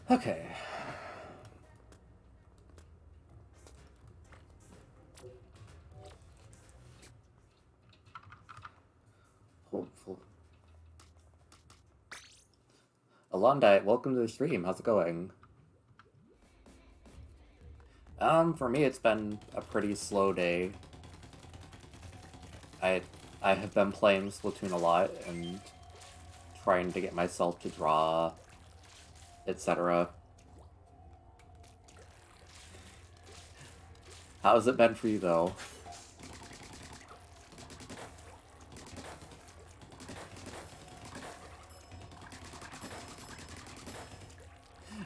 Okay. Hopeful. Alondite, welcome to the stream. How's it going? For me, it's been a pretty slow day. I have been playing Splatoon a lot and trying to get myself to draw, etc. How's it been for you, though?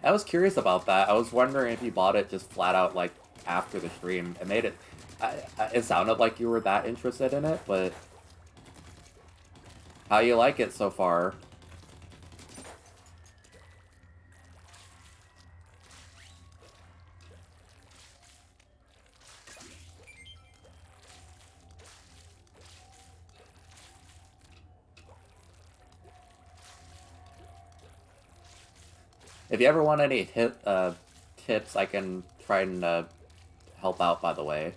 I was curious about that. I was wondering if you bought it just flat out, like, after the stream. It made it... it sounded like you were that interested in it, but... How you like it so far? If you ever want any tips, I can try and help out, by the way.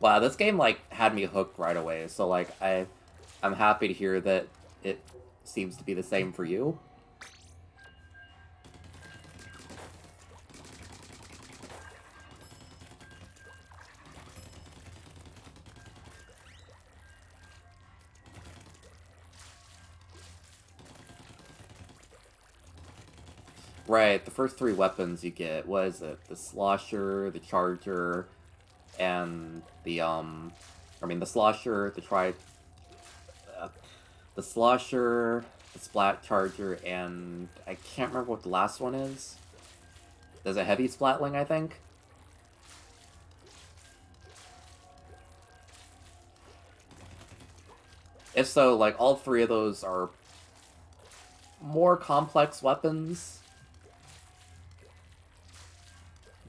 Wow, this game, like, had me hooked right away, so, like, I'm happy to hear that it seems to be the same for you. Right, the first three weapons you get, what is it? The Slosher, the Charger, and the, the Slosher, the Slosher, the Splat Charger, and I can't remember what the last one is. There's a Heavy Splatling, I think? If so, like, all three of those are more complex weapons,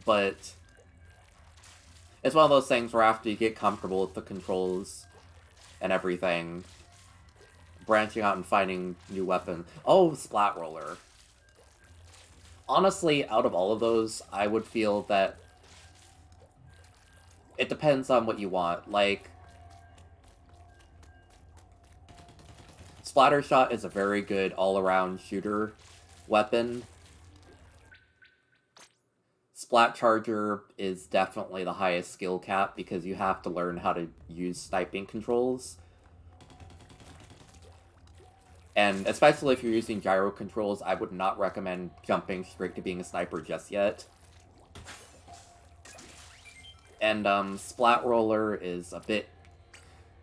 but it's one of those things where after you get comfortable with the controls and everything, branching out and finding new weapons. Oh, Splat Roller. Honestly, out of all of those, I would feel that it depends on what you want. Like, Splattershot is a very good all-around shooter weapon. Splat Charger is definitely the highest skill cap because you have to learn how to use sniping controls. And especially if you're using gyro controls, I would not recommend jumping straight to being a sniper just yet. And Splat Roller is a bit...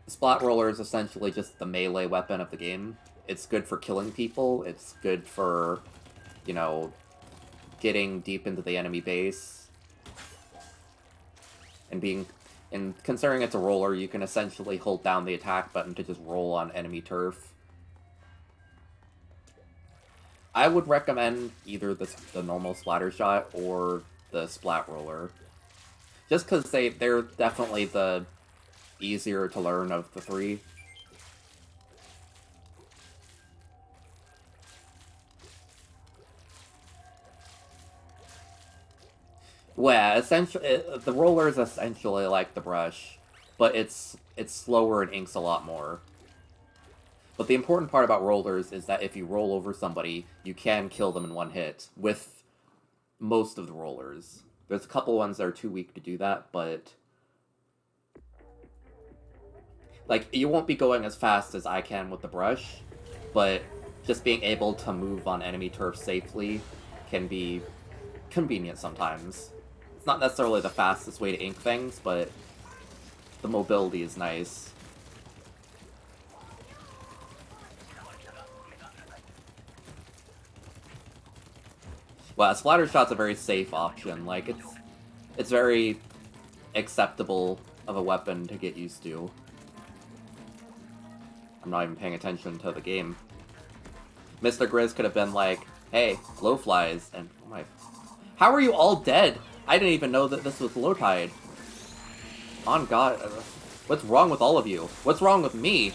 Splat Roller is essentially just the melee weapon of the game. It's good for killing people, it's good for, you know, getting deep into the enemy base. And considering it's a roller, you can essentially hold down the attack button to just roll on enemy turf. I would recommend either the normal Splattershot or the Splat Roller. Just because they're definitely the easier to learn of the three. Well, yeah, essentially, the roller is essentially like the brush, but it's slower and inks a lot more. But the important part about rollers is that if you roll over somebody, you can kill them in one hit, with most of the rollers. There's a couple ones that are too weak to do that, but... Like, you won't be going as fast as I can with the brush, but just being able to move on enemy turf safely can be convenient sometimes. It's not necessarily the fastest way to ink things, but the mobility is nice. Well, Splattershot's a very safe option. Like, it's very acceptable of a weapon to get used to. I'm not even paying attention to the game. Mr. Grizz could have been like, hey, low flies, and oh my... How are you all dead? I didn't even know that this was low tide. On God. What's wrong with all of you? What's wrong with me?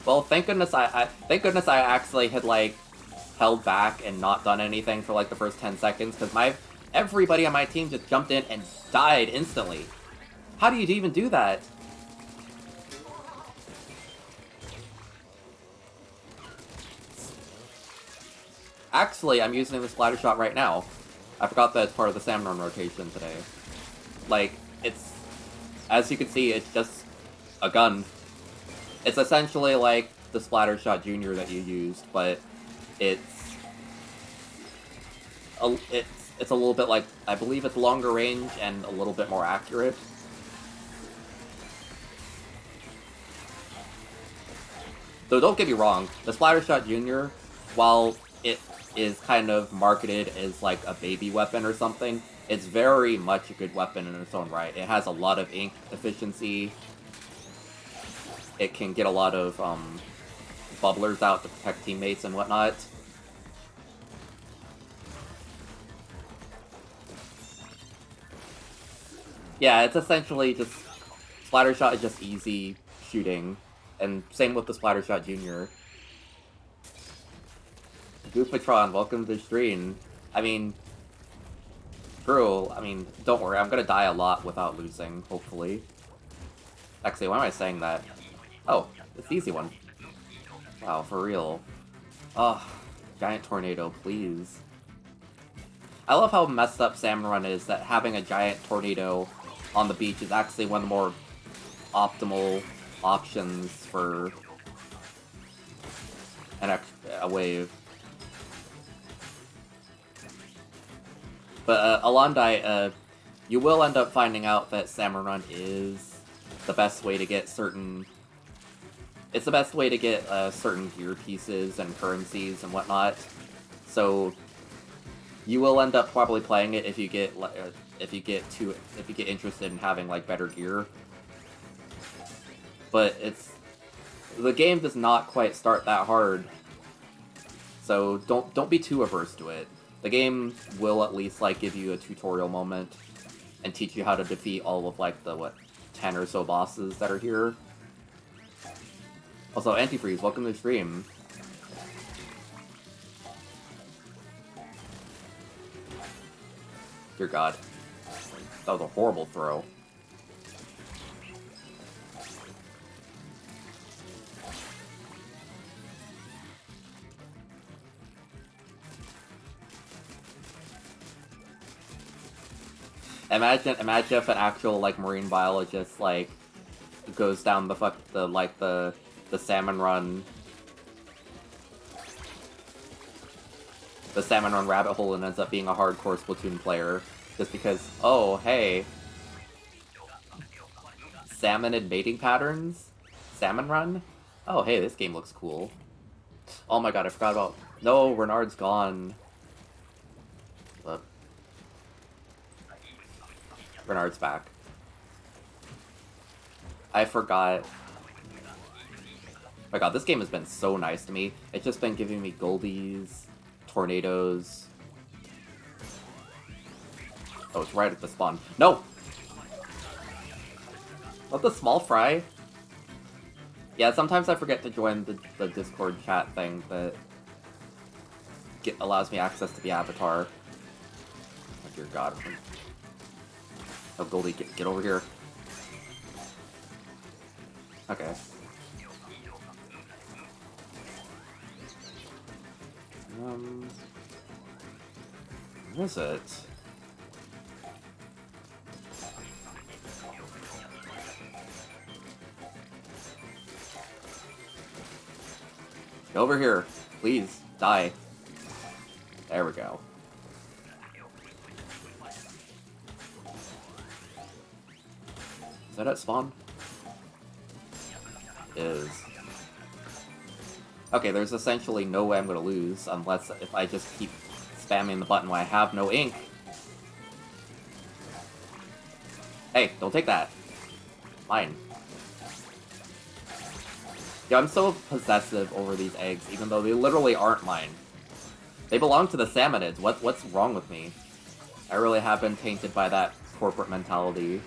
Well, thank goodness thank goodness I actually had, like, held back and not done anything for, like, the first 10 seconds, because everybody on my team just jumped in and died instantly. How do you even do that? Actually, I'm using the splatter shot right now. I forgot that it's part of the salmon run rotation today. Like, as you can see, it's just a gun. It's essentially like the splatter shot junior that you used, but it's a little bit like, I believe it's longer range and a little bit more accurate. Though don't get me wrong, the splatter shot junior, while it is kind of marketed as like a baby weapon or something, it's very much a good weapon in its own right. It has a lot of ink efficiency. It can get a lot of bubblers out to protect teammates and whatnot. Yeah, it's essentially just... Splattershot is just easy shooting. And same with the Splattershot Junior. Goofatron, welcome to the stream. I mean... True, I mean, don't worry, I'm gonna die a lot without losing, hopefully. Actually, why am I saying that? Oh, it's the easy one. Wow, for real. Ugh, giant tornado, please. I love how messed up Salmon Run is, that having a giant tornado on the beach is actually one of the more optimal options for a wave. But, Alondai, you will end up finding out that Salmon Run is the best way to get certain... It's the best way to get certain gear pieces and currencies and whatnot. So you will end up probably playing it if you get interested in having like better gear. But the game does not quite start that hard. So don't be too averse to it. The game will at least like give you a tutorial moment and teach you how to defeat all of like the 10 or so bosses that are here. Also, Antifreeze, welcome to the stream. Dear God. That was a horrible throw. Imagine if an actual, like, marine biologist, like, goes down the Salmon Run... The Salmon Run rabbit hole and ends up being a hardcore Splatoon player. Just because, oh, hey... Salmon and mating patterns? Salmon Run? Oh, hey, this game looks cool. Oh my god, I forgot about... No, Renard's gone. But... Renard's back. I forgot... Oh my god, this game has been so nice to me. It's just been giving me goldies, tornadoes. Oh, it's right at the spawn. No! What, the small fry? Yeah, sometimes I forget to join the Discord chat thing that allows me access to the avatar. Oh dear god. Oh, Goldie, get over here. Okay. Where is it? Get over here. Please, die. There we go. Is that at spawn? Is. Okay, there's essentially no way I'm gonna lose, unless if I just keep spamming the button when I have no ink. Hey, don't take that. Mine. Yeah, I'm so possessive over these eggs, even though they literally aren't mine. They belong to the Salmonids. What's wrong with me? I really have been tainted by that corporate mentality.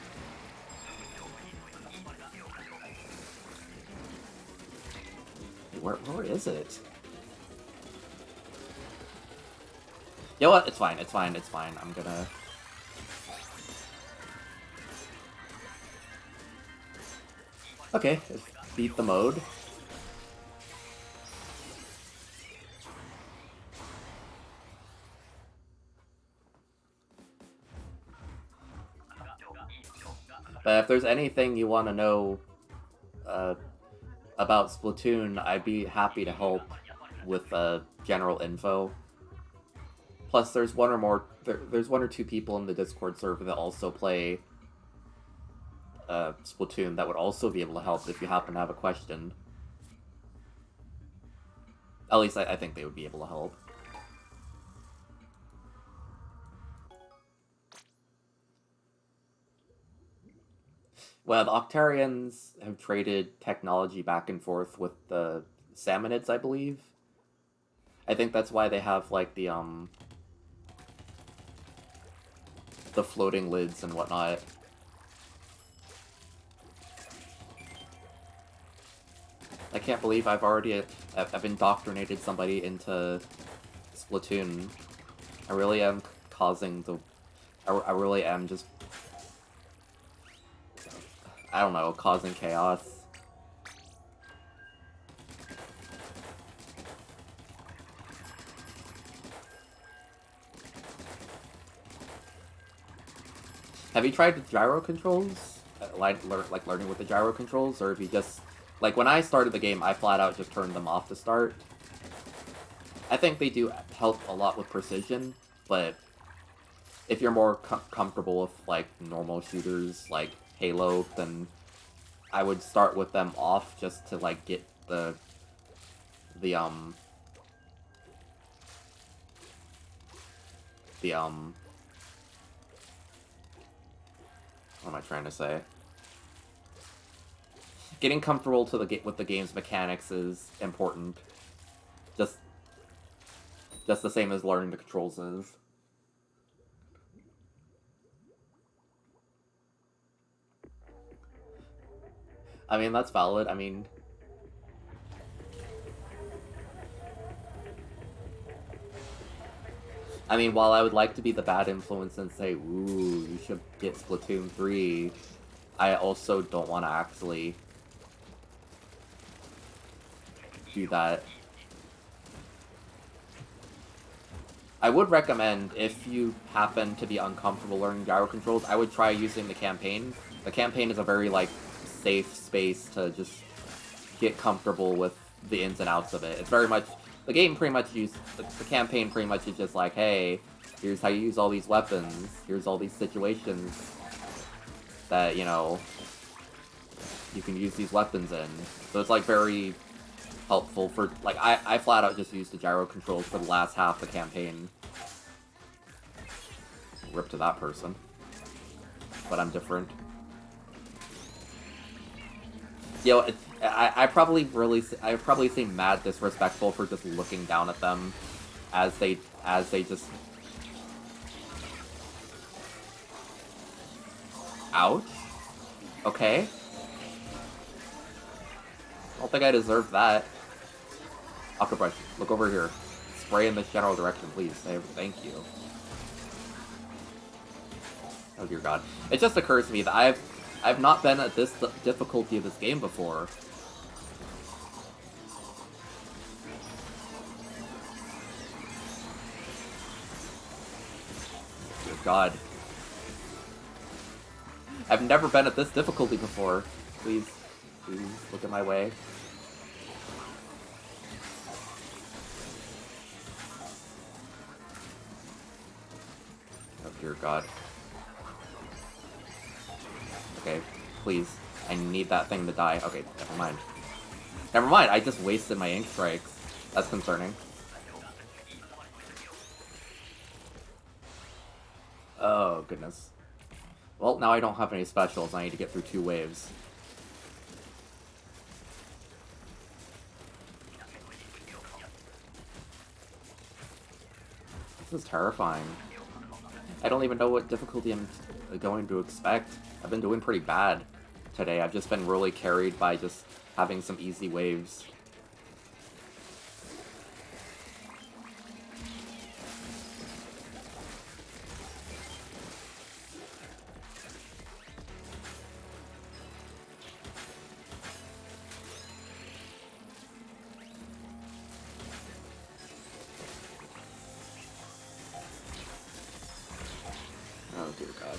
Where is it? You know what? It's fine. It's fine. It's fine. I'm gonna... Okay, beat the mode. But if there's anything you want to know about Splatoon, I'd be happy to help with general info. Plus, there's one or two people in the Discord server that also play Splatoon that would also be able to help if you happen to have a question. At least I think they would be able to help. Well, the Octarians have traded technology back and forth with the Salmonids, I believe. I think that's why they have, like, the floating lids and whatnot. I can't believe I've indoctrinated somebody into Splatoon. I really am causing the... I really am just... I don't know, causing chaos. Have you tried the gyro controls? Like learning with the gyro controls? Or have you just... Like, when I started the game, I flat out just turned them off to start. I think they do help a lot with precision, but if you're more comfortable with, like, normal shooters, like Halo, then I would start with them off just to, like, get what am I trying to say? Getting comfortable with the game's mechanics is important. Just the same as learning the controls is. I mean, that's valid. I mean... while I would like to be the bad influence and say, ooh, you should get Splatoon 3, I also don't want to actually do that. I would recommend, if you happen to be uncomfortable learning gyro controls, I would try using the campaign. The campaign is a very, like, safe space to just get comfortable with the ins and outs of it. It's very much... The game pretty much the campaign pretty much is just like, hey, here's how you use all these weapons, here's all these situations that, you know, you can use these weapons in. So it's, like, very helpful for, like, I flat out just used the gyro controls for the last half of the campaign. Rip to that person. But I'm different. Yo, I probably seem mad disrespectful for just looking down at them as they just... Ouch? Okay. I don't think I deserve that. Octobrush, look over here. Spray in this general direction, please. Thank you. Oh dear god. It just occurs to me that I've not been at this difficulty of this game before. Dear god. I've never been at this difficulty before. Please look at my way. Oh dear god. Okay, please. I need that thing to die. Okay, never mind. Never mind, I just wasted my ink strikes. That's concerning. Oh, goodness. Well, now I don't have any specials. I need to get through 2 waves. This is terrifying. I don't even know what difficulty I'm going to expect. I've been doing pretty bad today. I've just been really carried by just having some easy waves. Oh dear God.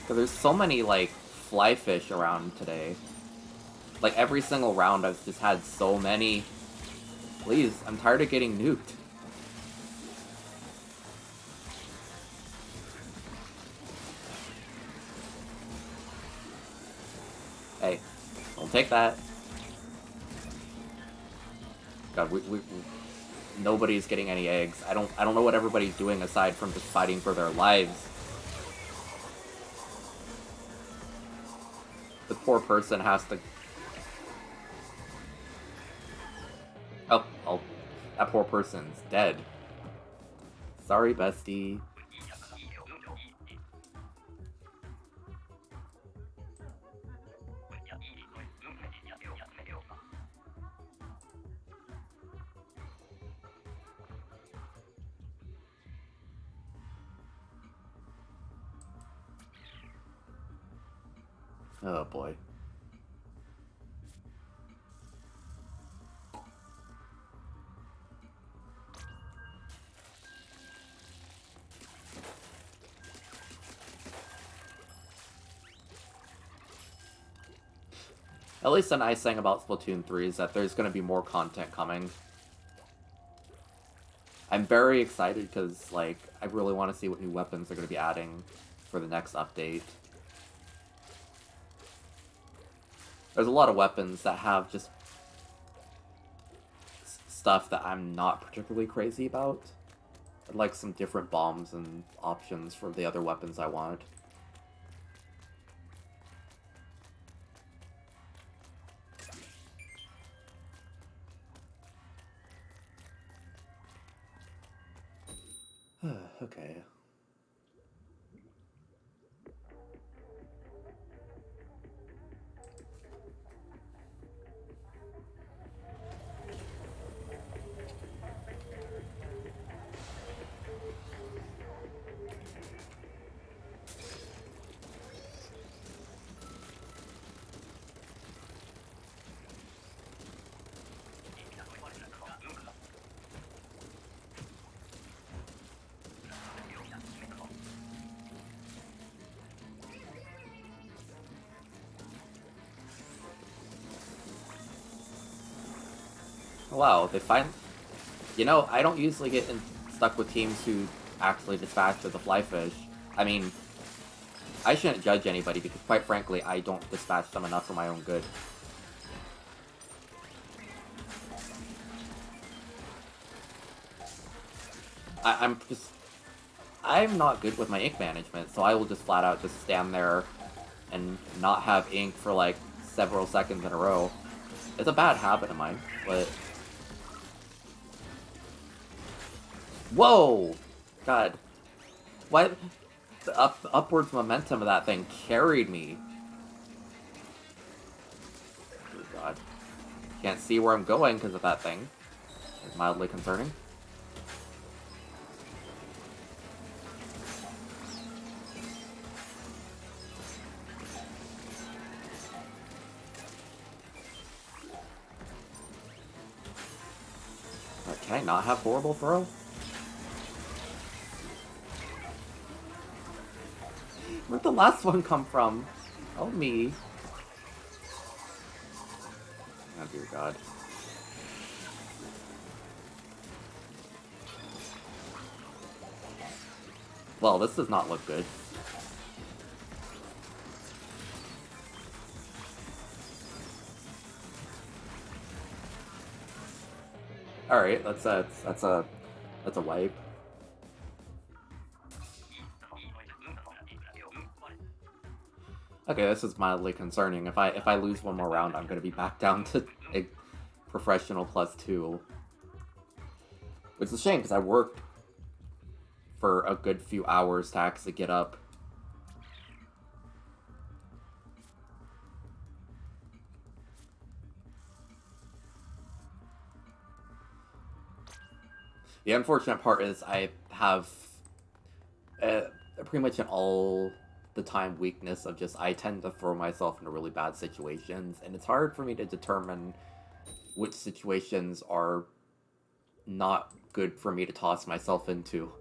So there's so many, like, fly fish around today. Like, every single round I've just had so many. Please, I'm tired of getting nuked. Hey, don't take that. God, nobody's getting any eggs. I don't know what everybody's doing aside from just fighting for their lives. The poor person has to... Oh, that poor person's dead. Sorry, bestie. Oh boy. At least the nice thing about Splatoon 3 is that there's going to be more content coming. I'm very excited because, like, I really want to see what new weapons they're going to be adding for the next update. There's a lot of weapons that have just stuff that I'm not particularly crazy about. I'd like some different bombs and options for the other weapons I want. Okay. Wow, they find... You know, I don't usually get stuck with teams who actually dispatch the flyfish. I mean, I shouldn't judge anybody because, quite frankly, I don't dispatch them enough for my own good. I'm not good with my ink management, so I will just flat out just stand there and not have ink for, like, several seconds in a row. It's a bad habit of mine, but... Whoa! God. What? The upwards momentum of that thing carried me. Oh God. Can't see where I'm going because of that thing. It's mildly concerning. Can I not have horrible throw? Where'd the last one come from? Oh, me. Oh, dear God. Well, this does not look good. Alright, that's a wipe. Okay, this is mildly concerning. If I lose one more round, I'm gonna be back down to a professional +2. Which is a shame, because I worked for a good few hours to actually get up. The unfortunate part is I have pretty much an all the time weakness of just I tend to throw myself into really bad situations, and it's hard for me to determine which situations are not good for me to toss myself into.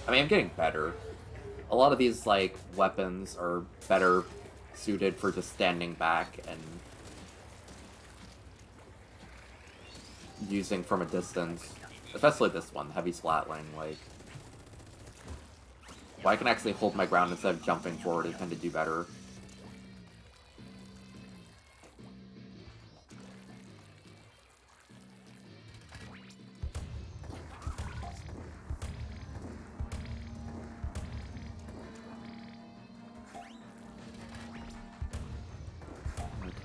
I mean, I'm getting better. A lot of these, like, weapons are better suited for just standing back and using from a distance. Especially this one, Heavy Splatling, like... Well, I can actually hold my ground instead of jumping forward, I tend to do better.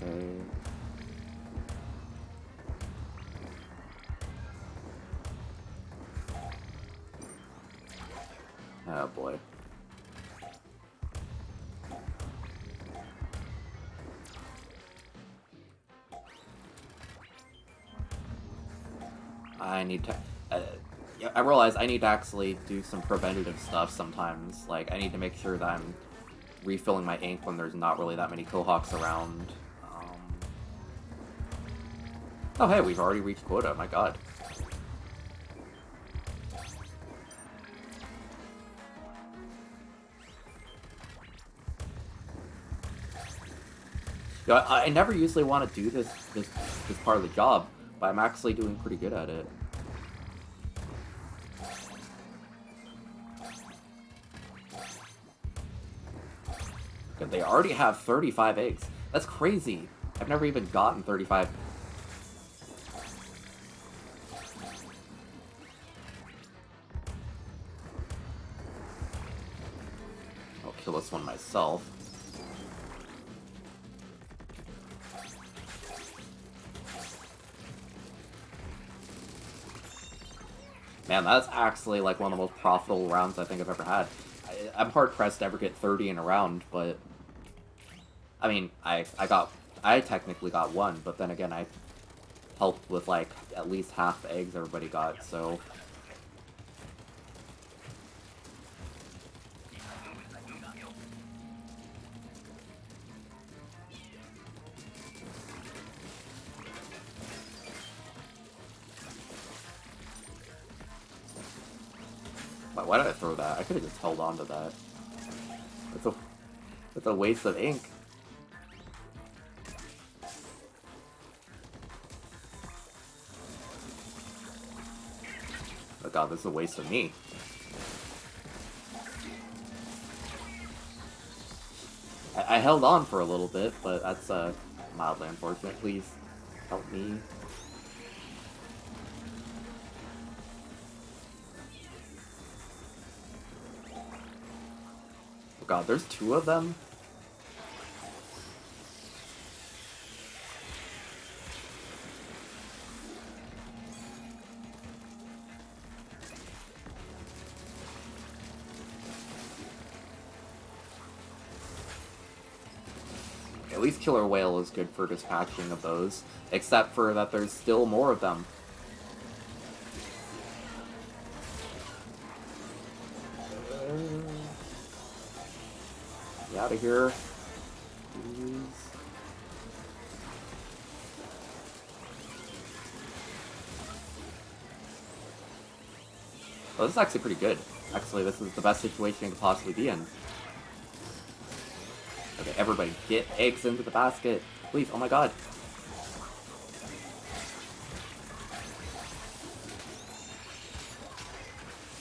Okay... Oh boy. I need to... yeah, I realize I need to actually do some preventative stuff sometimes. Like, I need to make sure that I'm refilling my ink when there's not really that many Quahawks around. Oh hey, we've already reached quota, my god. You know, I never usually want to do this part of the job, but I'm actually doing pretty good at it. Good, they already have 35 eggs. That's crazy. I've never even gotten 35. I'll kill this one myself. Man, that's actually like one of the most profitable rounds I think I've ever had. I'm hard-pressed to ever get 30 in a round, but... I mean, I technically got one, but then again, I helped with, like, at least half the eggs everybody got, so... Why did I throw that? I could have just held on to that. That's a waste of ink. Oh god, this is a waste of me. I held on for a little bit, but that's mildly unfortunate. Please help me. Oh god, there's two of them? At least Killer Whale is good for dispatching of those, except for that there's still more of them. Get out of here. Please. Well, this is actually pretty good. Actually, this is the best situation you could possibly be in. Okay, everybody, get eggs into the basket. Please, oh my god.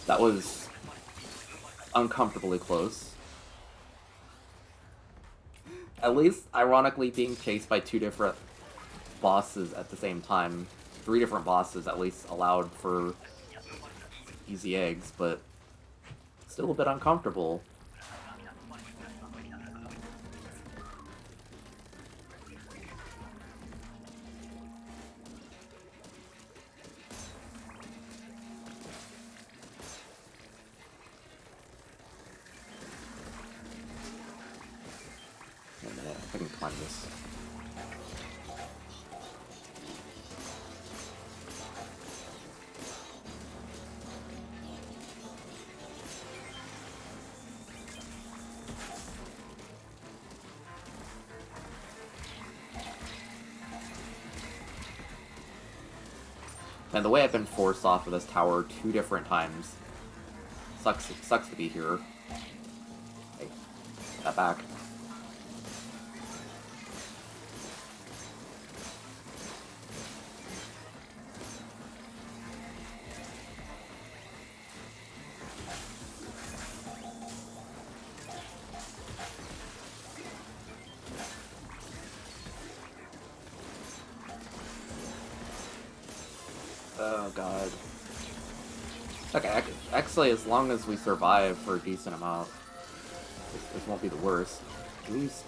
That was uncomfortably close. At least, ironically, being chased by two different bosses at the same time, 3 different bosses at least allowed for easy eggs, but still a bit uncomfortable. Wait a minute, I can climb this. And the way I've been forced off of this tower 2 different times. Sucks to be here. Hey, get that back. Oh god. Okay, actually, as long as we survive for a decent amount, this won't be the worst. Please.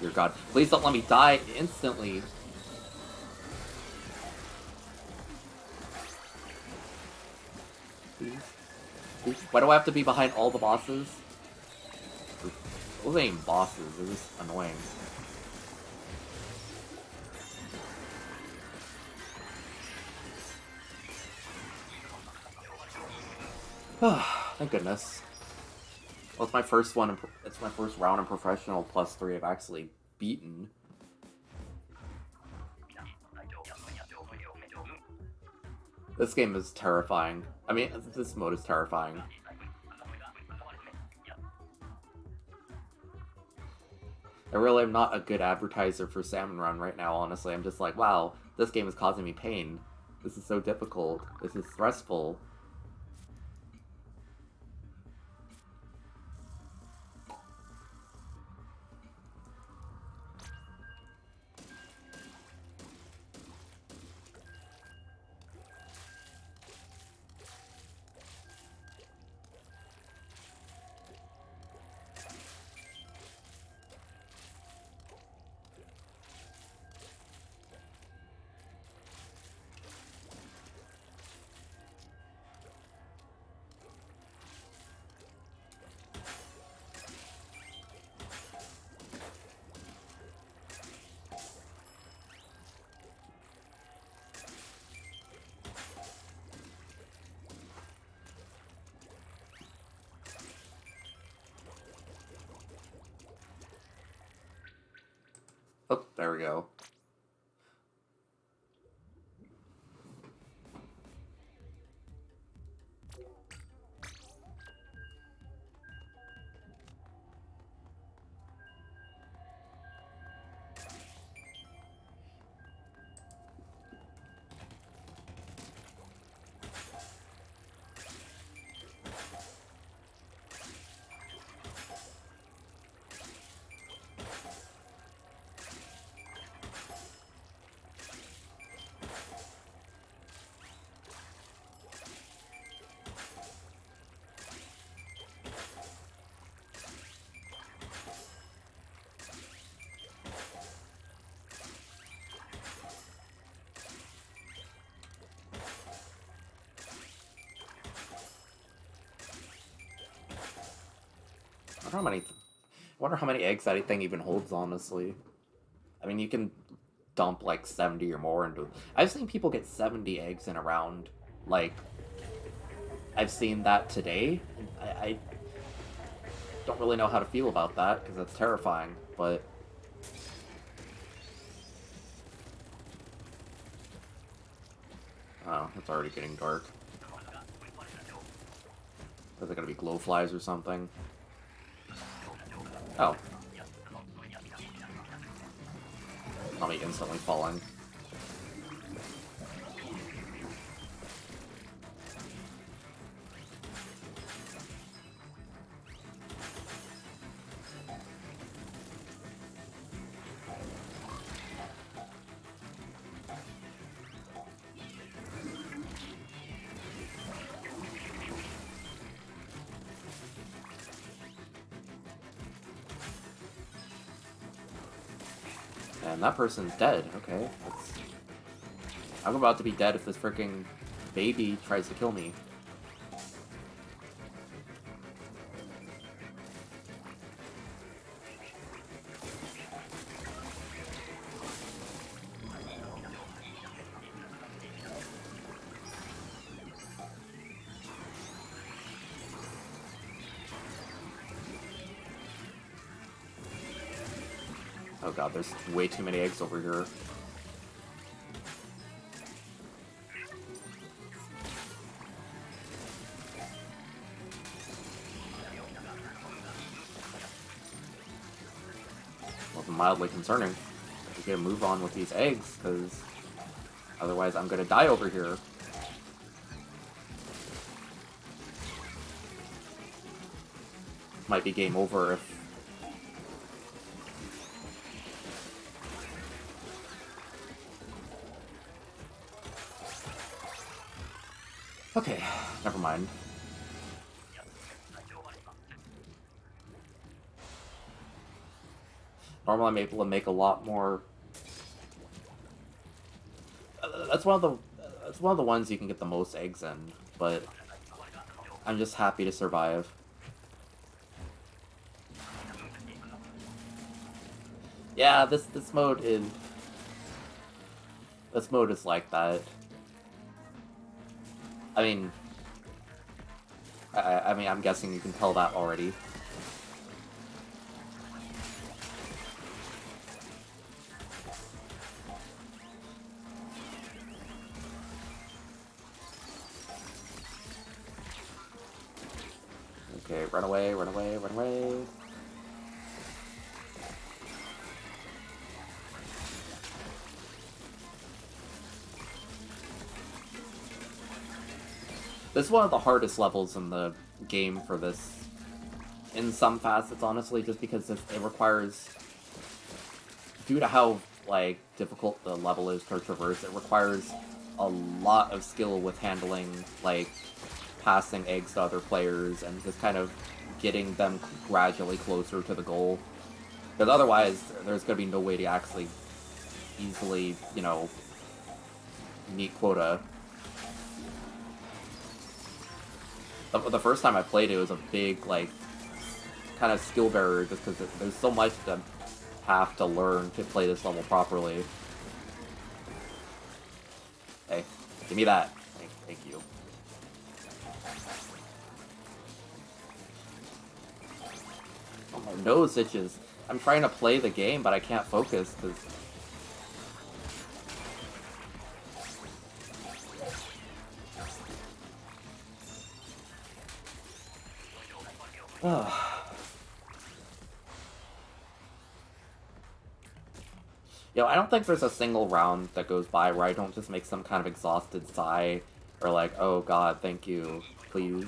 Dear god, please don't let me die instantly. Please. Please. Why do I have to be behind all the bosses? Those ain't bosses, they're just annoying. Thank goodness. Well, it's my first one. It's my first round in professional +3 I've actually beaten. This game is terrifying. I mean, this mode is terrifying. I really am not a good advertiser for Salmon Run right now, honestly. I'm just like, wow, this game is causing me pain. This is so difficult. This is stressful. Oh, there we go. I wonder how many eggs that thing even holds, honestly. I mean, you can dump like 70 or more into... I've seen people get 70 eggs in a round. Like, I've seen that today. I don't really know how to feel about that, because that's terrifying, but... Oh, it's already getting dark. Is it gonna be glowflies or something? Oh. Not me instantly falling. And that person's dead. Okay, I'm about to be dead if this freaking baby tries to kill me. Oh god, there's way too many eggs over here. Well, mildly concerning. I gotta move on with these eggs, because otherwise I'm gonna die over here. Might be game over if... Okay, never mind. Normally I'm able to make a lot more... That's one of the ones you can get the most eggs in, but I'm just happy to survive. Yeah, this mode is... This mode is like that. I mean, I'm guessing you can tell that already. Okay, run away, run away, run away. This is one of the hardest levels in the game for this. In some facets, honestly, just because it requires... Due to how, like, difficult the level is to traverse, it requires a lot of skill with handling, like, passing eggs to other players and just kind of getting them gradually closer to the goal. Because otherwise, there's going to be no way to actually easily, you know, meet quota. The first time I played it was a big, like, kind of skill barrier just because there's so much to have to learn to play this level properly. Hey, give me that. Thank you. Oh, my nose itches. I'm trying to play the game, but I can't focus because... Yo, I don't think there's a single round that goes by where I don't just make some kind of exhausted sigh, or like, oh god, thank you, please.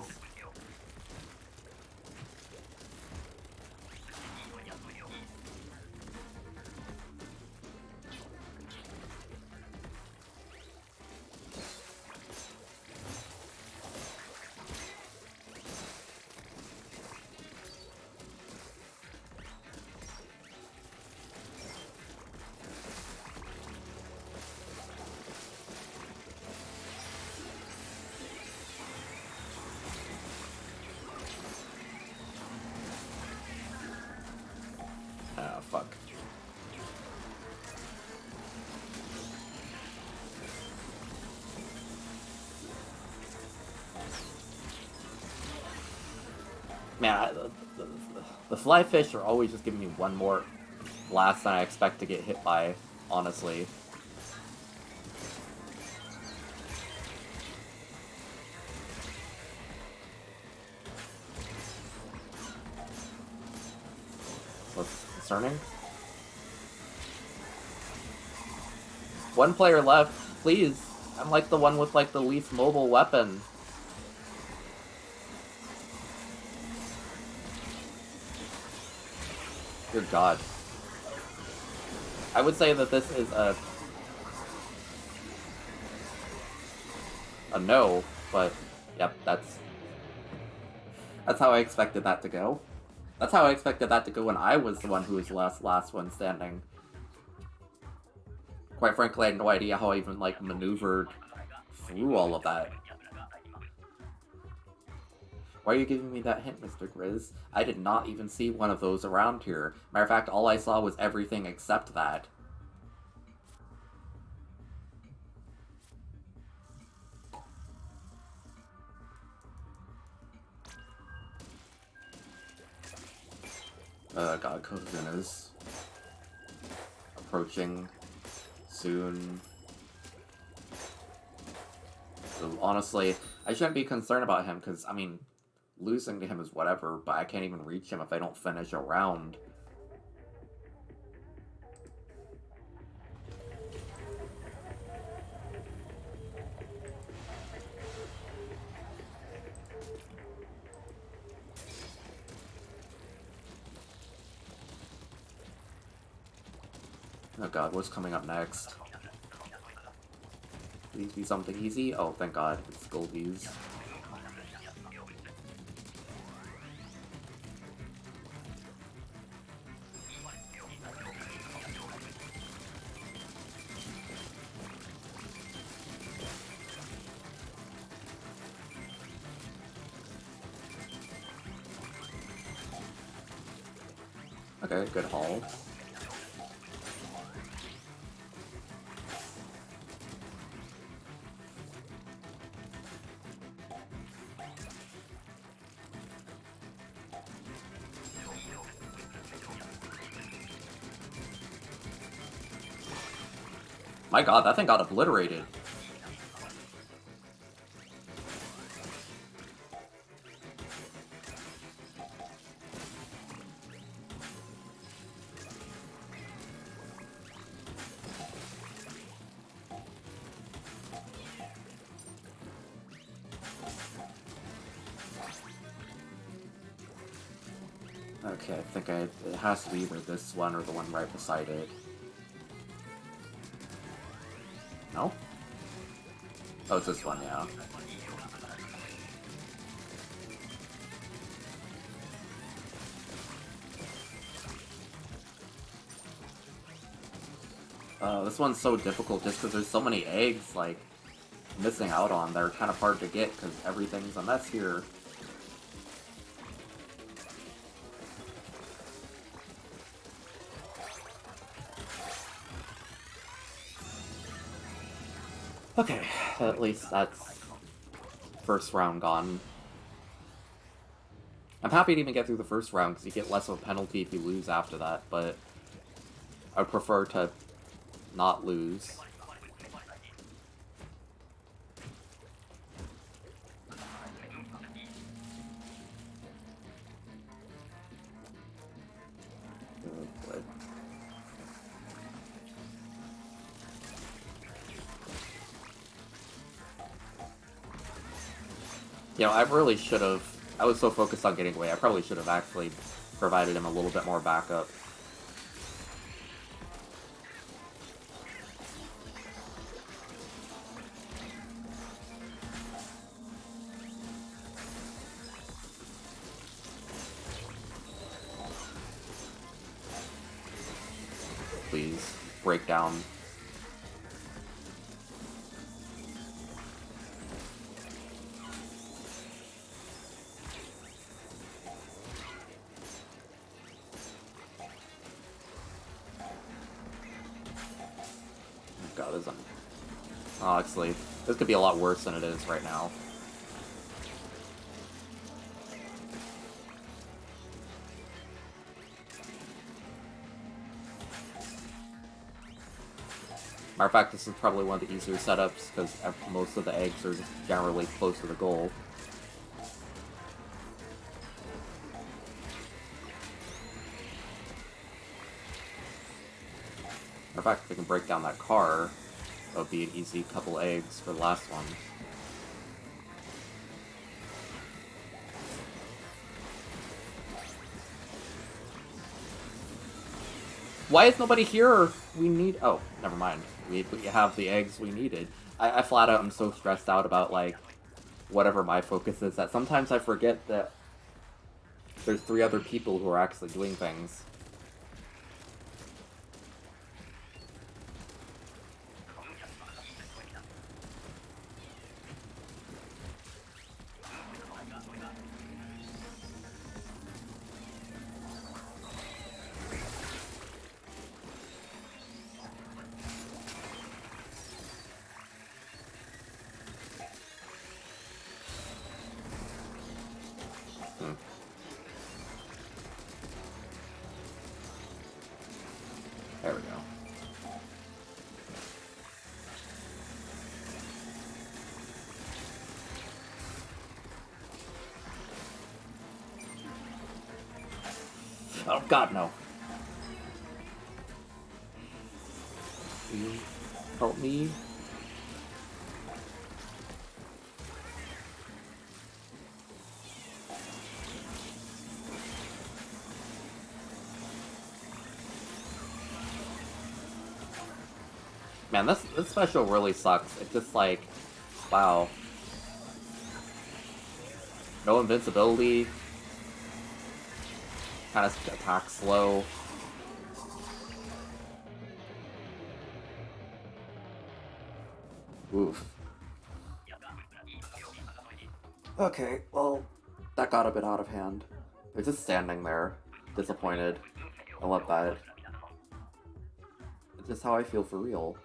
Ah, fuck. Man, the fly fish are always just giving me one more blast than I expect to get hit by, honestly. What's concerning? One player left, please. I'm like the one with like the least mobile weapon. Good god. I would say that this is a no, but yep, that's how I expected that to go. That's how I expected that to go when I was the one who was last one standing. Quite frankly, I had no idea how I even, like, maneuvered through all of that. Why are you giving me that hint, Mr. Grizz? I did not even see one of those around here. Matter of fact, all I saw was everything except that. God, Kozin is approaching soon. So honestly, I shouldn't be concerned about him, because, I mean, losing to him is whatever, but I can't even reach him if I don't finish a round. Oh god, what's coming up next? Please be something easy? Oh, thank god, it's Goldies. Okay, good haul. My god, that thing got obliterated. Okay, I think it has to be either this one or the one right beside it. No? Oh, it's this one, yeah. This one's so difficult just because there's so many eggs, like, missing out on. They're kind of hard to get because everything's a mess here. Okay, at least that's first round gone. I'm happy to even get through the first round because you get less of a penalty if you lose after that, but I'd prefer to not lose. You know, I really should have... I was so focused on getting away, I probably should have actually provided him a little bit more backup. Please, break down. God, this honestly, this could be a lot worse than it is right now. Matter of fact, this is probably one of the easier setups, because most of the eggs are just generally close to the goal. Matter of fact, if we can break down that car, that would be an easy couple eggs for the last one. Why is nobody here? We need... Oh, never mind. We have the eggs we needed. I flat out am so stressed out about, like, whatever my focus is that sometimes I forget that there's 3 other people who are actually doing things. Oh god, no. Please help me. Man, this special really sucks. It's just like, wow. No invincibility. Kind of attack slow. Oof. Okay, well, that got a bit out of hand. They're just standing there, disappointed. I love that. It's just how I feel for real.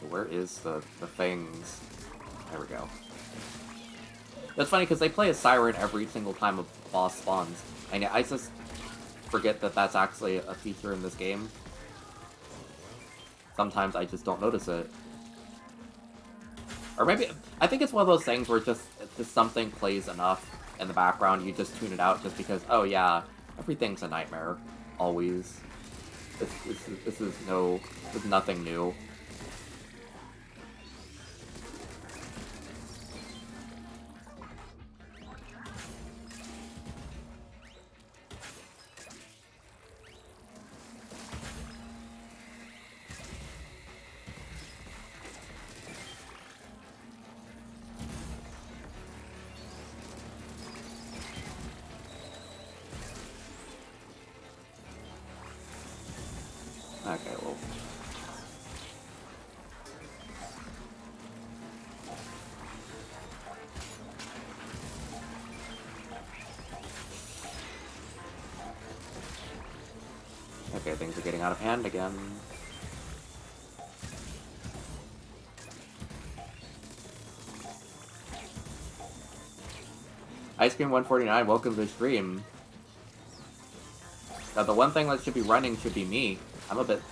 Where is the things? There we go. That's funny because they play a siren every single time a boss spawns. And I just forget that that's actually a feature in this game. Sometimes I just don't notice it. Or maybe, I think it's one of those things where just something plays enough in the background, you just tune it out just because, oh yeah, everything's a nightmare. Always. This is nothing new. Okay, well. Okay, things are getting out of hand again. Ice Cream 149, welcome to the stream. Now, the one thing that should be running should be me. I'm a bit...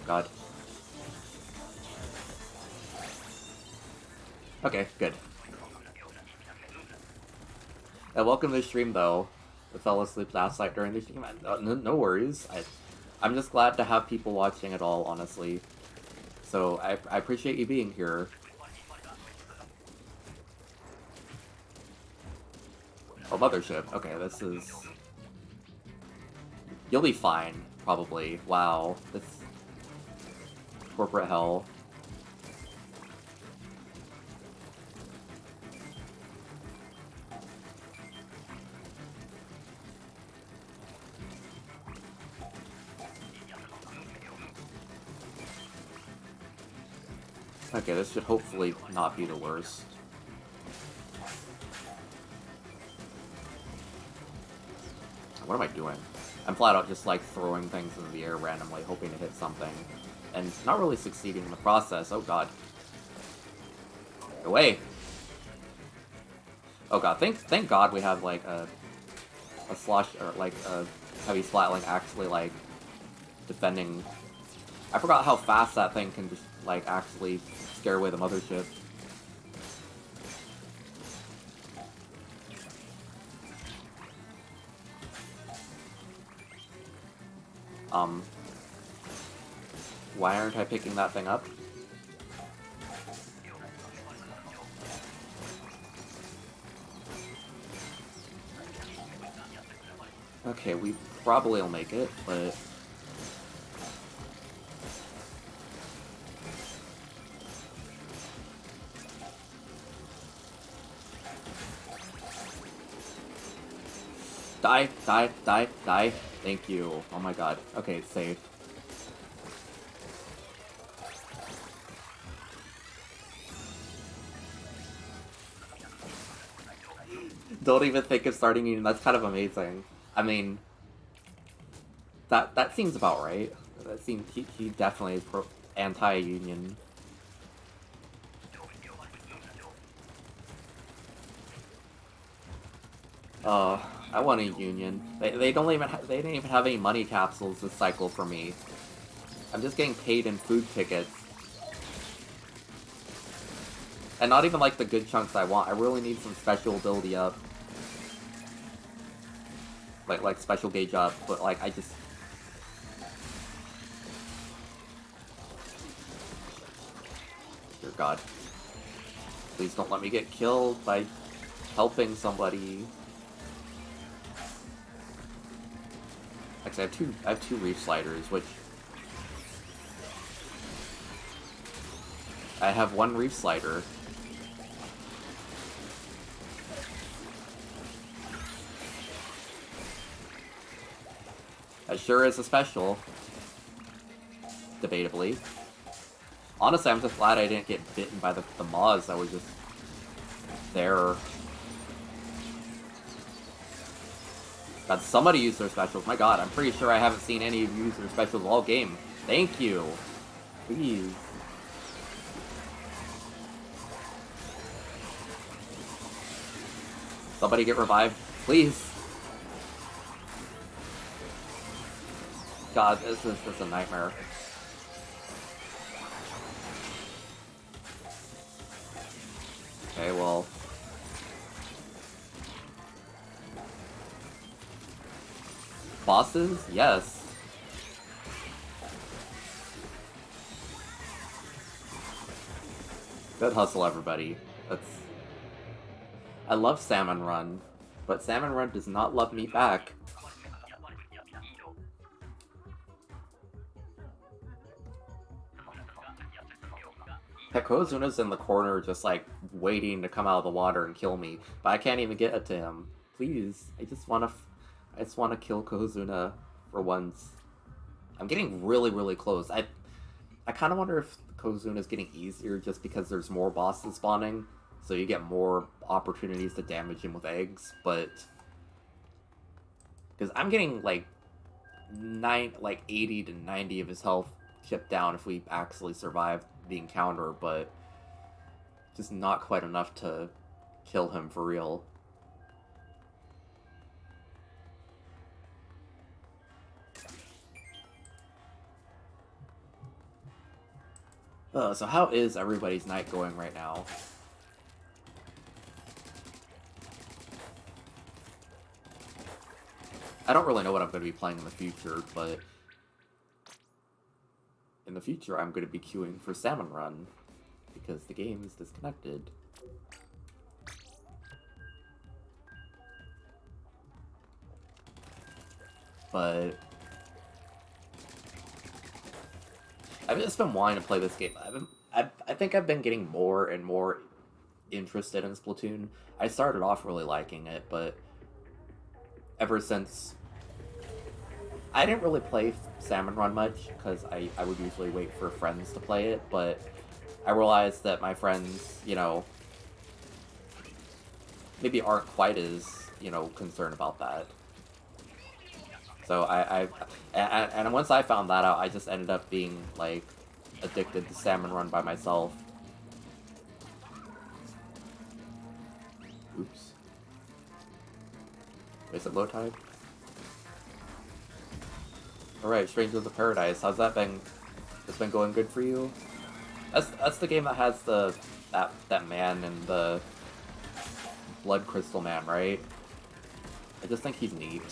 God. Okay, good. Welcome to the stream, though. I fell asleep last night during the stream. No worries. I'm just glad to have people watching it all, honestly. So, I appreciate you being here. Oh, Mothership. Okay, this is... You'll be fine, probably. Wow. This... Corporate hell. Okay, this should hopefully not be the worst. What am I doing? I'm flat out just like throwing things into the air randomly, hoping to hit something. And not really succeeding in the process. Oh god. Go away! Oh god, thank god we have like a slosh, or like a heavy splatling actually like defending. I forgot how fast that thing can just like actually scare away the mothership. Why aren't I picking that thing up? Okay, we probably will make it, but... Die, die, die, die. Thank you. Oh my god. Okay, it's safe. Don't even think of starting union. That's kind of amazing. I mean, that seems about right. That seems he definitely is anti-union. I want a union. They don't even they didn't even have any money capsules this cycle for me. I'm just getting paid in food tickets. And not even like the good chunks I want. I really need some special ability up. Like special gauge up, but like I just... Dear God. Please don't let me get killed by helping somebody. Actually, I have two reef sliders, which... I have one reef slider. That sure is a special. Debatably. Honestly, I'm just glad I didn't get bitten by the moths that were just there. God, somebody used their specials. My god, I'm pretty sure I haven't seen any of you use their specials all game. Thank you. Please. Somebody get revived, please. God, this is just a nightmare. Okay, well... Bosses? Yes. Good hustle, everybody. That's... I love Salmon Run, but Salmon Run does not love me back. Pekozuna's in the corner just like waiting to come out of the water and kill me, but I can't even get it to him. Please, I just want to kill Kozuna for once. I'm getting really, really close. I kind of wonder if Kozuna's getting easier just because there's more bosses spawning, so you get more opportunities to damage him with eggs, but... Because I'm getting, like, 80 to 90 of his health chipped down if we actually survive the encounter, but just not quite enough to kill him for real. So how is everybody's night going right now? I don't really know what I'm going to be playing in the future, but in the future I'm going to be queuing for Salmon Run, because the game is disconnected. But I've just been wanting to play this game. I think I've been getting more and more interested in Splatoon. I started off really liking it, but ever since... I didn't really play Salmon Run much, because I would usually wait for friends to play it, but I realized that my friends, you know, maybe aren't quite as, you know, concerned about that. So and once I found that out, I just ended up being, like, addicted to Salmon Run by myself. Oops. Is it low tide? Alright, Strangers of the Paradise. How's that been? It's been going good for you? That's the game that has that man and the Blood Crystal Man, right? I just think he's neat.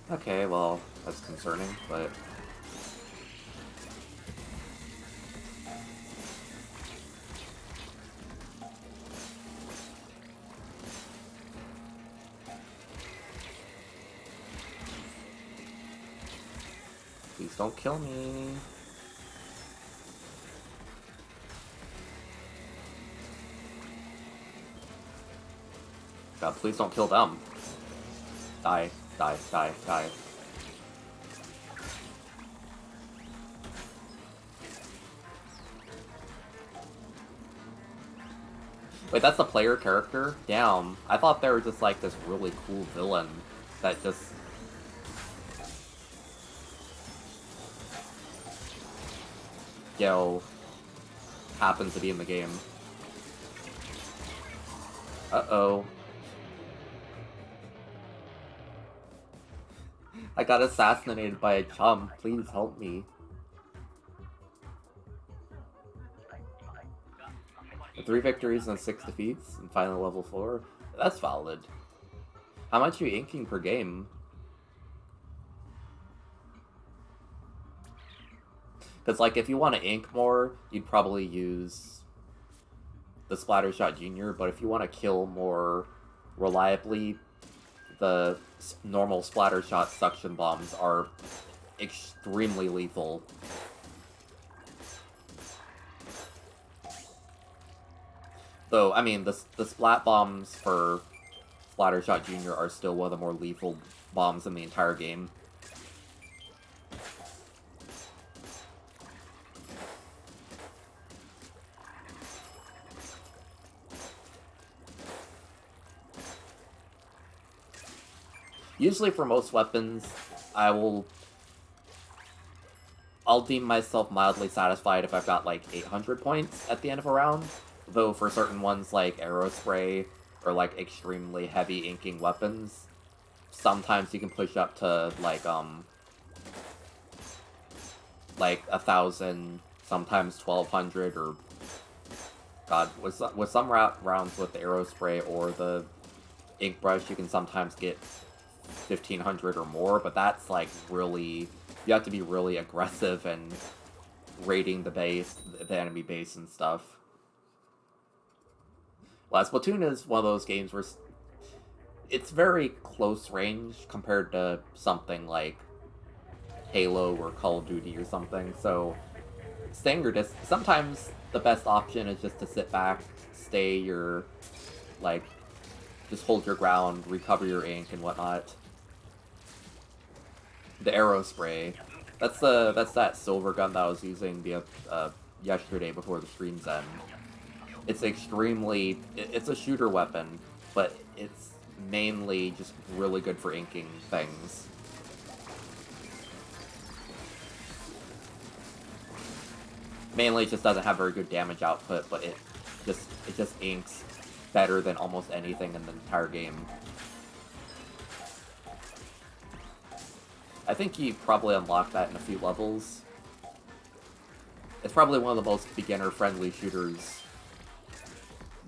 Okay, well, that's concerning, but... Please don't kill me. God, please don't kill them. Die, die, die, die. Wait, that's the player character? Damn. I thought they were just like this really cool villain that just... Yo, happens to be in the game. Uh-oh. I got assassinated by a chump. Please help me. 3 victories and 6 defeats, and final level 4. That's valid. How much are you inking per game? Because, like, if you want to ink more, you'd probably use the Splattershot Junior, but if you want to kill more reliably, the normal Splattershot suction bombs are extremely lethal. Though, I mean, the Splat bombs for Splattershot Junior are still one of the more lethal bombs in the entire game. Usually for most weapons, I'll deem myself mildly satisfied if I've got like 800 points at the end of a round. Though for certain ones like Arrow Spray or like extremely heavy inking weapons, sometimes you can push up to like 1,000, sometimes 1,200, or God, with some rounds with the Arrow Spray or the ink brush, you can sometimes get 1,500 or more, but that's like really, you have to be really aggressive and raiding the enemy base and stuff. Well, Splatoon is one of those games where it's very close range compared to something like Halo or Call of Duty or something, so staying your distance, sometimes the best option is just to sit back, stay your, like, just hold your ground, recover your ink and whatnot. The Arrow Spray, that's that silver gun that I was using yesterday before the stream's end. It's it's a shooter weapon, but it's mainly just really good for inking things. Mainly it just doesn't have very good damage output, but it just inks better than almost anything in the entire game. I think you probably unlock that in a few levels. It's probably one of the most beginner-friendly shooters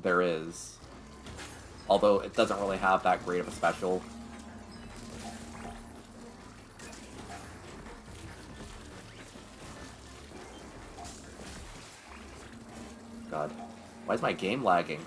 there is. Although it doesn't really have that great of a special. God, why is my game lagging?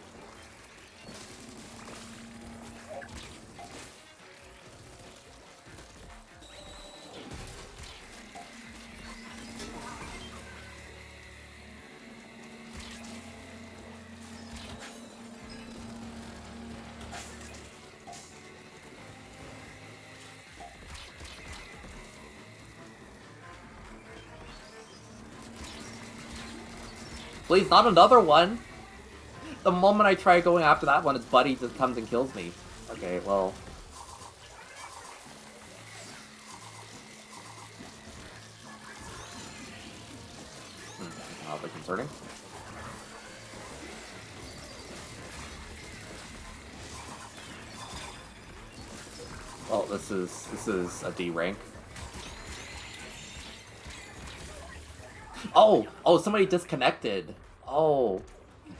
Please, not another one! The moment I try going after that one, its buddy just comes and kills me. Okay, well... Oddly concerning. Well, this is a D rank. Oh! Oh, somebody disconnected! Oh,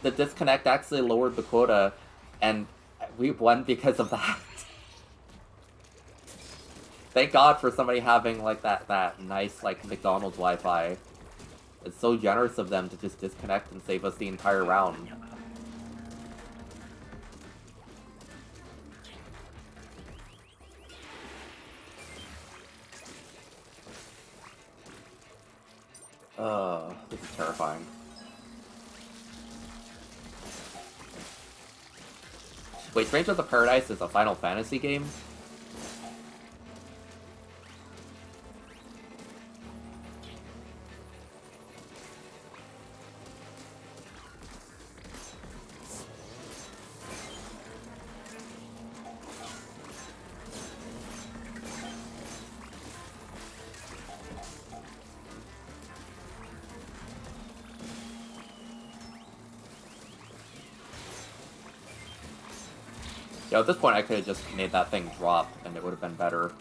the disconnect actually lowered the quota, and we won because of that. Thank God for somebody having, like, that nice, like, McDonald's Wi-Fi. It's so generous of them to just disconnect and save us the entire round. This is terrifying. Wait, Stranger of the Paradise is a Final Fantasy game? Yo, at this point I could have just made that thing drop, and it would have been better.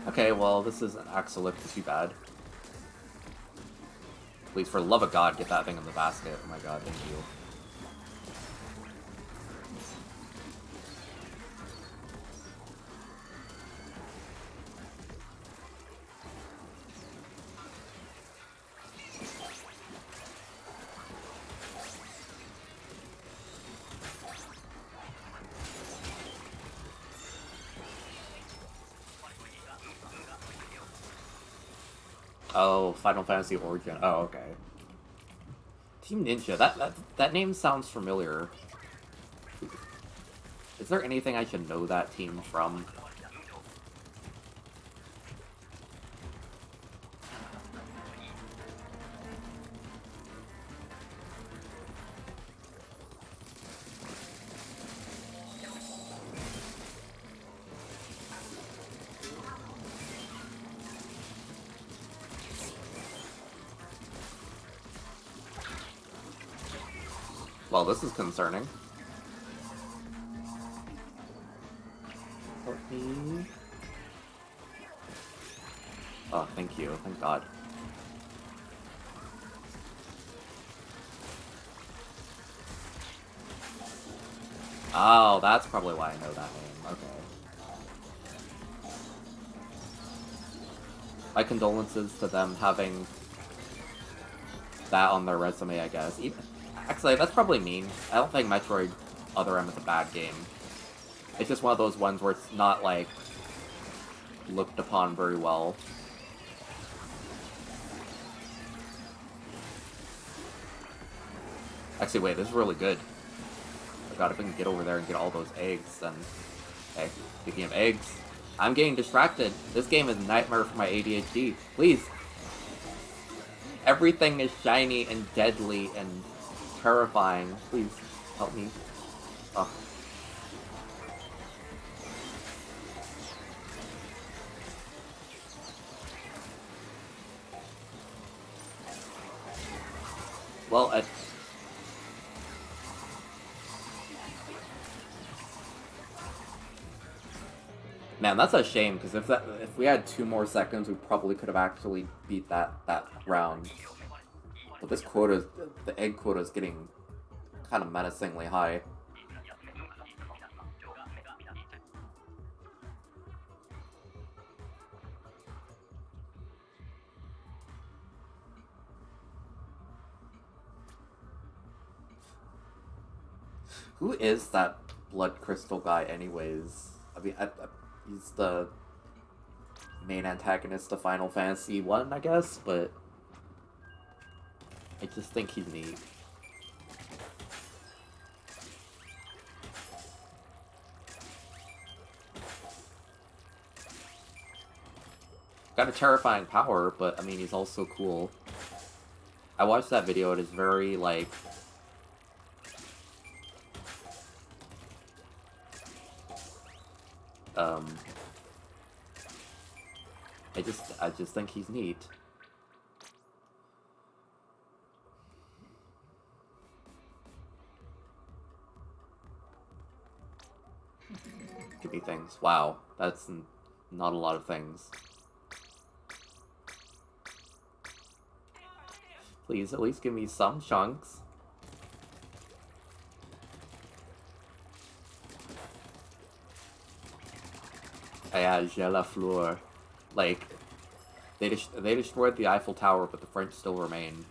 Okay, well, this isn't actually too bad. Please, for the love of God, get that thing in the basket. Oh my god, thank you. Oh, Final Fantasy Origin. Oh, okay. Team Ninja. That name sounds familiar. Is there anything I should know that team from? Well, this is concerning. Help me. Oh, thank you. Thank God. Oh, that's probably why I know that name. Okay. My condolences to them having that on their resume, I guess. Actually, that's probably mean. I don't think Metroid Other M is a bad game. It's just one of those ones where it's not, like, looked upon very well. Actually, wait, this is really good. Oh god, if we can get over there and get all those eggs, then... Hey, speaking of eggs, I'm getting distracted. This game is a nightmare for my ADHD. Please! Everything is shiny and deadly and terrifying. Please, help me. Oh. Well, man, that's a shame, because if we had 2 more seconds, we probably could have actually beat that round. But this quota, the egg quota is getting kind of menacingly high. Who is that blood crystal guy anyways? I mean, he's the main antagonist of Final Fantasy 1, I guess, but I just think he's neat. Got a terrifying power, but I mean, he's also cool. I watched that video, it is very, like... I just think he's neat. Give me things. Wow, that's not a lot of things. Please, at least give me some chunks. voyage à la fleur. Like, they destroyed the Eiffel Tower, but the French still remain.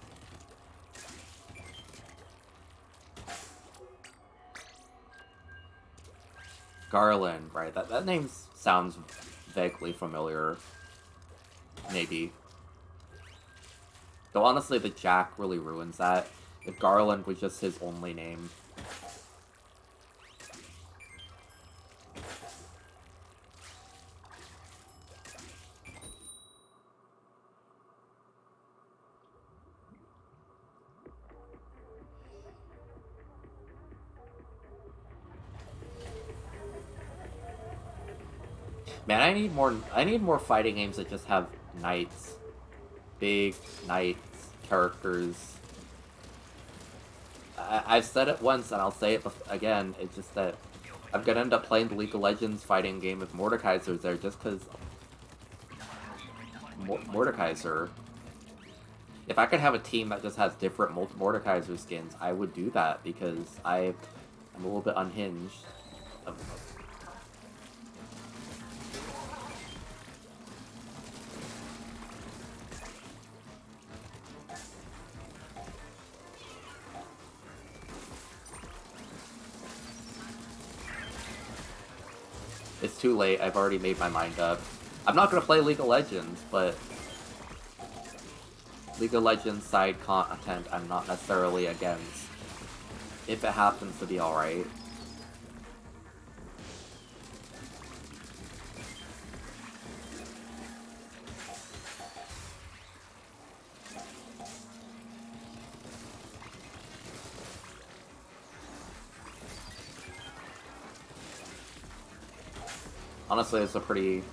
Garland, right? That name sounds vaguely familiar. Maybe. Though honestly, the Jack really ruins that. If Garland was just his only name. Man, I need more fighting games that just have knights. Big knights, characters. I've said it once and I'll say it again, it's just that I'm gonna end up playing the League of Legends fighting game with Mordekaiser's there just because Mordekaiser. If I could have a team that just has different Mordekaiser skins, I would do that because I'm a little bit unhinged. It's too late, I've already made my mind up. I'm not gonna play League of Legends, but League of Legends side content I'm not necessarily against. If it happens to be alright. Honestly, it's a pretty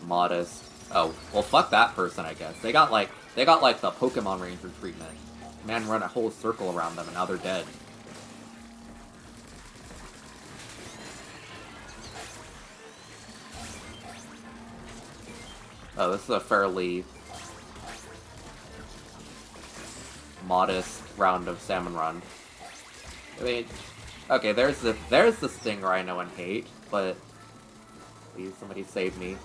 modest... Oh, well fuck that person, I guess. They got like the Pokemon Ranger treatment. Man run a whole circle around them and now they're dead. Oh, this is a fairly modest round of Salmon Run. I mean, okay, there's the Stinger I know and hate, but please, somebody save me.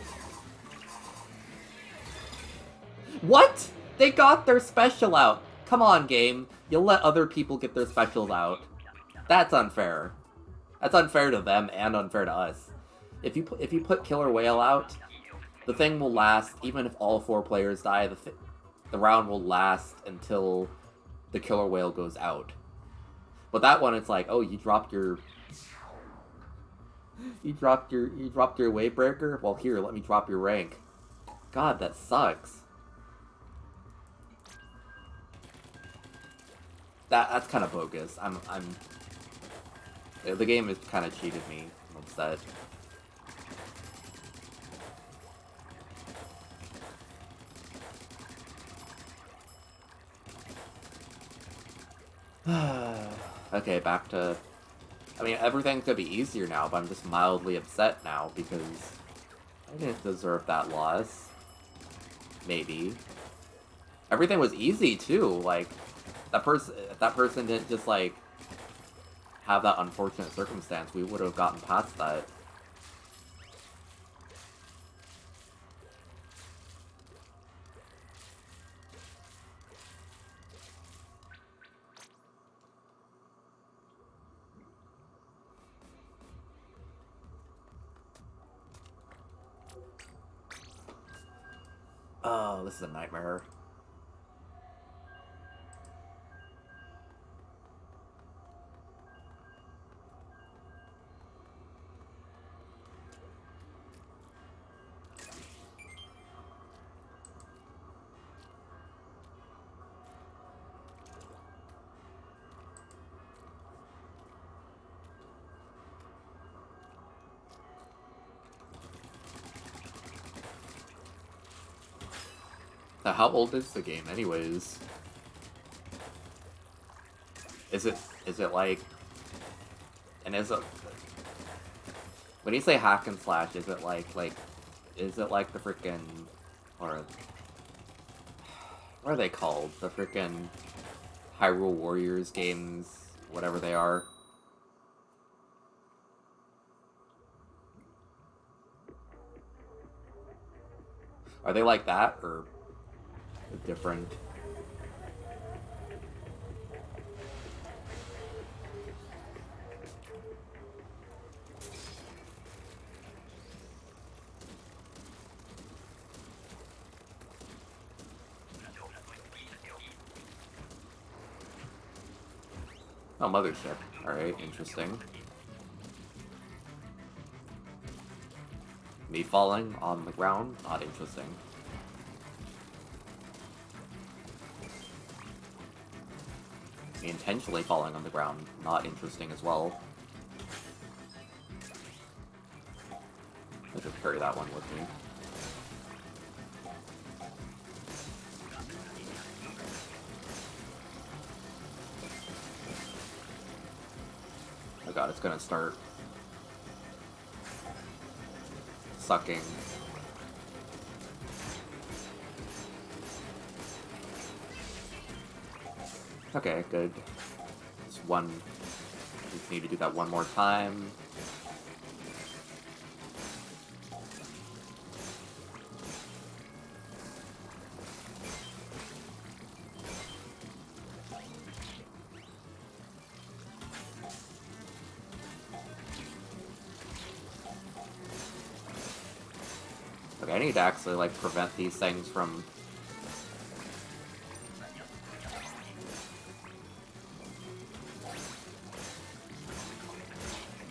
What? They got their special out! Come on, game. You'll let other people get their specials out. That's unfair. That's unfair to them and unfair to us. If you put Killer Whale out, the thing will last, even if all 4 players die, the round will last until the Killer Whale goes out. But that one, it's like, oh, you dropped your wave breaker? Well, here, let me drop your rank. God, that sucks. That's kind of bogus. The game has kind of cheated me. I'm upset. Okay, back to... I mean, everything could be easier now, but I'm just mildly upset now because I didn't deserve that loss. Maybe. Everything was easy, too. Like, if that person didn't just, like, have that unfortunate circumstance, we would have gotten past that. Oh, this is a nightmare. How old is the game, anyways? Is it like... And is it... When you say hack and slash, is it like is it like the frickin'... Or... What are they called? The frickin' Hyrule Warriors games? Whatever they are. Are they like that, or different? Oh, mothership. Alright, interesting. Me falling on the ground? Not interesting. Me intentionally falling on the ground? Not interesting as well. I should carry that one with me. Oh god, it's gonna start sucking. Okay, good. Just one. Just need to do that one more time. Okay, I need to actually, like, prevent these things from...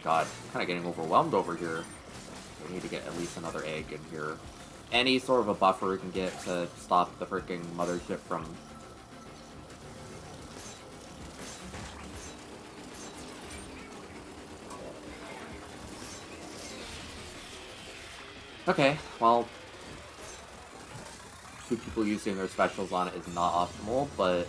God, I'm kind of getting overwhelmed over here. We need to get at least another egg in here. Any sort of a buffer we can get to stop the freaking mothership from... Okay, well... 2 people using their specials on it is not optimal, but...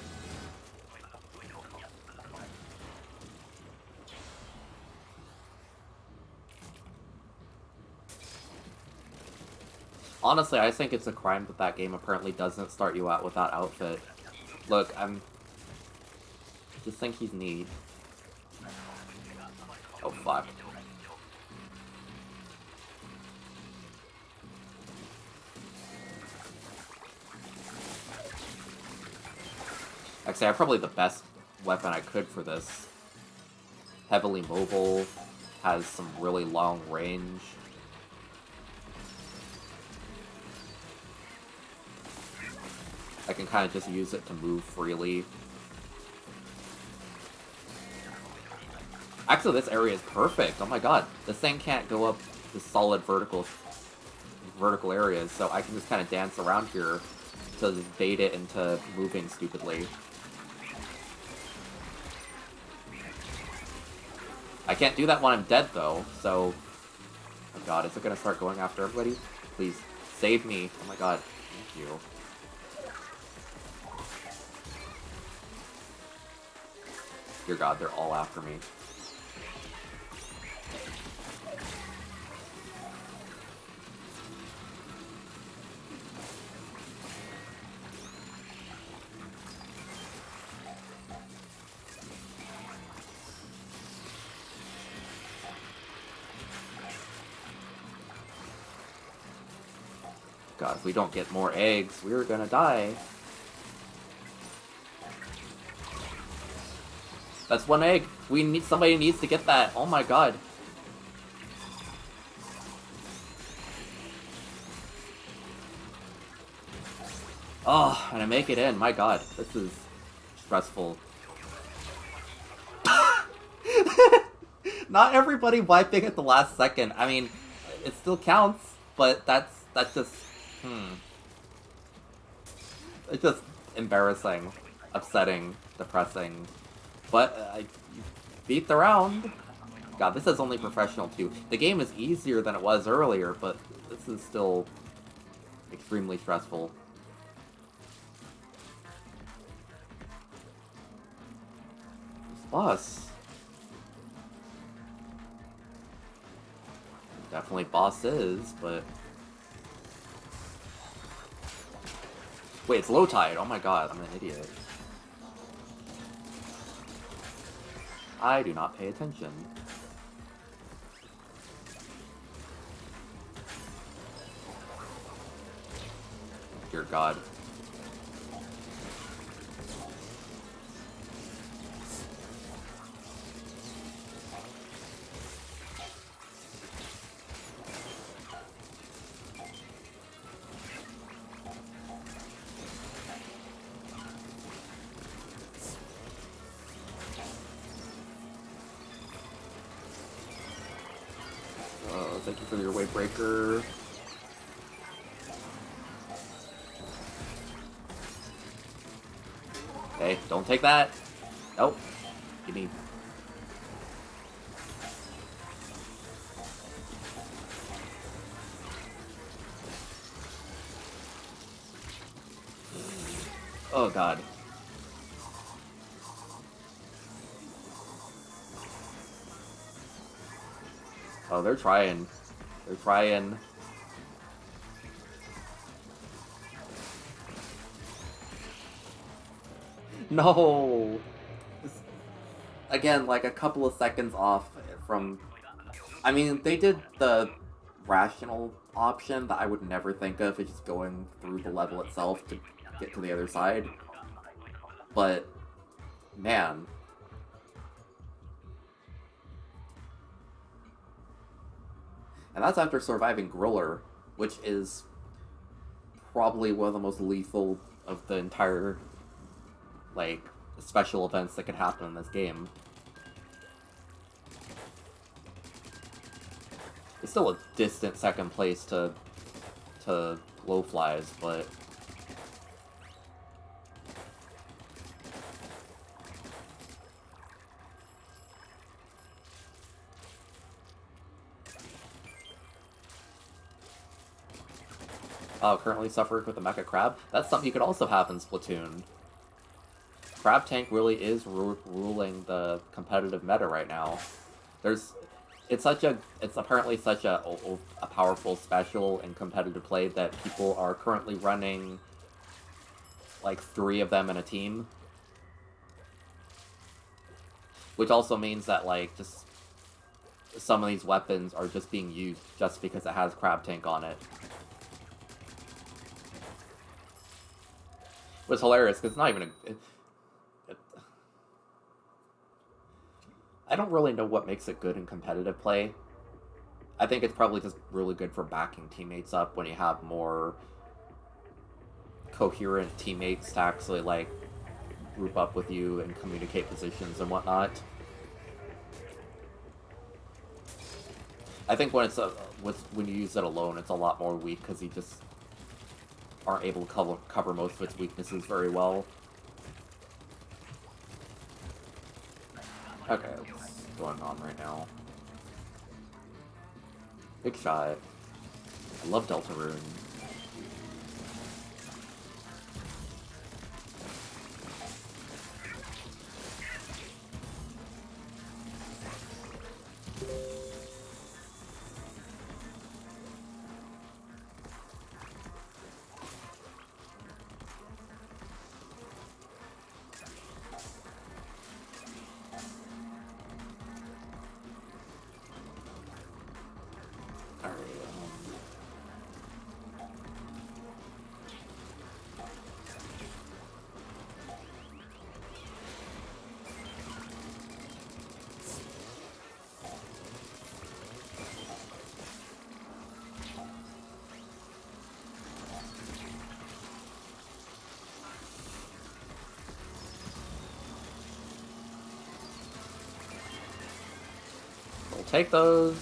Honestly, I think it's a crime that that game apparently doesn't start you out with that outfit. Look, I just think he's neat. Oh, fuck. Actually, I have probably the best weapon I could for this. Heavily mobile, has some really long range. I can kind of just use it to move freely. Actually, this area is perfect. Oh my god. This thing can't go up the solid vertical areas, so I can just kind of dance around here to just bait it into moving stupidly. I can't do that when I'm dead, though, so... Oh god, is it gonna start going after everybody? Please, save me. Oh my god. Thank you. Dear god, they're all after me. God, if we don't get more eggs, we're gonna die. That's one egg. Somebody needs to get that. Oh my god. Oh, and I make it in. My god, this is stressful. Not everybody wiping at the last second. I mean, it still counts, but that's just it's just embarrassing, upsetting, depressing. But I beat the round. God, this is only professional too. The game is easier than it was earlier, but this is still extremely stressful. This boss. Definitely boss is, but... Wait, it's low tide. Oh my god, I'm an idiot. I do not pay attention. dear God. Thank you for your wave breaker. Hey, don't take that. Nope. Give me. Oh God. Oh, they're trying. They're trying. No! Again, like a couple of seconds off from... I mean, they did the rational option that I would never think of, is just going through the level itself to get to the other side. But, man. And that's after surviving Griller, which is probably one of the most lethal of the entire, like, special events that could happen in this game. It's still a distant second place to Glowflies, but... currently suffering with a Mecha Crab. That's something you could also have in Splatoon. Crab Tank really is ruling the competitive meta right now. It's apparently such a powerful special in competitive play that people are currently running like 3 of them in a team. Which also means that like just some of these weapons are just being used just because it has Crab Tank on it. It was hilarious because it's not even I don't really know what makes it good in competitive play. I think it's probably just really good for backing teammates up when you have more coherent teammates to actually, like, group up with you and communicate positions and whatnot. I think when when you use it alone, it's a lot more weak because you just aren't able to cover most of its weaknesses very well. Okay, what's going on right now? Big shot. I love Deltarune. We'll take those.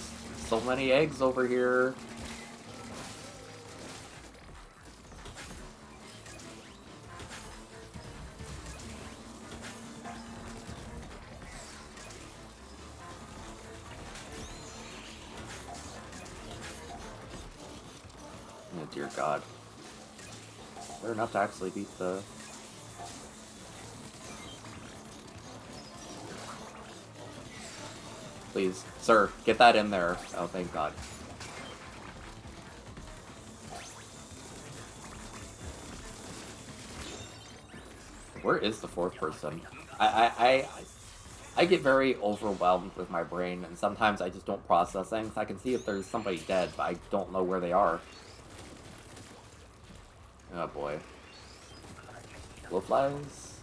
So many eggs over here. Oh dear God. They're enough to actually beat the... Please, sir, get that in there. Oh, thank God. Where is the 4th person? I get very overwhelmed with my brain, and sometimes I just don't process things. I can see if there's somebody dead, but I don't know where they are. Oh boy. Blowflies.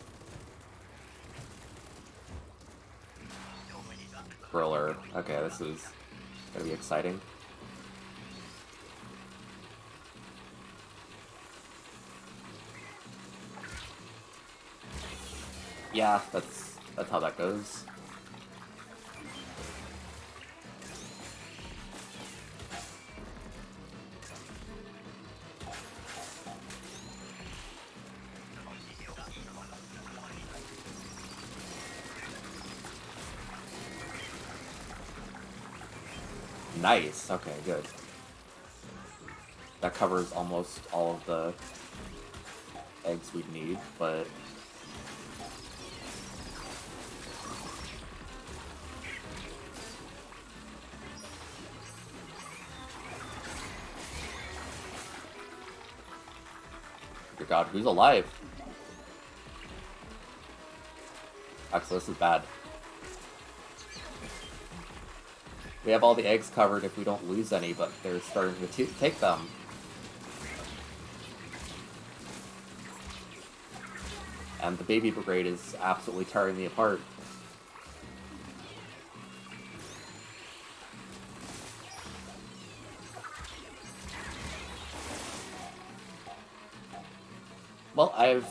Griller. Okay, this is gonna be exciting. Yeah, that's how that goes. Nice. Okay, good. That covers almost all of the eggs we'd need, but dear God, who's alive? Actually, this is bad. We have all the eggs covered if we don't lose any, but they're starting to take them. And the baby brigade is absolutely tearing me apart. Well, I've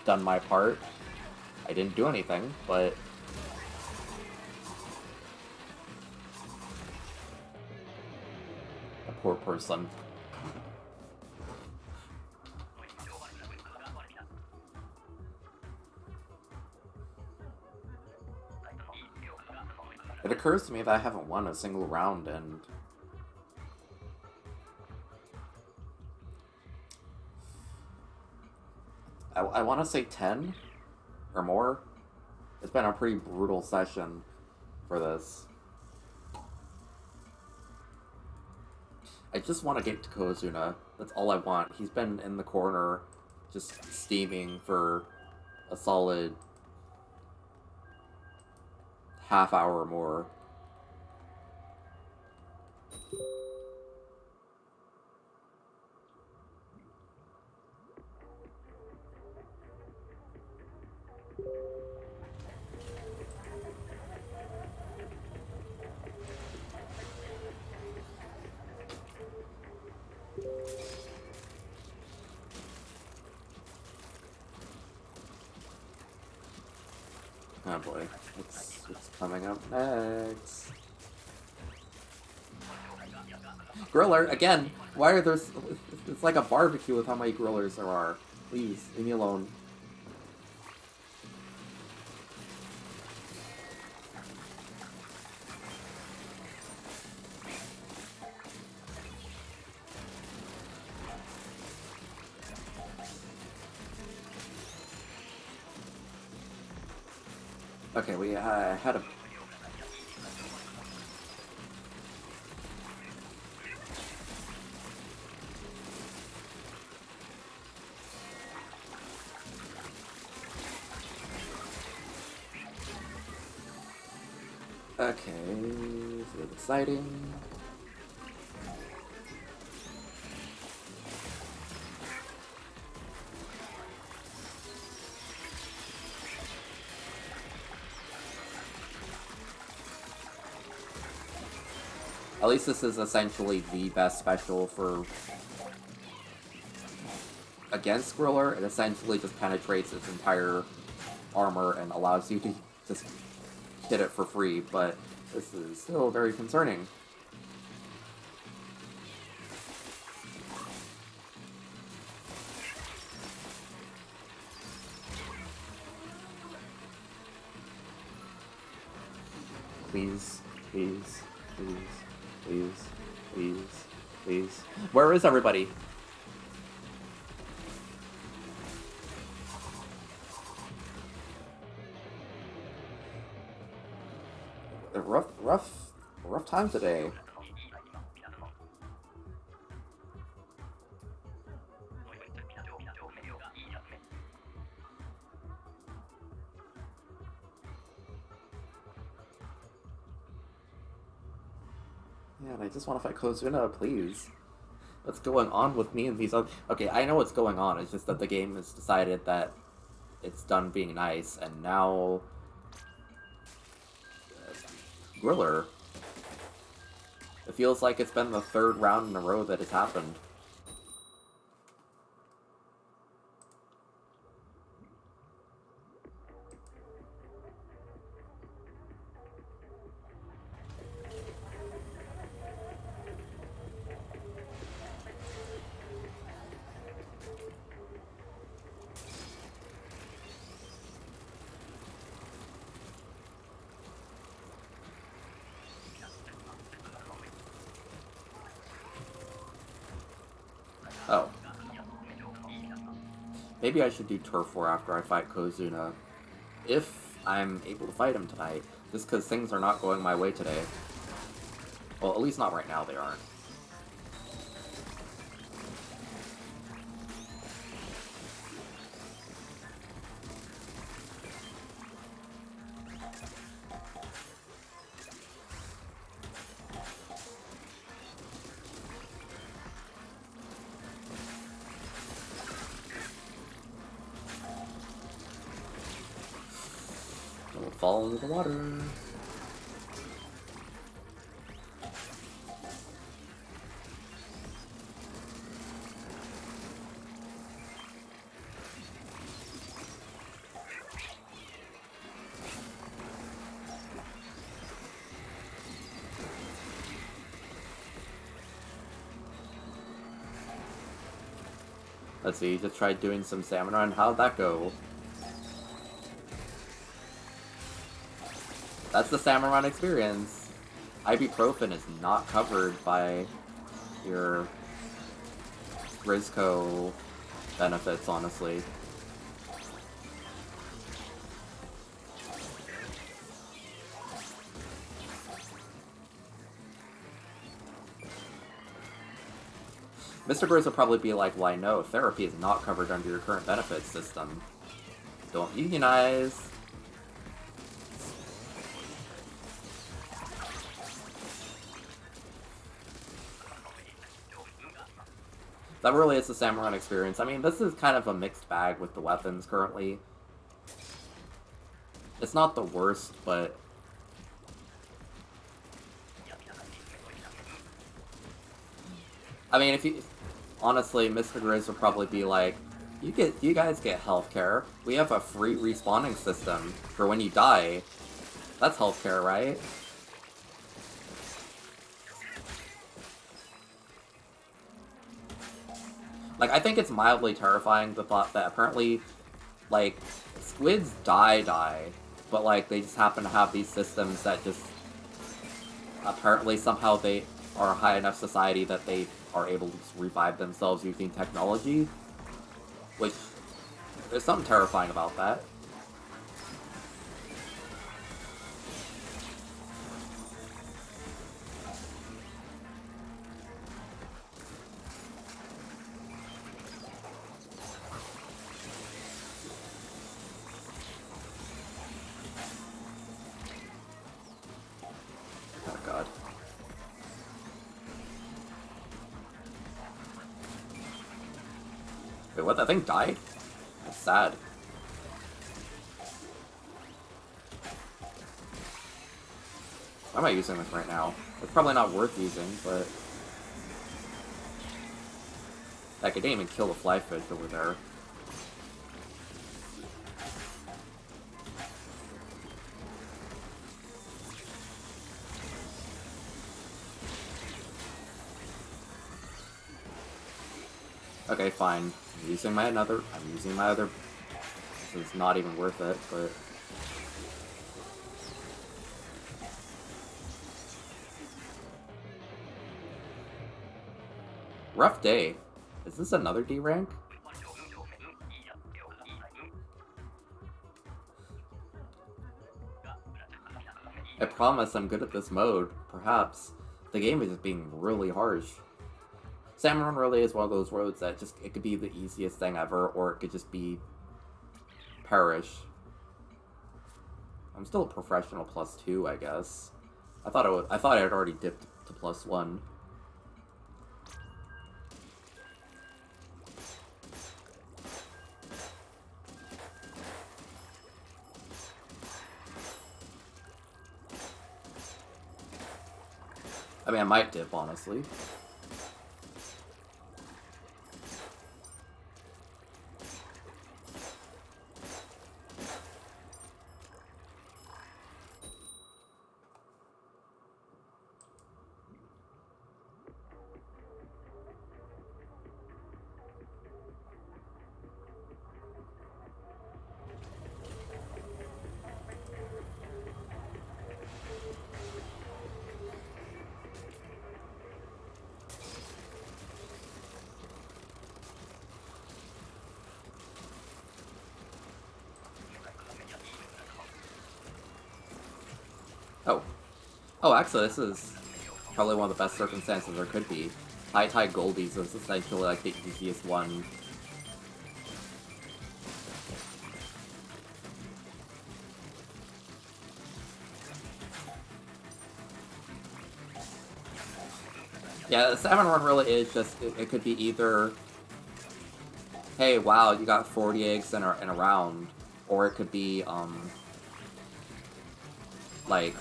done my part. I didn't do anything, but a poor person. It occurs to me that I haven't won a single round, and I want to say 10 or more. It's been a pretty brutal session for this. I just want to get to Kozuna. That's all I want. He's been in the corner, just steaming for a solid half hour or more. Oh boy, what's coming up next? Griller, again! Why are there... It's like a barbecue with how many grillers there are. Please, leave me alone. Okay, we had a... Okay, this is exciting. At least this is essentially the best special for against Griller. It essentially just penetrates its entire armor and allows you to just hit it for free, but this is still very concerning. Please, please, please, please, please, please. Where is everybody? Rough time today. Man, I just want to fight Kozuna, please. What's going on with me and these other... Okay, I know what's going on. It's just that the game has decided that it's done being nice, and now... Griller. It feels like it's been the third round in a row that it's happened. Oh. Maybe I should do Turf War after I fight Kozuna. If I'm able to fight him tonight. Just because things are not going my way today. Well, at least not right now, they aren't. Don't fall into the water. Let's see, just tried doing some salmon run. How'd that go? That's the salmon run experience. Ibuprofen is not covered by your Grizz benefits, honestly. Mr. Grizz will probably be like, why no, therapy is not covered under your current benefits system. Don't unionize. That really is the Samurai experience. I mean, this is kind of a mixed bag with the weapons currently. It's not the worst, but... I mean, if you... Honestly, Mr. Grizz would probably be like, you guys get healthcare. We have a free respawning system for when you die. That's healthcare, right? Like, I think it's mildly terrifying, the thought that apparently, like, squids die, but, like, they just happen to have these systems that just... Apparently, somehow they are a high enough society that they are able to revive themselves using technology. Which, there's something terrifying about that. Oh god. Wait, what? That thing died? That's sad. Why am I using this right now? It's probably not worth using, but... Heck, I didn't even kill the fly fish over there. Okay, fine. I'm using my other... This is not even worth it, but... Rough day. Is this another D rank? I promise I'm good at this mode. Perhaps. The game is just being really harsh. Salmon Run really is one of those roads that just, it could be the easiest thing ever, or it could just be perish. I'm still a professional +2, I guess. I thought I had already dipped to +1. I mean, I might dip, honestly. Oh. Oh, actually, this is probably one of the best circumstances there could be. High Tide Goldies is essentially like the easiest one. Yeah, the salmon run really is just, it could be either, hey, wow, you got 40 eggs in a round, or it could be, like,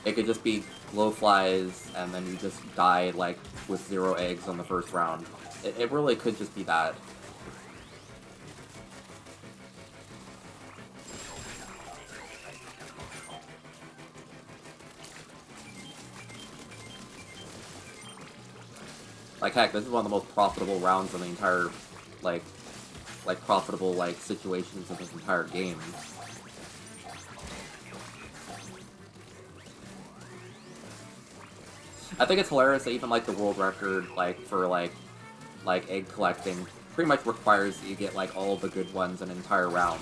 it could just be glowflies, and then you just die, like, with 0 eggs on the first round. It really could just be that. Like, heck, this is one of the most profitable rounds in the entire, like profitable, like, situations of this entire game. I think it's hilarious that even, like, the world record, like, for, like egg collecting pretty much requires that you get, like, all of the good ones in an entire round.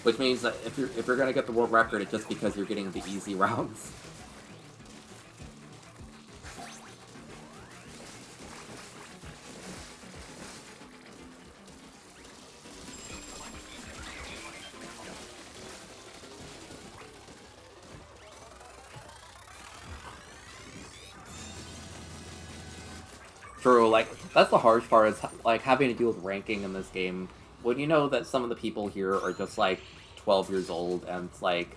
Which means that if you're gonna get the world record, it's just because you're getting the easy rounds. True, like, that's the harsh part, is, like, having to deal with ranking in this game. When you know that some of the people here are just, like, 12 years old, and it's like,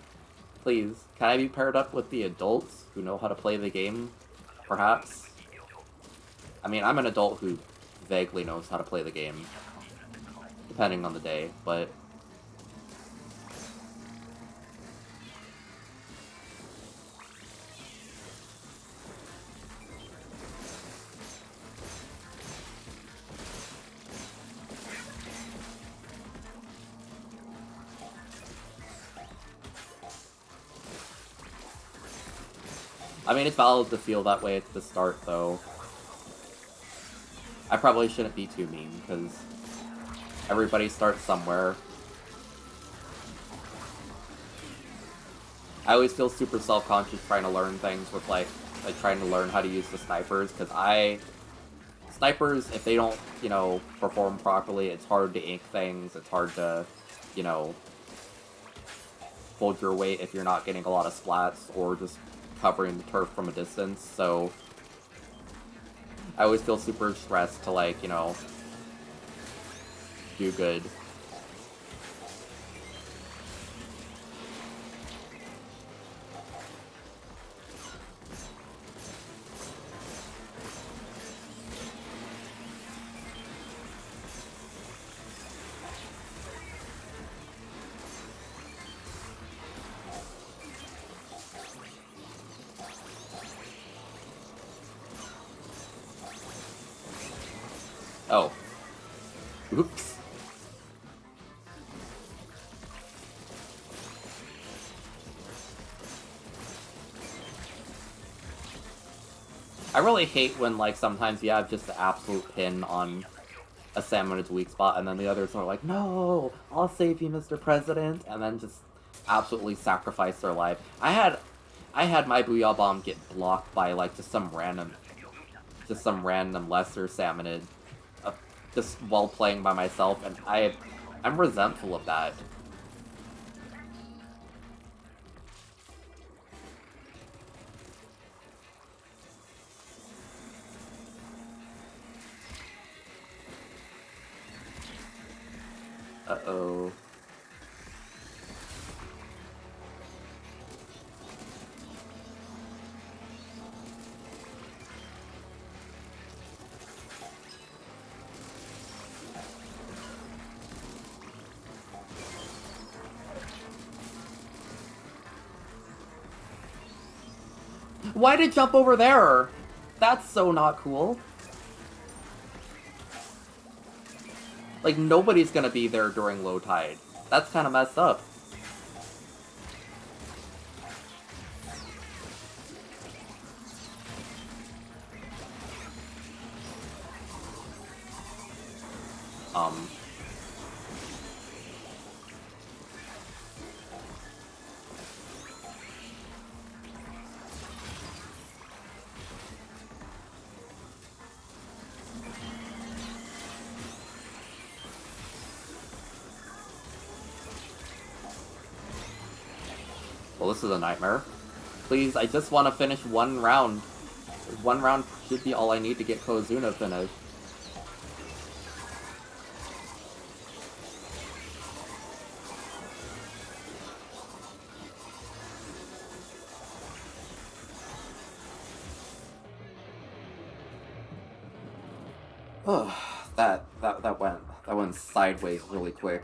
please, can I be paired up with the adults who know how to play the game, perhaps? I mean, I'm an adult who vaguely knows how to play the game, depending on the day, but... I mean, it's valid to feel that way at the start, though. I probably shouldn't be too mean, because everybody starts somewhere. I always feel super self-conscious trying to learn things with, like trying to learn how to use the snipers, because snipers, if they don't, you know, perform properly, it's hard to ink things, it's hard to, you know, hold your weight if you're not getting a lot of splats, or just covering the turf from a distance, so... I always feel super stressed to, like, you know, do good. Oh. Oops. I really hate when, like, sometimes you have just the absolute pin on a salmon's weak spot, and then the others are like, no, I'll save you, Mr. President, and then just absolutely sacrifice their life. I had my Booyah Bomb get blocked by, like, just some random lesser salmonid, just while playing by myself, and I'm resentful of that. Uh-oh. Why did it jump over there? That's so not cool. Like, nobody's gonna be there during low tide. That's kind of messed up. Well, this is a nightmare. Please, I just want to finish one round. One round should be all I need to get Kozuna finished. Oh, that went sideways really quick.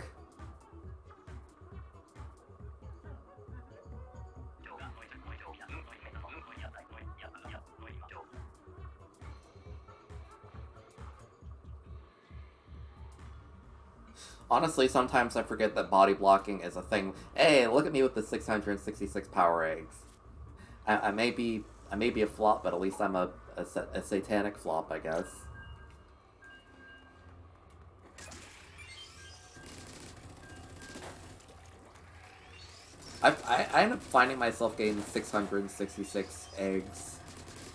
Honestly, sometimes I forget that body blocking is a thing. Hey, look at me with the 666 power eggs. I may be a flop, but at least I'm a satanic flop, I guess. I end up finding myself getting 666 eggs,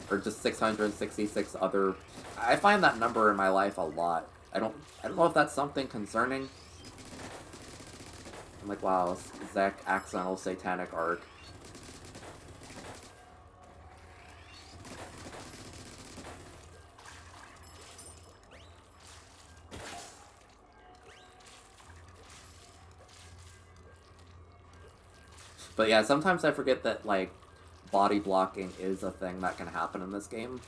or just 666 other. I find that number in my life a lot. I don't know if that's something concerning. I'm like, wow, Zach accidental satanic arc. But yeah, sometimes I forget that, like, body blocking is a thing that can happen in this game.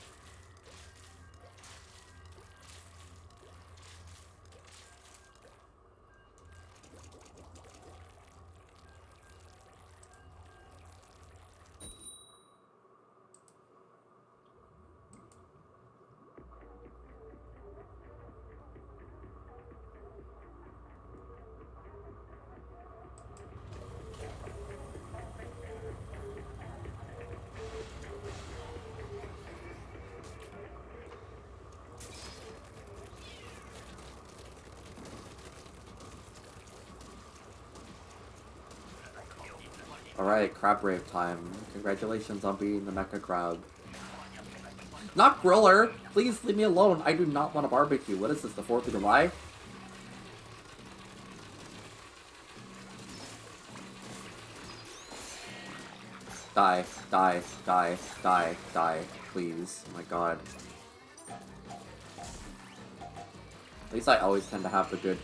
Alright, crab rave time. Congratulations on beating the mecha crab. Not griller! Please leave me alone. I do not want a barbecue. What is this, the 4th of July? Die, die, die, die, die, please. Oh my god. At least I always tend to have the good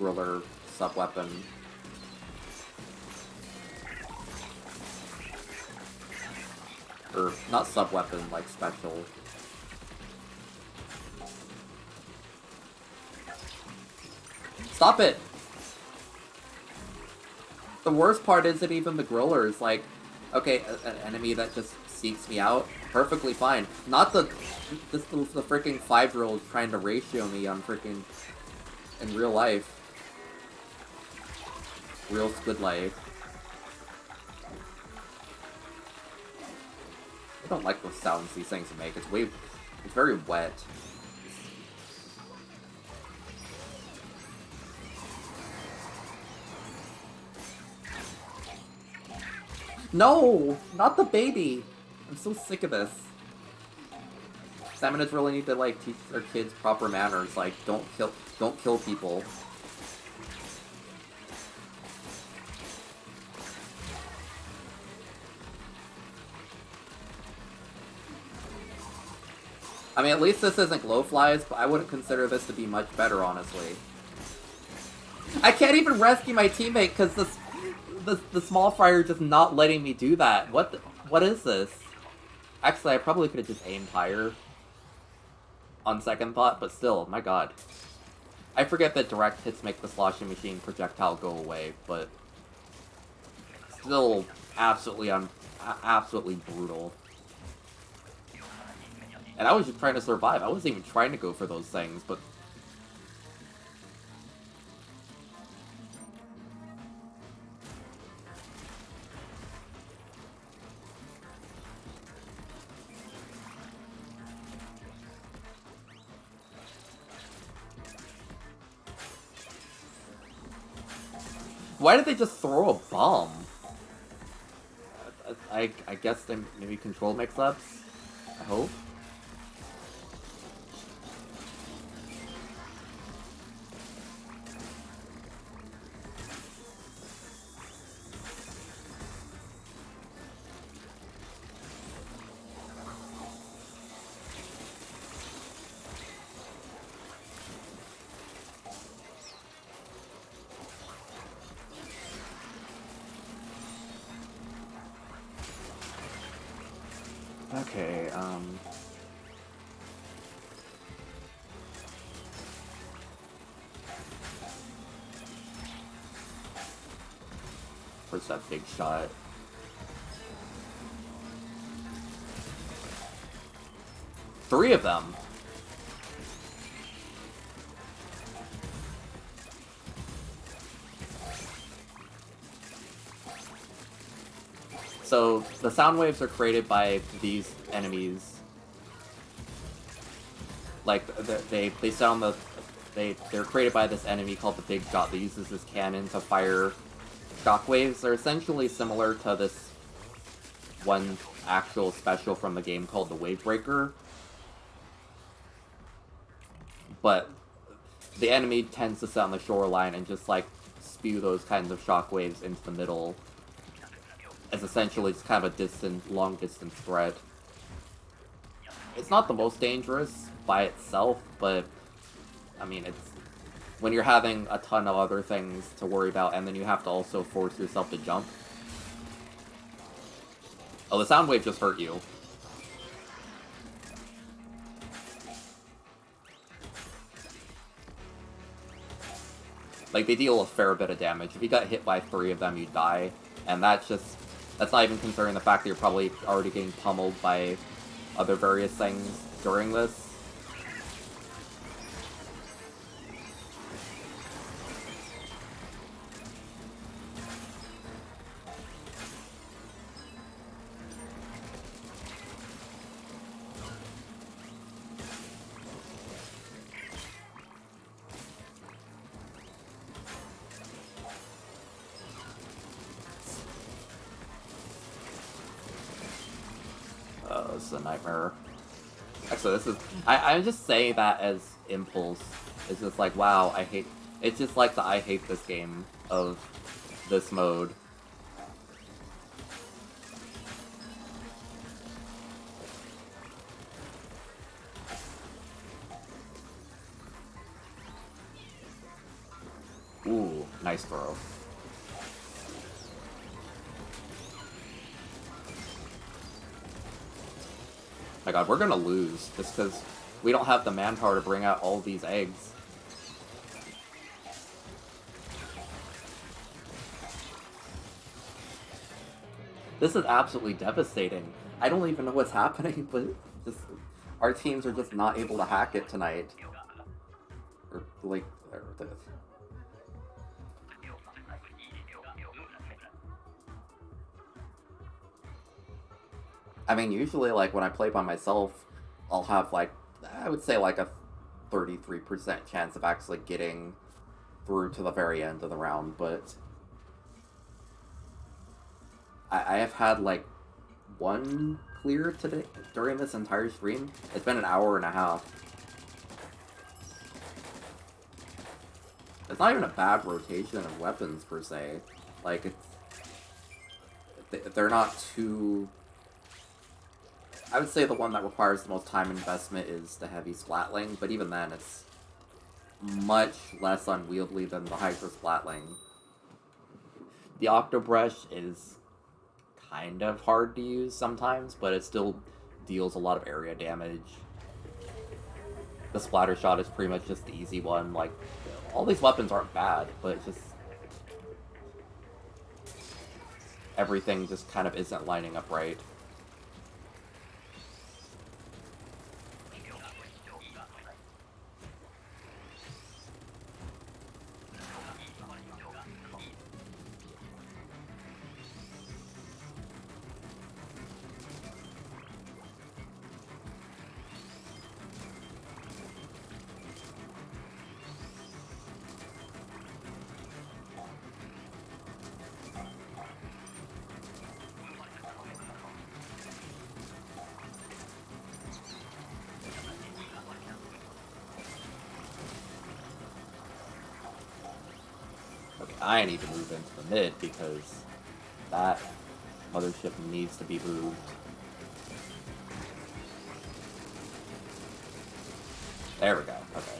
griller sub-weapon. Or, not sub-weapon, like special. Stop it! The worst part isn't even the griller, it's like, okay, an enemy that just seeks me out, perfectly fine. Not the freaking 5-year-old trying to ratio me on freaking, in real life. Real squid life. I don't like the sounds these things make. It's very wet. No! Not the baby! I'm so sick of this. Salmonids really need to, like, teach their kids proper manners, like, don't kill people. I mean, at least this isn't glowflies, but I wouldn't consider this to be much better, honestly. I can't even rescue my teammate because the small fryer just not letting me do that. What is this? Actually, I probably could have just aimed higher on second thought, but still, my god. I forget that direct hits make the sloshing machine projectile go away, but still absolutely brutal. And I was just trying to survive. I wasn't even trying to go for those things, but... Why did they just throw a bomb? I guess they maybe control mix-ups? I hope. Okay, where's that big shot? Three of them! So, the sound waves are created by these enemies. Like, they sound they're created by this enemy called the Big Shot that uses this cannon to fire shockwaves. They're essentially similar to this one actual special from the game called the Wave Breaker. But the enemy tends to sit on the shoreline and just, like, spew those kinds of shockwaves into the middle. As essentially just kind of a long-distance threat. It's not the most dangerous by itself, but, I mean, it's... When you're having a ton of other things to worry about, and then you have to also force yourself to jump. Oh, the sound wave just hurt you. Like, they deal a fair bit of damage. If you got hit by 3 of them, you die. And that's not even considering the fact that you're probably already getting pummeled by other various things during this. This is a nightmare. Actually, this is... I'm just saying that as impulse. It's just like, wow, I hate... It's just like the I hate this game of this mode. Ooh, nice throw. My god, we're gonna lose, just because we don't have the manpower to bring out all these eggs. This is absolutely devastating. I don't even know what's happening, but just our teams are just not able to hack it tonight. Or, like... I mean, usually, like, when I play by myself, I'll have, like, I would say, like, a 33% chance of actually getting through to the very end of the round, but I have had, like, one clear today during this entire stream. It's been an hour and a half. It's not even a bad rotation of weapons, per se. Like, they're not too... I would say the one that requires the most time investment is the heavy splatling, but even then, much less unwieldy than the Hydra Splatling. The Octobrush is kind of hard to use sometimes, but it still deals a lot of area damage. The Splatter Shot is pretty much just the easy one. Like, all these weapons aren't bad, but it's just... everything just kind of isn't lining up right. I need to move into the mid because that mothership needs to be moved. There we go. Okay.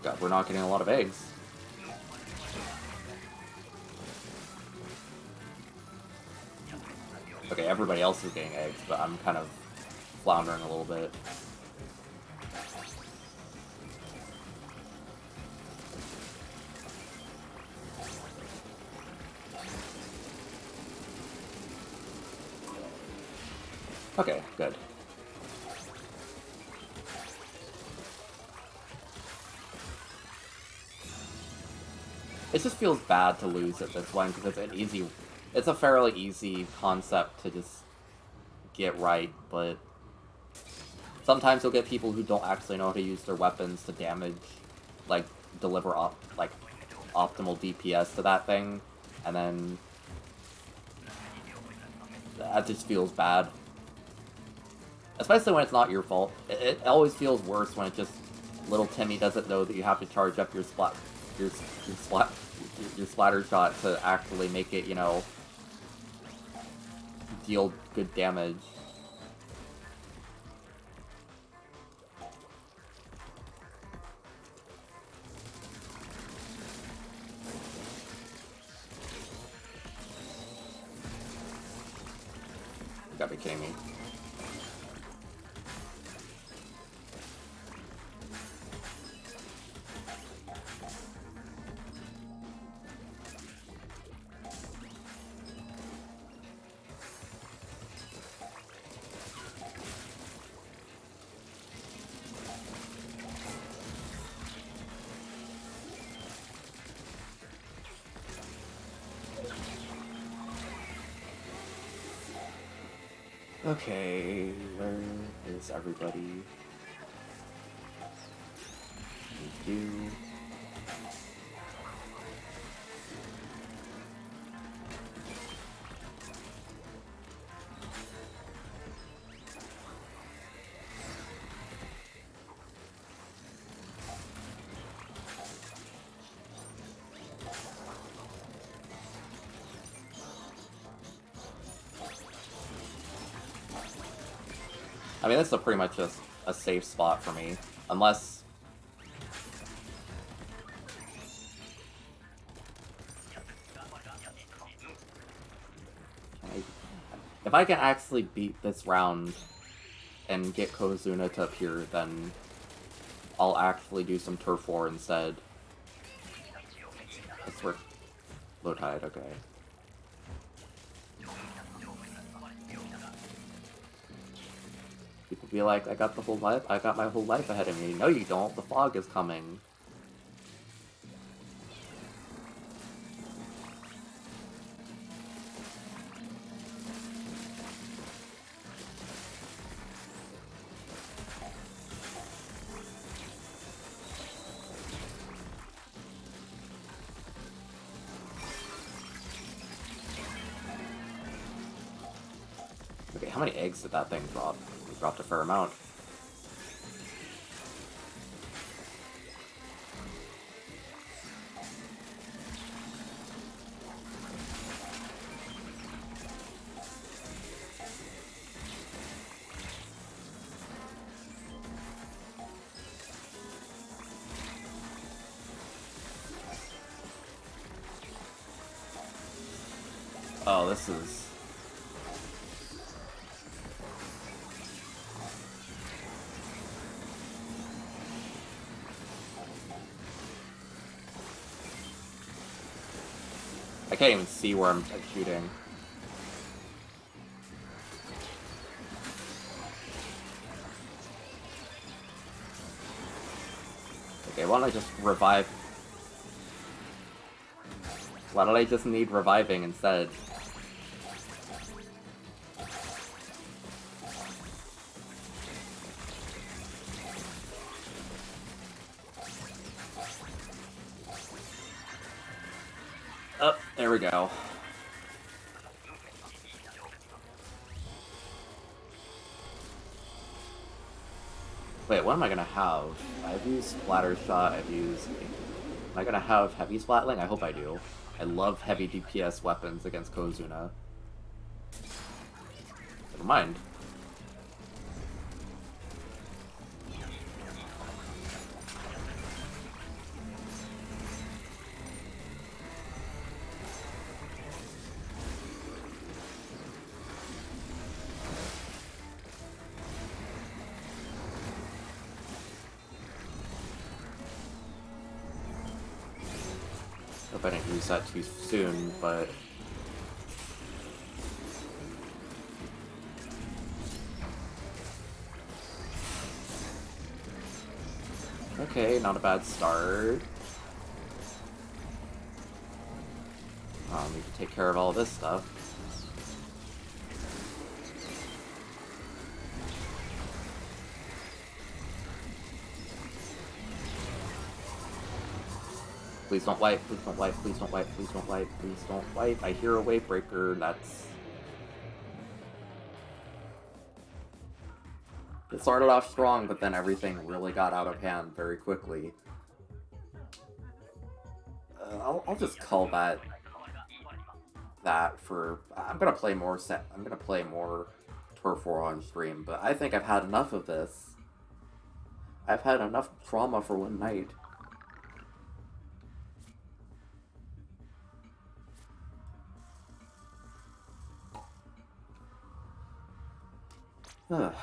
God, we're not getting a lot of eggs. Okay, everybody else is getting eggs, but I'm kind of floundering a little bit. Okay, good. It just feels bad to lose at this one because it's a fairly easy concept to just get right, but sometimes you'll get people who don't actually know how to use their weapons to damage, like, deliver optimal DPS to that thing, and then that just feels bad. Especially when it's not your fault. It always feels worse when it just little Timmy doesn't know that you have to charge up your splatter shot to actually make it, you know, deal good damage. You gotta be kidding me. Okay, where is everybody? Thank you. I mean, this is pretty much just a safe spot for me, unless... If I can actually beat this round and get Kozuna to appear, then I'll actually do some Turf War instead. That's where... Low Tide, okay. People be like, I got my whole life ahead of me. No, you don't. The fog is coming. how many eggs did that thing drop? It dropped a fair amount. Oh, this is... I can't even see where I'm shooting. Okay, why don't I just revive? Why don't I just need reviving instead? Oh, there we go. Wait, what am I gonna have? I've used Splatter Shot, I've used... Am I gonna have Heavy Splatling? I hope I do. I love heavy DPS weapons against Kozuna. Never mind. Hope I didn't use that too soon, but... Okay, not a bad start. Need to take care of all this stuff. Please don't wipe, please don't wipe, please don't wipe, please don't wipe, please don't wipe. I hear a wave breaker, that's... It started off strong, but then everything really got out of hand very quickly. I'll just call that for... I'm gonna play more Turf War on stream, but I think I've had enough of this. I've had enough trauma for one night. Alright.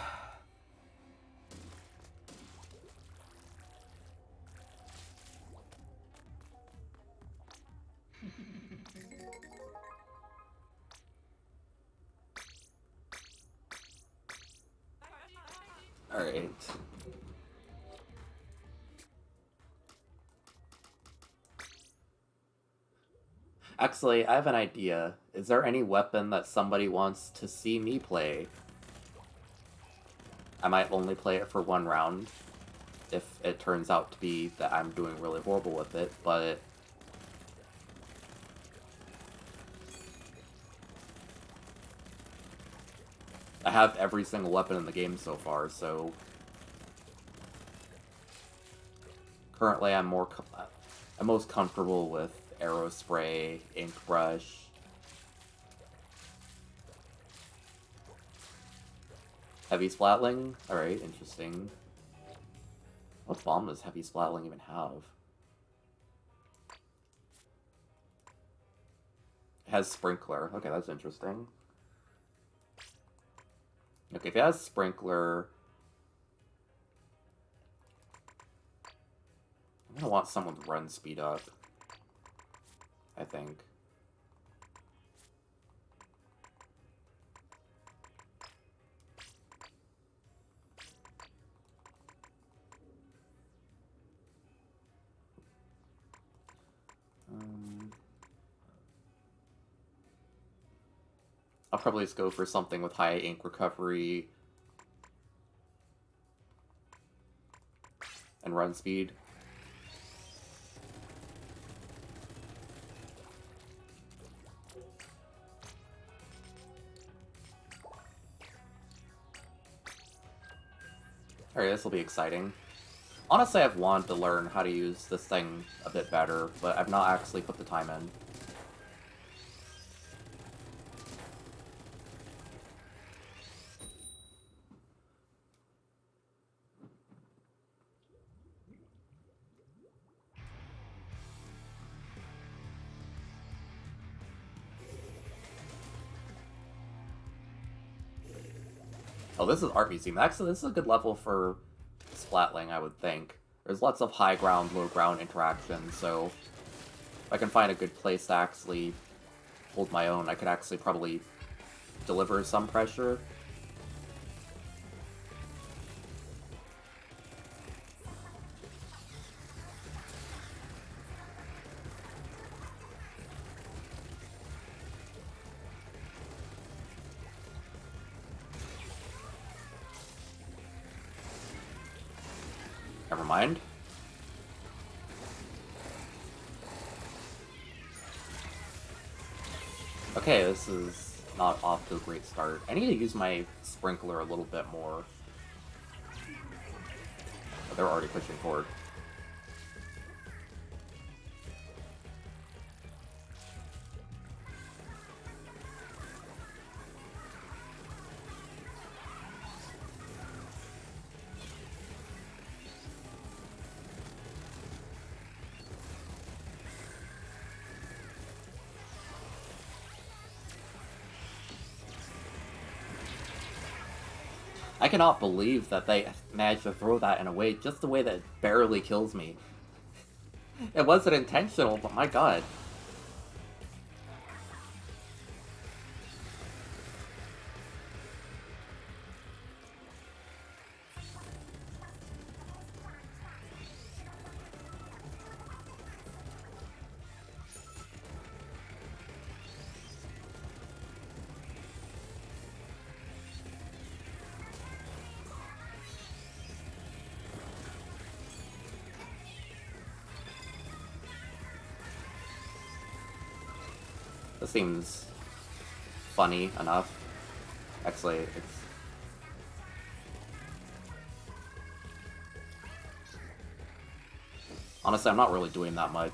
Actually, I have an idea. Is there any weapon that somebody wants to see me play? I might only play it for one round, if it turns out to be that I'm doing really horrible with it, but... I have every single weapon in the game so far, so... Currently, I'm most comfortable with Arrow Spray, Ink Brush... Heavy Splatling? Alright, interesting. What bomb does Heavy Splatling even have? It has Sprinkler. Okay, that's interesting. Okay, if it has Sprinkler... I'm gonna want someone to run speed up. I think. I'll probably just go for something with high ink recovery and run speed. Alright, this will be exciting. Honestly, I've wanted to learn how to use this thing a bit better, but I've not actually put the time in. Oh, this is Art Museum. Actually, this is a good level for Splatling, I would think. There's lots of high ground, low ground interactions, so if I can find a good place to actually hold my own, I could actually probably deliver some pressure. Never mind. Okay, this is not off to a great start. I need to use my sprinkler a little bit more. Oh, they're already pushing forward. I cannot believe that they managed to throw that in a way, just the way that it barely kills me. It wasn't intentional, but my god. This seems funny enough. Actually, it's... Honestly, I'm not really doing that much.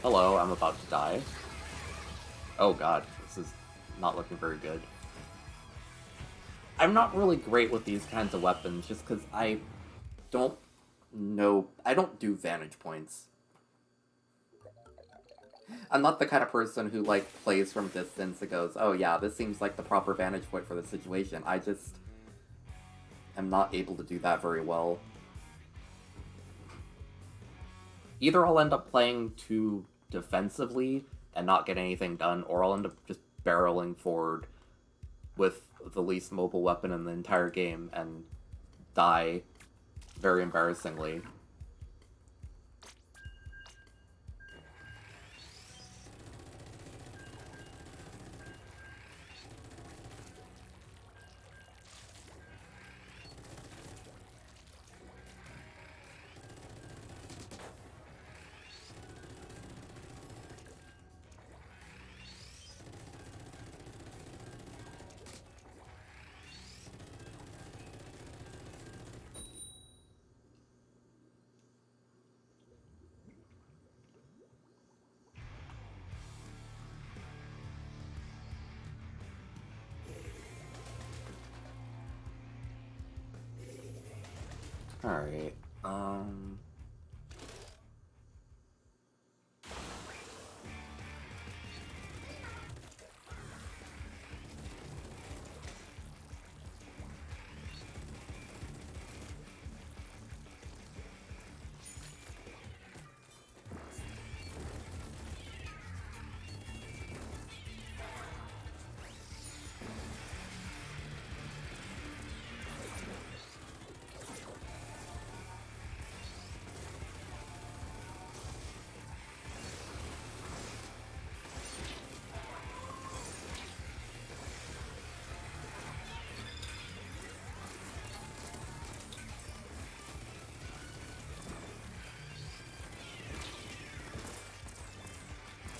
Hello, I'm about to die. Oh god, this is not looking very good. I'm not really great with these kinds of weapons, just because I don't know... I don't do vantage points. I'm not the kind of person who, like, plays from distance and goes, oh yeah, this seems like the proper vantage point for the situation. I just am not able to do that very well. Either I'll end up playing too defensively and not get anything done, or I'll end up just barreling forward with the least mobile weapon in the entire game and die very embarrassingly. Alright,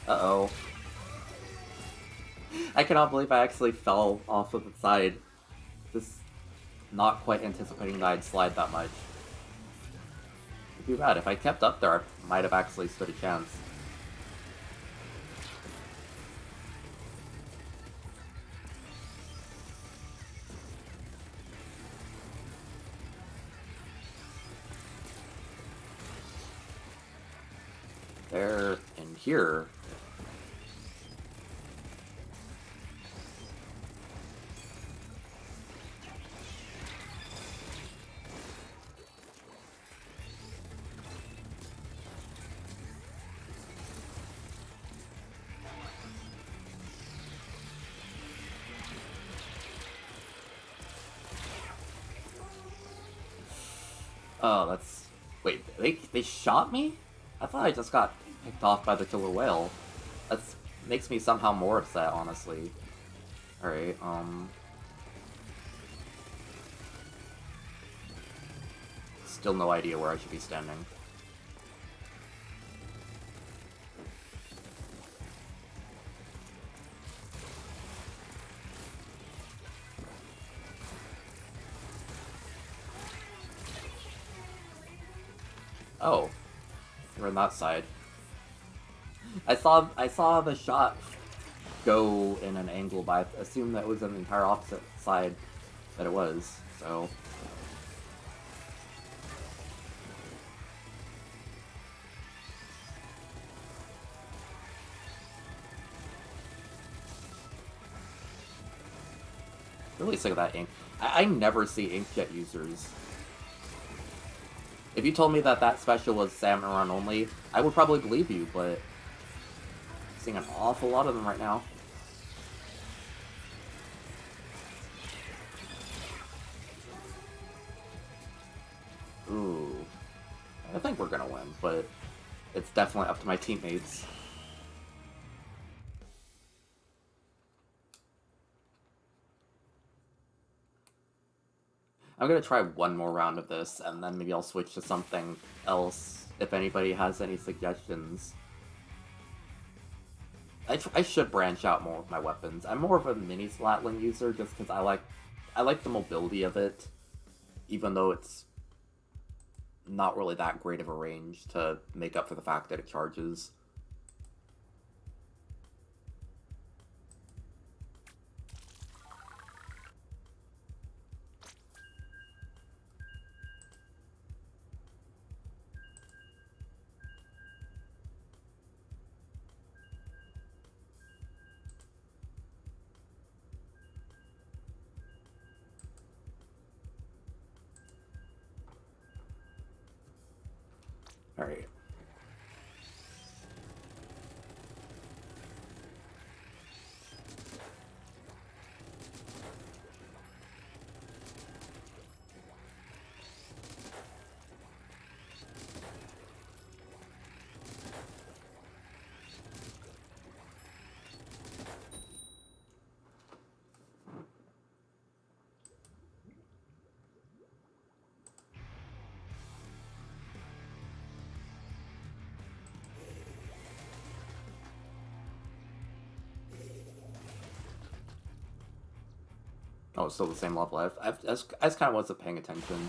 Uh-oh. I cannot believe I actually fell off of the side. Just not quite anticipating that I'd slide that much. Too bad. If I kept up there, I might have actually stood a chance. There and here. Oh, that's... Wait, they shot me? I thought I just got picked off by the killer whale. That makes me somehow more upset, honestly. Alright, Still no idea where I should be standing. Oh, we're on that side. I saw the shot go in an angle, but I assumed that it was on the entire opposite side that it was, so... Really sick of that ink. I never see inkjet users. If you told me that that special was salmon run only, I would probably believe you, but... I'm seeing an awful lot of them right now. Ooh. I think we're gonna win, but it's definitely up to my teammates. I'm gonna try one more round of this, and then maybe I'll switch to something else, if anybody has any suggestions. I should branch out more with my weapons. I'm more of a mini Slatling user, just because I like the mobility of it, even though it's not really that great of a range to make up for the fact that it charges. Alright. Oh, it's still the same level. I just kind of wasn't paying attention.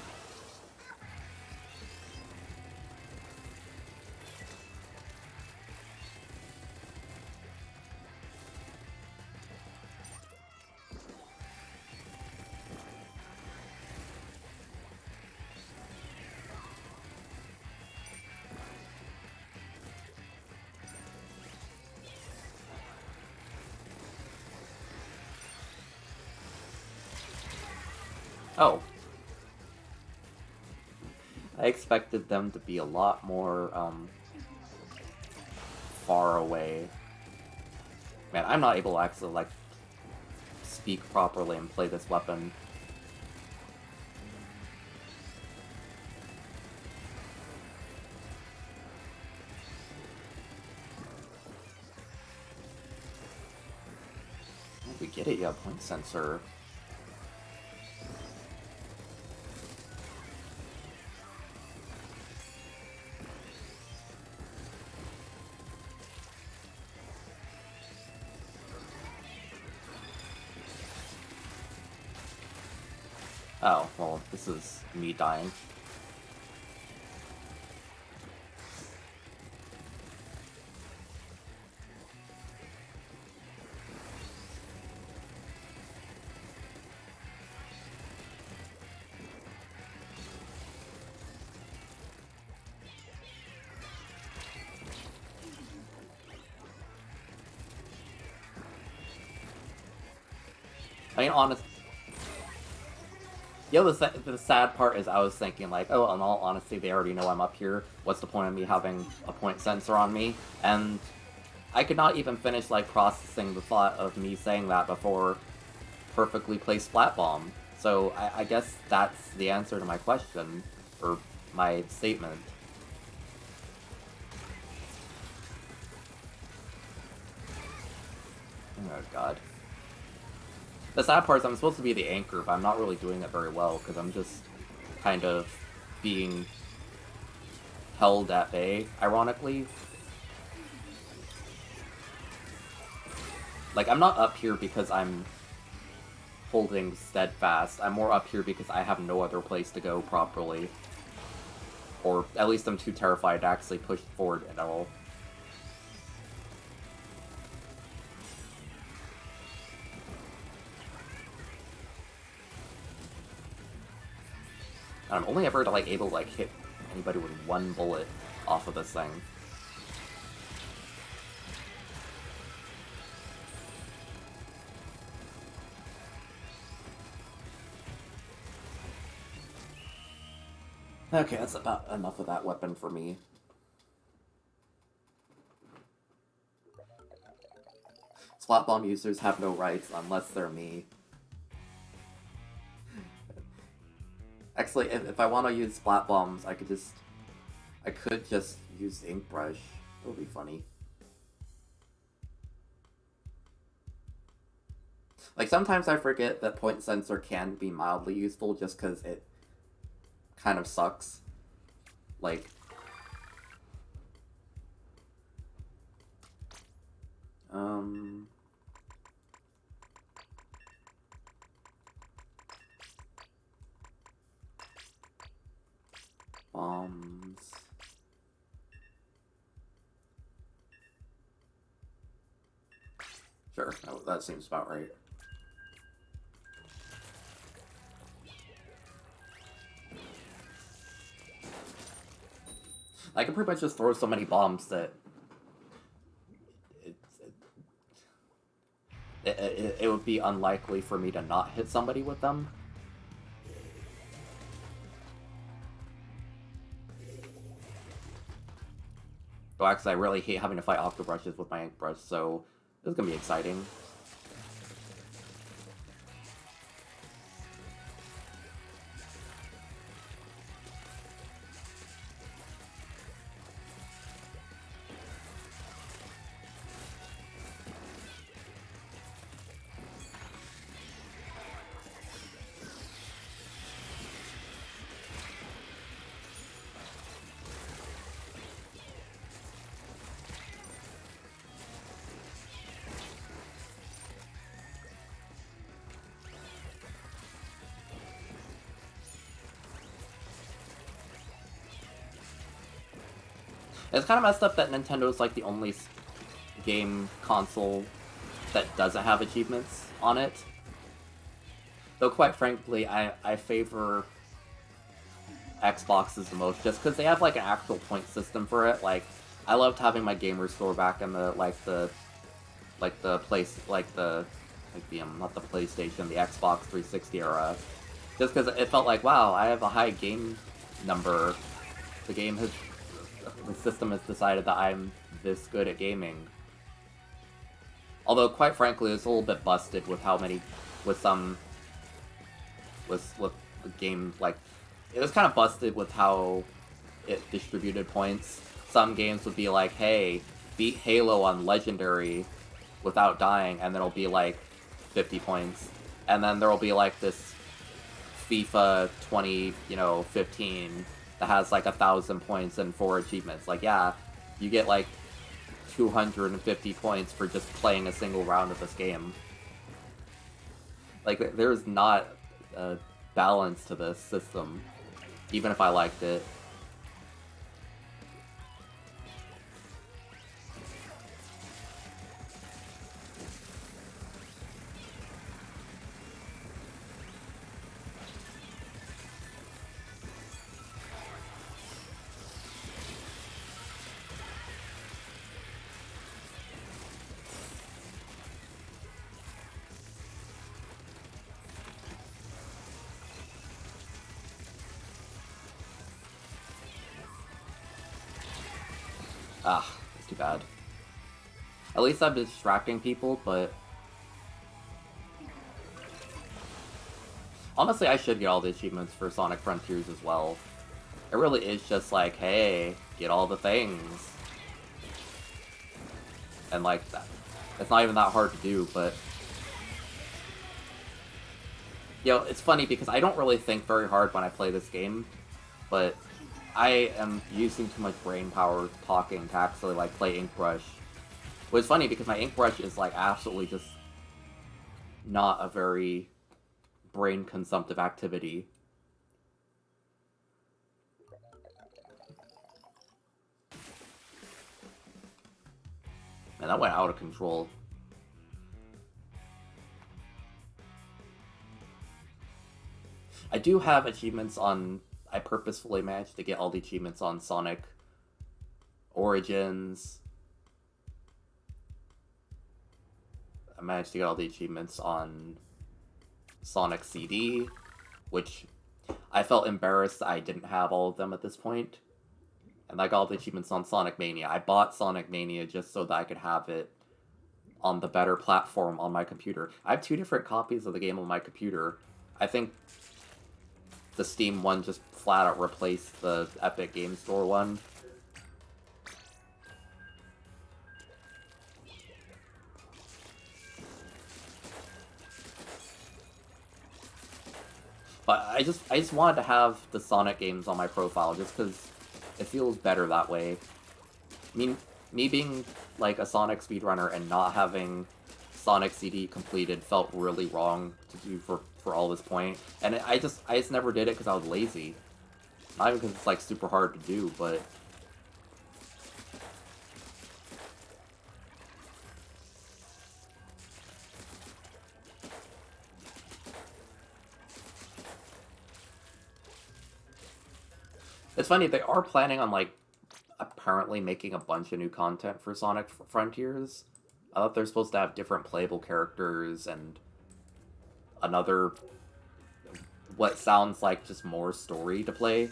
Oh. I expected them to be a lot more, far away. Man, I'm not able to actually, like, speak properly and play this weapon. Oh, we get it, yeah, point sensor. Oh, well, this is me dying. I mean, honest. The sad part is I was thinking, like, oh, in all honesty, they already know I'm up here. What's the point of me having a point sensor on me? And I could not even finish, like, processing the thought of me saying that before perfectly placed Splat Bomb. So I guess that's the answer to my question, or my statement. Oh god. The sad part is I'm supposed to be the anchor, but I'm not really doing it very well, because I'm just kind of being held at bay, ironically. Like, I'm not up here because I'm holding steadfast. I'm more up here because I have no other place to go properly. Or at least I'm too terrified to actually push forward at all. I'm only ever like able to like hit anybody with one bullet off of this thing. Okay, that's about enough of that weapon for me. Slot bomb users have no rights unless they're me. Actually, if I want to use splat bombs, I could just use ink brush. It would be funny. Like, sometimes I forget that point sensor can be mildly useful just because it kind of sucks. Like, bombs. Sure, that seems about right. I can pretty much just throw so many bombs that it would be unlikely for me to not hit somebody with them. Though actually, I really hate having to fight octobrushes with my ink brush, so this is gonna be exciting. It's kind of messed up that Nintendo's like the only game console that doesn't have achievements on it. Though quite frankly, I favor Xboxes the most just because they have like an actual point system for it. Like, I loved having my gamer score back in the not the PlayStation, the Xbox 360 era. Just because it felt like, wow, I have a high game number. The system has decided that I'm this good at gaming. Although, quite frankly, it's a little bit busted with with the game, like, it was kind of busted with how it distributed points. Some games would be like, hey, beat Halo on Legendary without dying, and then it'll be like 50 points. And then there'll be like this FIFA 2015 that has like 1,000 points and 4 achievements. Like, yeah, you get like 250 points for just playing a single round of this game. Like, there's not a balance to this system, even if I liked it. Ah, it's too bad. At least I'm distracting people, but... honestly, I should get all the achievements for Sonic Frontiers as well. It really is just like, hey, get all the things. And like, that. It's not even that hard to do, but... you know, it's funny because I don't really think very hard when I play this game, but I am using too much brain power talking to actually, like, play Ink Brush. Well, it's funny because my Ink Brush is, like, absolutely just not a very brain-consumptive activity. Man, that went out of control. I do have achievements on... I purposefully managed to get all the achievements on Sonic Origins. I managed to get all the achievements on Sonic CD, which I felt embarrassed I didn't have all of them at this point. And I got all the achievements on Sonic Mania. I bought Sonic Mania just so that I could have it on the better platform on my computer. I have 2 different copies of the game on my computer. I think the Steam one just flat out replaced the Epic Game Store one. But I just wanted to have the Sonic games on my profile just because it feels better that way. I mean, me being like a Sonic speedrunner and not having Sonic CD completed felt really wrong to do for all this point. And I just never did it because I was lazy. Not even because it's like super hard to do, but... it's funny, they are planning on, like, apparently making a bunch of new content for Sonic Frontiers. I thought they're supposed to have different playable characters and another, what sounds like just more story to play.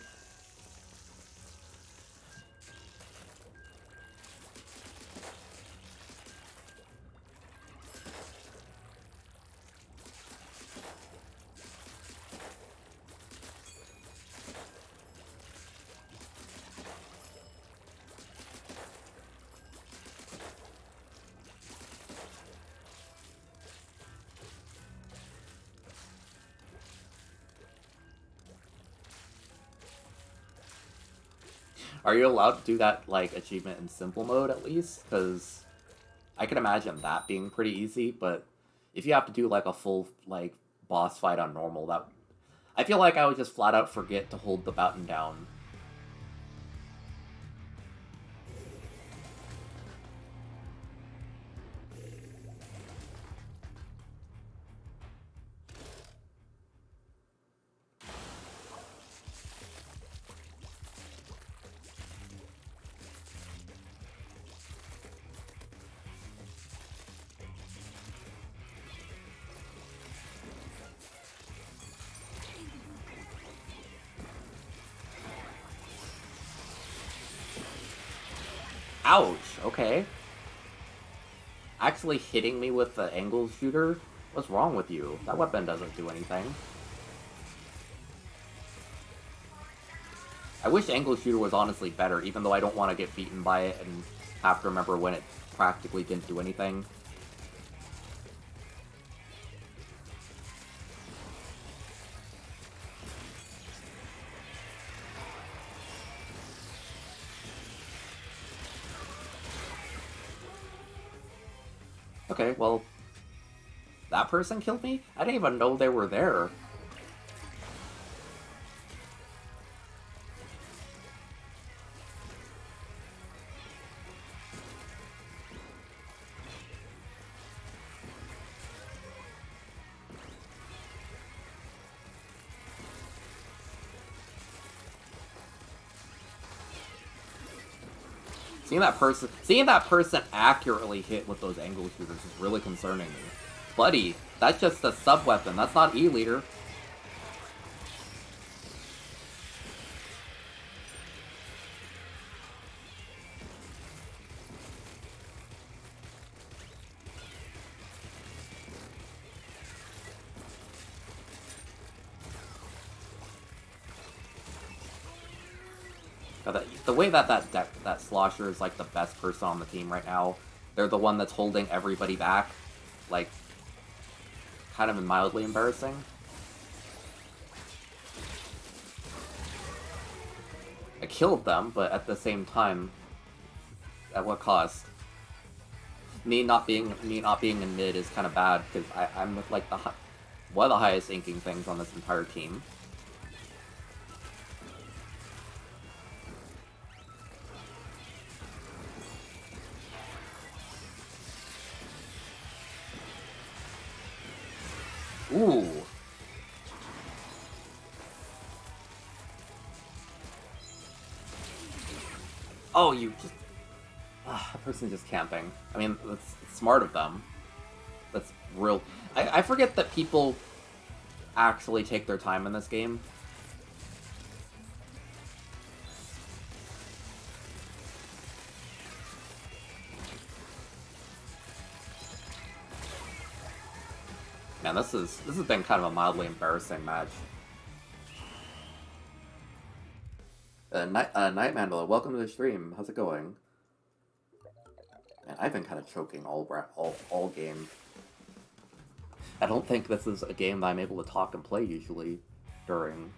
Are you allowed to do that, like, achievement in simple mode, at least? Because I can imagine that being pretty easy, but if you have to do, like, a full, like, boss fight on normal, that... I feel like I would just flat out forget to hold the button down. Ouch, okay. Actually hitting me with the angle shooter? What's wrong with you? That weapon doesn't do anything. I wish angle shooter was honestly better, even though I don't want to get beaten by it and have to remember when it practically didn't do anything. Okay, well, that person killed me? I didn't even know they were there. seeing that person accurately hit with those angle shooters is really concerning me. Buddy, that's just a sub weapon. That's not E-liter. The way that Slosher is like the best person on the team right now, they're the one that's holding everybody back, like, kind of mildly embarrassing. I killed them, but at the same time, at what cost? Me not being in mid is kind of bad because I'm with like one of the highest inking things on this entire team. Ooh. Oh, you just... a person just camping. I mean, that's smart of them. That's real... I forget that people actually take their time in this game. Man, this has been kind of a mildly embarrassing match. Night Mandala, welcome to the stream. How's it going? Man, I've been kind of choking all game. I don't think this is a game that I'm able to talk and play usually during.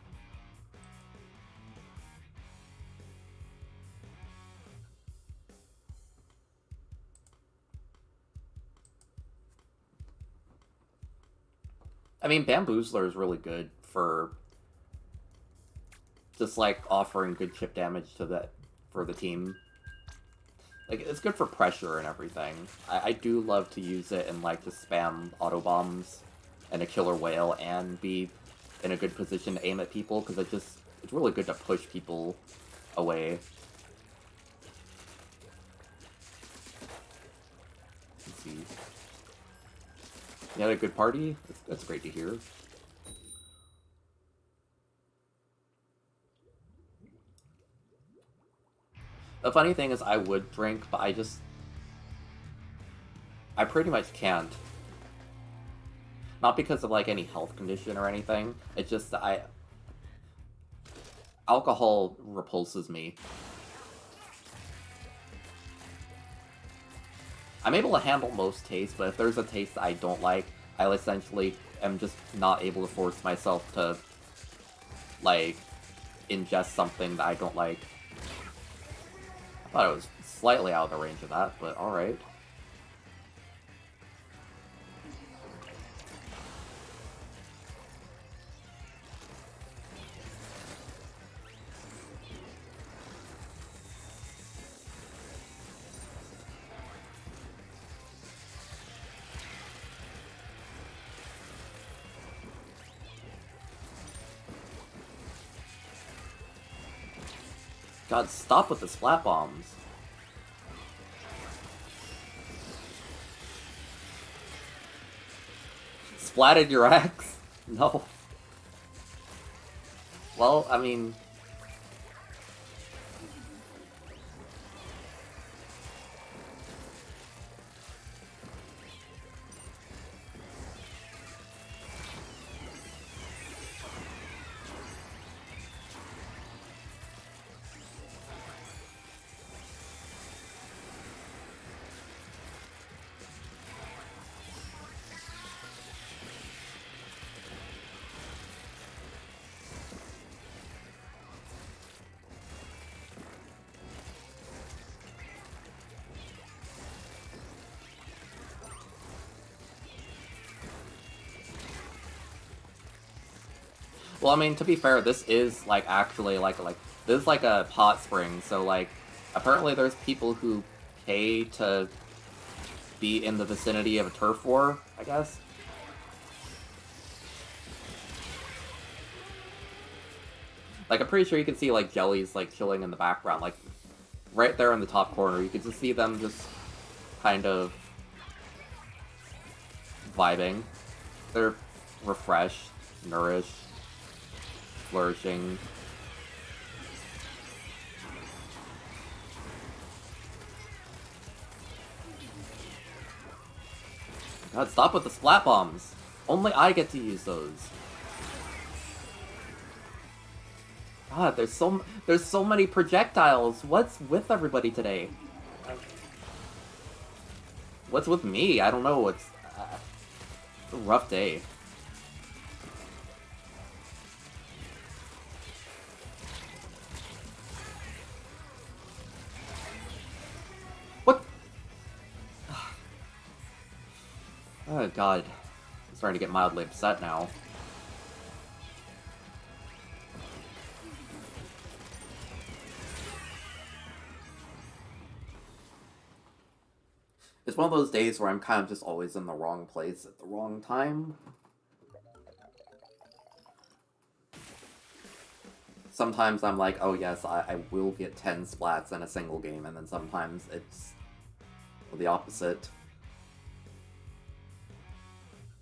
I mean, Bamboozler is really good for just like offering good chip damage to for the team. Like, it's good for pressure and everything. I do love to use it and like just spam auto bombs and a killer whale and be in a good position to aim at people because it's really good to push people away. Let's see. You had a good party? That's great to hear. The funny thing is I would drink, but I pretty much can't. Not because of like any health condition or anything. It's just that alcohol repulses me. I'm able to handle most tastes, but if there's a taste that I don't like, I essentially am just not able to force myself to, like, ingest something that I don't like. I thought it was slightly out of the range of that, but alright. God, stop with the splat bombs. Splatted your axe? No. Well, I mean... Well, I mean, to be fair, this is, like, actually, this is, like, a hot spring, so, like, apparently there's people who pay to be in the vicinity of a turf war, I guess. Like, I'm pretty sure you can see, like, Jelly's, like, chilling in the background, like, right there in the top corner. You can just see them just kind of vibing. They're refreshed, nourished, flourishing. God, stop with the splat bombs! Only I get to use those. God, there's so many projectiles. What's with everybody today? What's with me? I don't know. It's a rough day. What? Oh god. I'm starting to get mildly upset now. It's one of those days where I'm kind of just always in the wrong place at the wrong time. Sometimes I'm like, oh yes, I will get 10 splats in a single game, and then sometimes it's the opposite.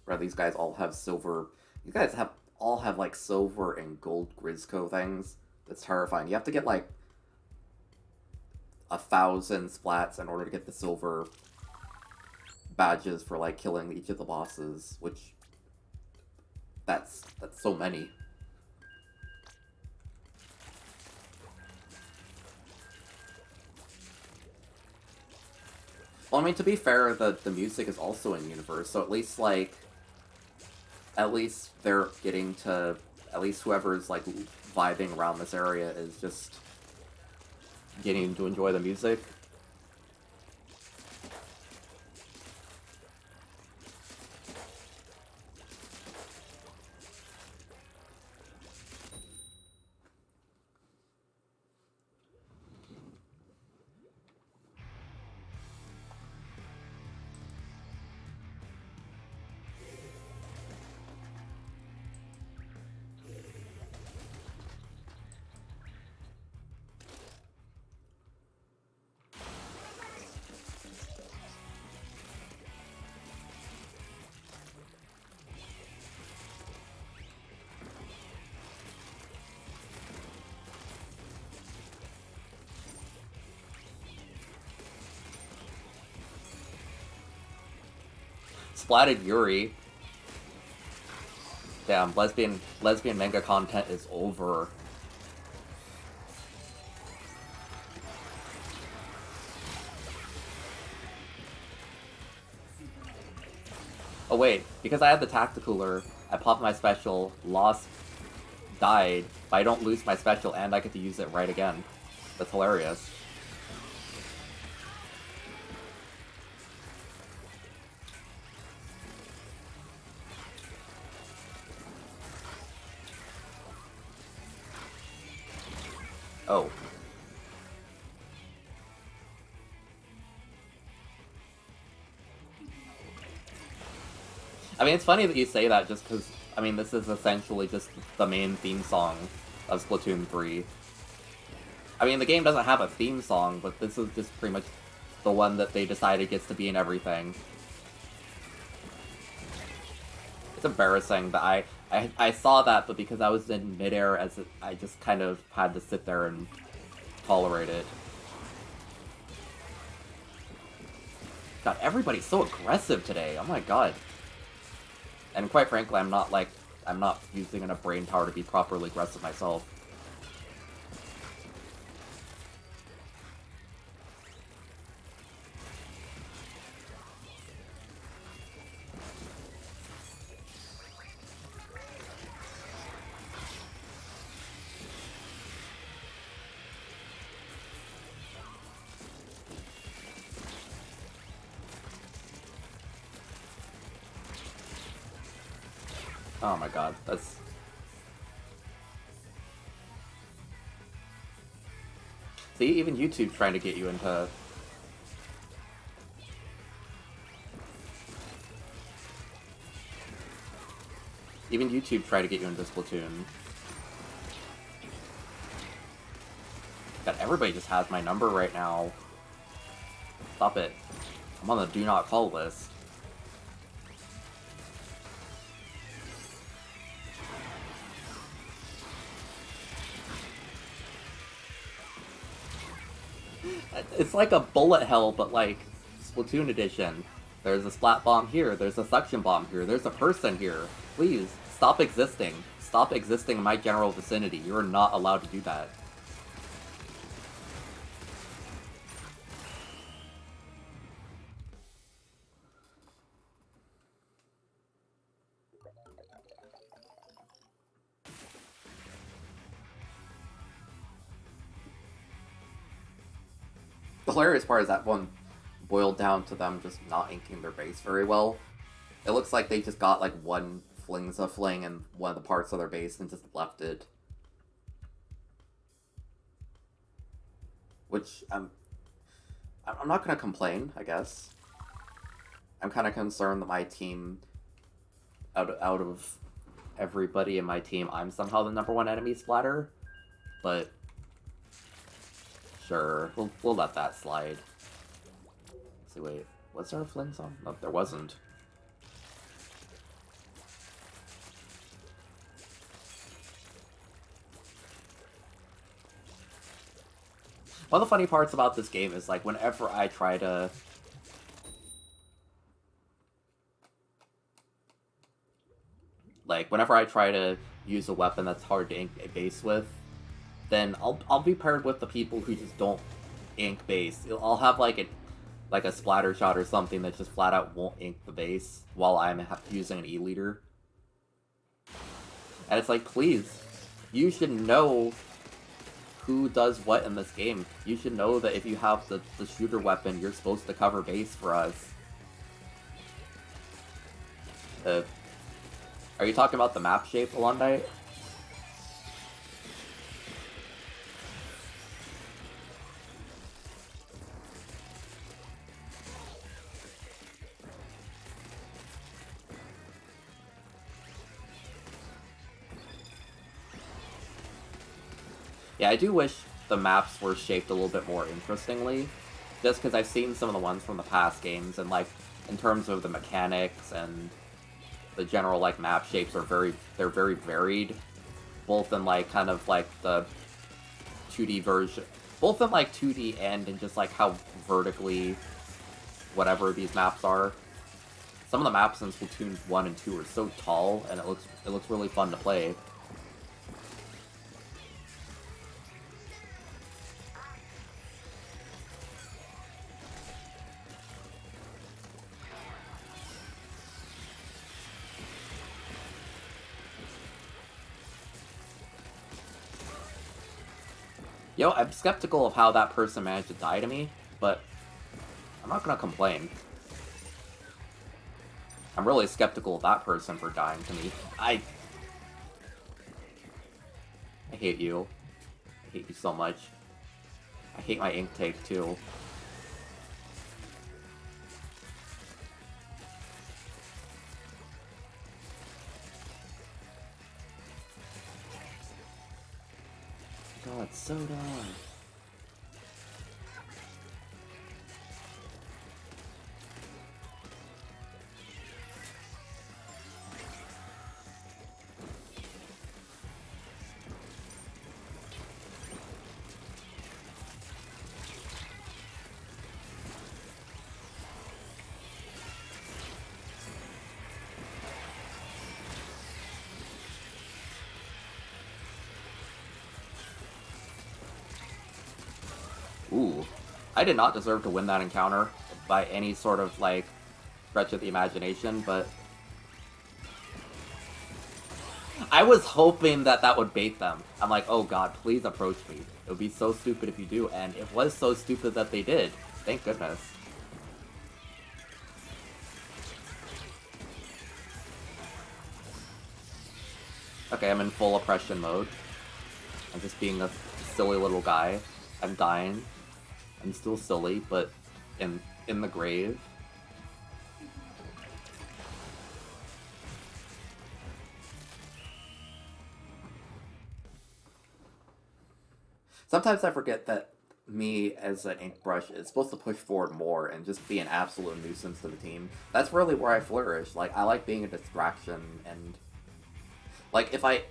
Where these guys all have silver... You guys all have like silver and gold Grizz things. That's terrifying. You have to get like 1,000 splats in order to get the silver badges for like killing each of the bosses, which that's so many. Well, I mean, to be fair, the music is also in universe, so at least they're getting to, at least whoever's like vibing around this area is just getting to enjoy the music. Splatted Yuri. Damn, lesbian manga content is over. Oh wait, because I had the Tacticooler, I popped my special, lost, died, but I don't lose my special and I get to use it right again. That's hilarious. Oh. I mean, it's funny that you say that just because, I mean, this is essentially just the main theme song of Splatoon 3. I mean, the game doesn't have a theme song, but this is just pretty much the one that they decided gets to be in everything. It's embarrassing that I saw that, but because I was in midair, I just kind of had to sit there and tolerate it. God, everybody's so aggressive today. Oh my god. And quite frankly, I'm not using enough brain power to be properly aggressive myself. Oh my god, that's... See, even YouTube's trying to get you into... Even YouTube tried to get you into Splatoon. God, everybody just has my number right now. Stop it. I'm on the do not call list. It's like a bullet hell, but like Splatoon edition. There's a splat bomb here, there's a suction bomb here, there's a person here. Please, stop existing. Stop existing in my general vicinity. You're not allowed to do that. The hilarious part is that one boiled down to them just not inking their base very well. It looks like they just got like one flingza fling in one of the parts of their base and just left it. Which, I'm not gonna complain, I guess. I'm kind of concerned that my team, out of everybody in my team, I'm somehow the #1 enemy splatter. But sure, we'll let that slide. Let's see, wait, was there a fling song? No, there wasn't. One of the funny parts about this game is, like, whenever I try to... whenever I try to use a weapon that's hard to ink a base with, then I'll be paired with the people who just don't ink base. I'll have, like, a splatter shot or something that just flat out won't ink the base while I'm using an E-leader. And it's like, please, you should know who does what in this game. You should know that if you have the shooter weapon, you're supposed to cover base for us. Are you talking about the map shape, Alundite? Yeah, I do wish the maps were shaped a little bit more interestingly, just because I've seen some of the ones from the past games, and, like, in terms of the mechanics and the general, like, map shapes are they're very varied, both in, like, kind of, like, the 2D version, both in, like, 2D and in just, like, how vertically whatever these maps are. Some of the maps in Splatoon 1 and 2 are so tall, and it looks really fun to play. Yo, I'm skeptical of how that person managed to die to me, but I'm not gonna complain. I'm really skeptical of that person for dying to me. I hate you. I hate you so much. I hate my ink take, too. God, soda! Ooh. I did not deserve to win that encounter by any sort of, like, stretch of the imagination, but I was hoping that that would bait them. I'm like, oh god, please approach me. It would be so stupid if you do, and it was so stupid that they did. Thank goodness. Okay, I'm in full oppression mode. I'm just being a silly little guy. I'm dying. I'm still silly, but in the grave. Sometimes I forget that me as an ink brush is supposed to push forward more and just be an absolute nuisance to the team. That's really where I flourish. Like, I like being a distraction, and like if I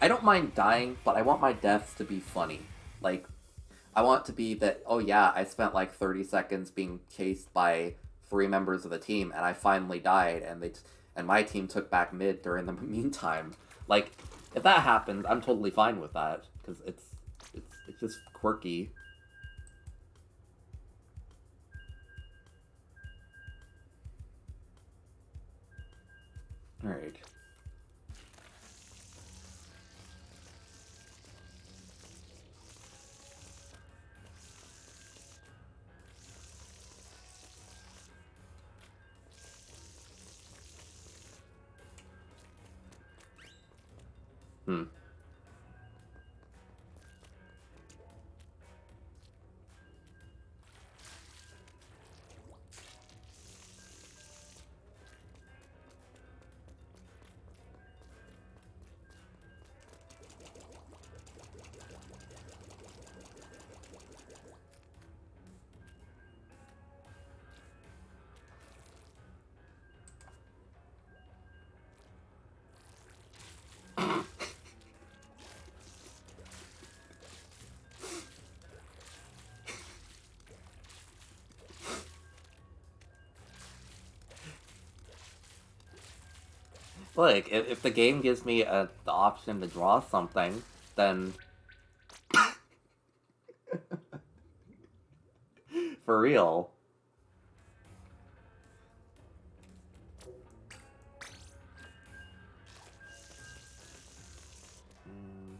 don't mind dying, but I want my deaths to be funny. Like, I want to be that, oh yeah, I spent like 30 seconds being chased by 3 members of the team, and I finally died, and my team took back mid during the meantime. Like, if that happens, I'm totally fine with that, because it's just quirky. Alright. Hmm. Look, if the game gives me the option to draw something, then for real. Mm.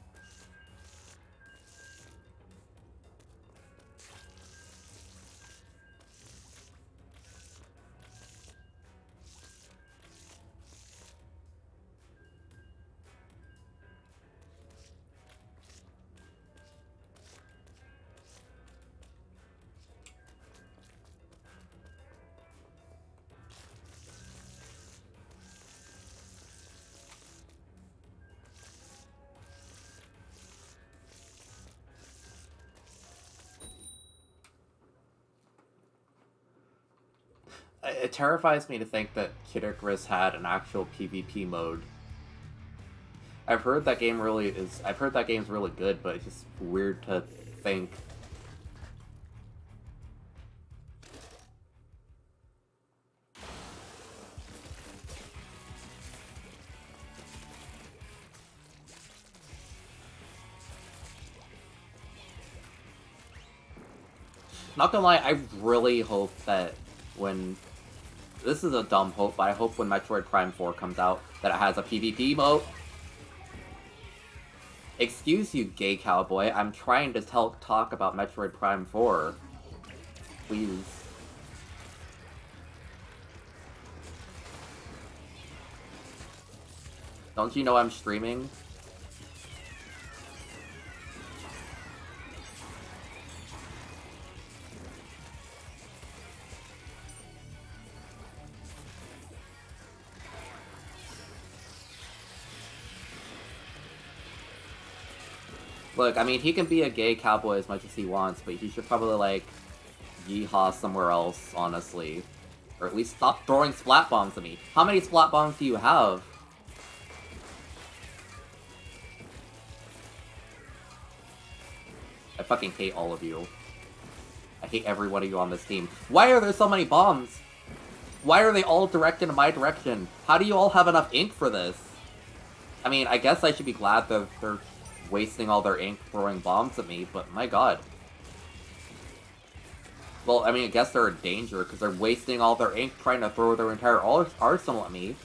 It terrifies me to think that Grizz had an actual PvP mode. I've heard that game really is. I've heard that game's really good, but it's just weird to think. Not gonna lie, I really hope that when this is a dumb hope, but I hope when Metroid Prime 4 comes out that it has a PvP mode. Excuse you, gay cowboy. I'm trying to talk about Metroid Prime 4. Please. Don't you know I'm streaming? Look, I mean, he can be a gay cowboy as much as he wants, but he should probably, like, yeehaw somewhere else, honestly. Or at least stop throwing splat bombs at me. How many splat bombs do you have? I fucking hate all of you. I hate every one of you on this team. Why are there so many bombs? Why are they all directed in my direction? How do you all have enough ink for this? I mean, I guess I should be glad that they're wasting all their ink throwing bombs at me, but my god. Well, I mean, I guess they're in danger, because they're wasting all their ink trying to throw their entire arsenal at me.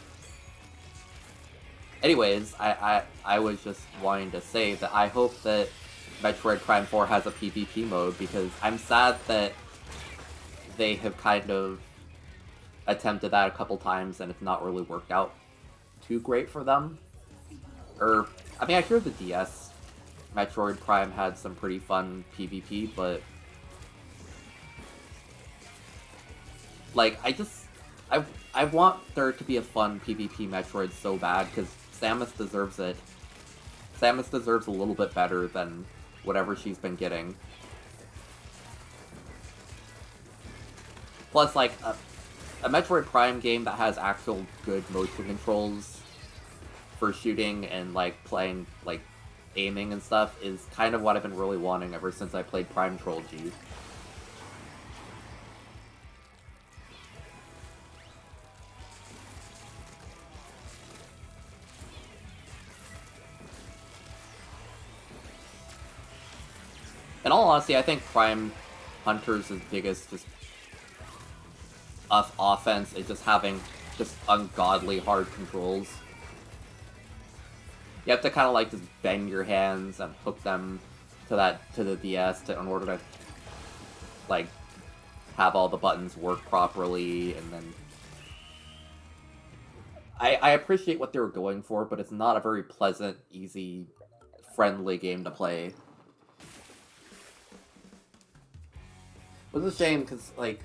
Anyways, I was just wanting to say that I hope that Metroid Prime 4 has a PvP mode, because I'm sad that they have kind of attempted that a couple times and it's not really worked out too great for them. I mean, I hear the DS Metroid Prime had some pretty fun PvP, but like, I want there to be a fun PvP Metroid so bad, because Samus deserves it. Samus deserves a little bit better than whatever she's been getting. Plus, like, a Metroid Prime game that has actual good motion controls for shooting and, like, playing, like, aiming and stuff is kind of what I've been really wanting ever since I played Prime Trilogy. In all honesty, I think Prime Hunter's biggest just offense is just having just ungodly hard controls. You have to kind of like just bend your hands and hook them to the DS in order to like have all the buttons work properly, and then I appreciate what they were going for, but it's not a very pleasant, easy, friendly game to play. It was a shame because like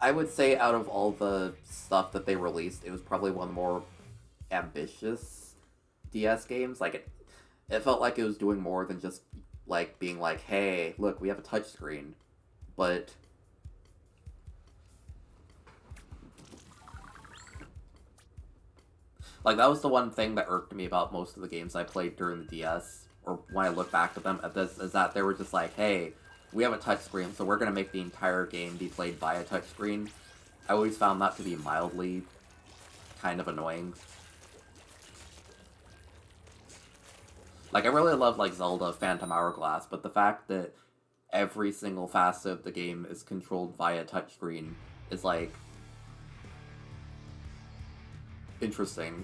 I would say out of all the stuff that they released, it was probably one of the more ambitious DS games. Like it felt like it was doing more than just like being like, hey, look, we have a touchscreen. But like that was the one thing that irked me about most of the games I played during the DS, or when I look back at them, is that they were just like, hey, we have a touchscreen, so we're gonna make the entire game be played by a touchscreen. I always found that to be mildly kind of annoying. Like, I really love, like, Zelda Phantom Hourglass, but the fact that every single facet of the game is controlled via touchscreen is, like, interesting.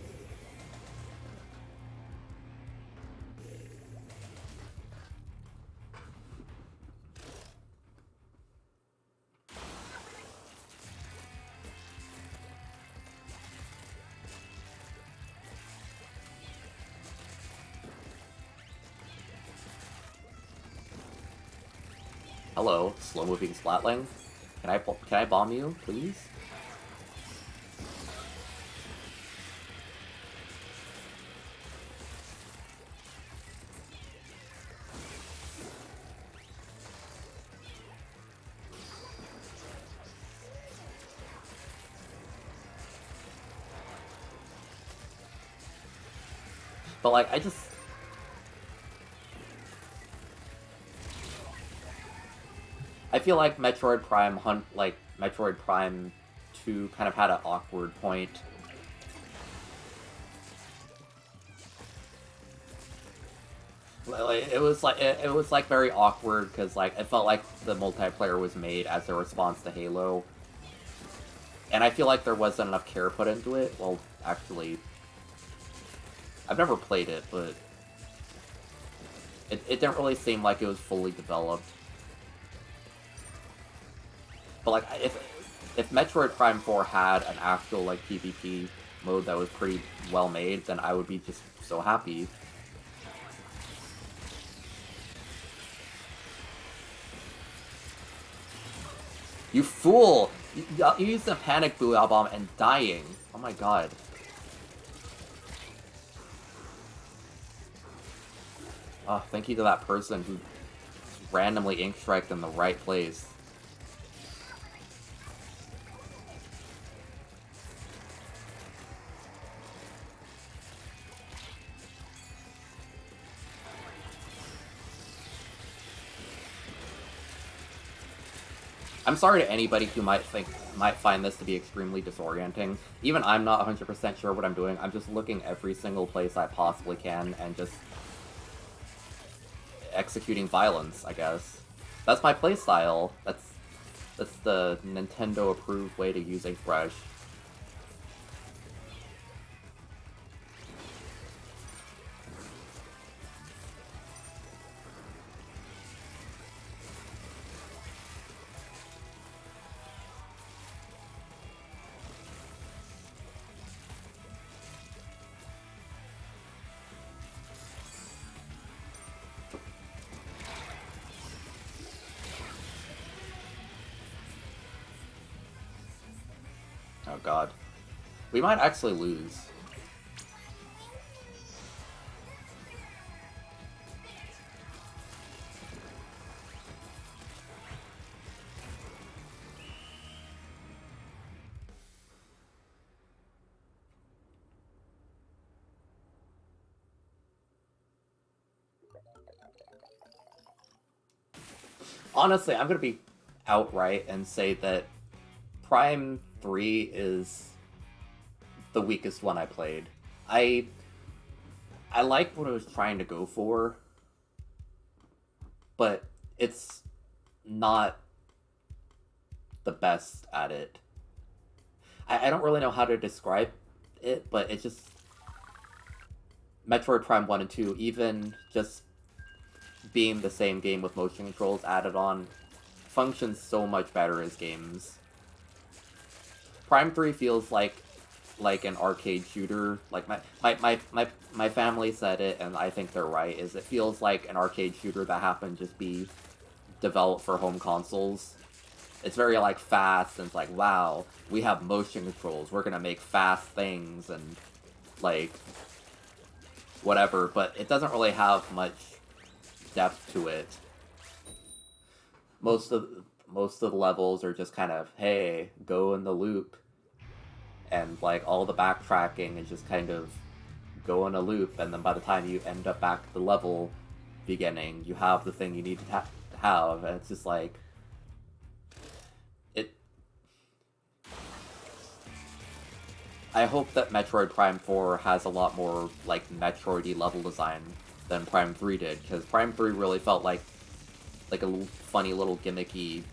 Hello, slow-moving Splatling. Can I bomb you, please? But like, I feel like Metroid Prime Metroid Prime 2 kind of had an awkward point. It was like very awkward because like it felt like the multiplayer was made as a response to Halo, and I feel like there wasn't enough care put into it. Well, actually, I've never played it, but it didn't really seem like it was fully developed. But like, if Metroid Prime 4 had an actual like PvP mode that was pretty well made, then I would be just so happy. You fool! You used a panic bomb and dying. Oh my god. Oh, thank you to that person who randomly ink striked in the right place. I'm sorry to anybody who might find this to be extremely disorienting. Even I'm not 100% sure what I'm doing. I'm just looking every single place I possibly can and just executing violence, I guess. That's my playstyle. That's the Nintendo-approved way to use a brush. Oh god. We might actually lose. Honestly, I'm gonna be outright and say that Prime 3 is the weakest one I played. I I like what I was trying to go for, but it's not the best at it. I don't really know how to describe it, but it's just Metroid Prime 1 and 2, even just being the same game with motion controls added on, functions so much better as games. Prime 3 feels like an arcade shooter. Like my family said it, and I think they're right, is it feels like an arcade shooter that happened to just be developed for home consoles. It's very like fast, and it's like, wow, we have motion controls, we're gonna make fast things and like whatever, but it doesn't really have much depth to it. Most of the levels are just kind of, hey, go in the loop, and like all the backtracking is just kind of go in a loop, and then by the time you end up back at the level beginning, you have the thing you need to have, and it's just like it. I hope that Metroid Prime 4 has a lot more like Metroid-y level design than Prime 3 did, because Prime 3 really felt like a funny little gimmicky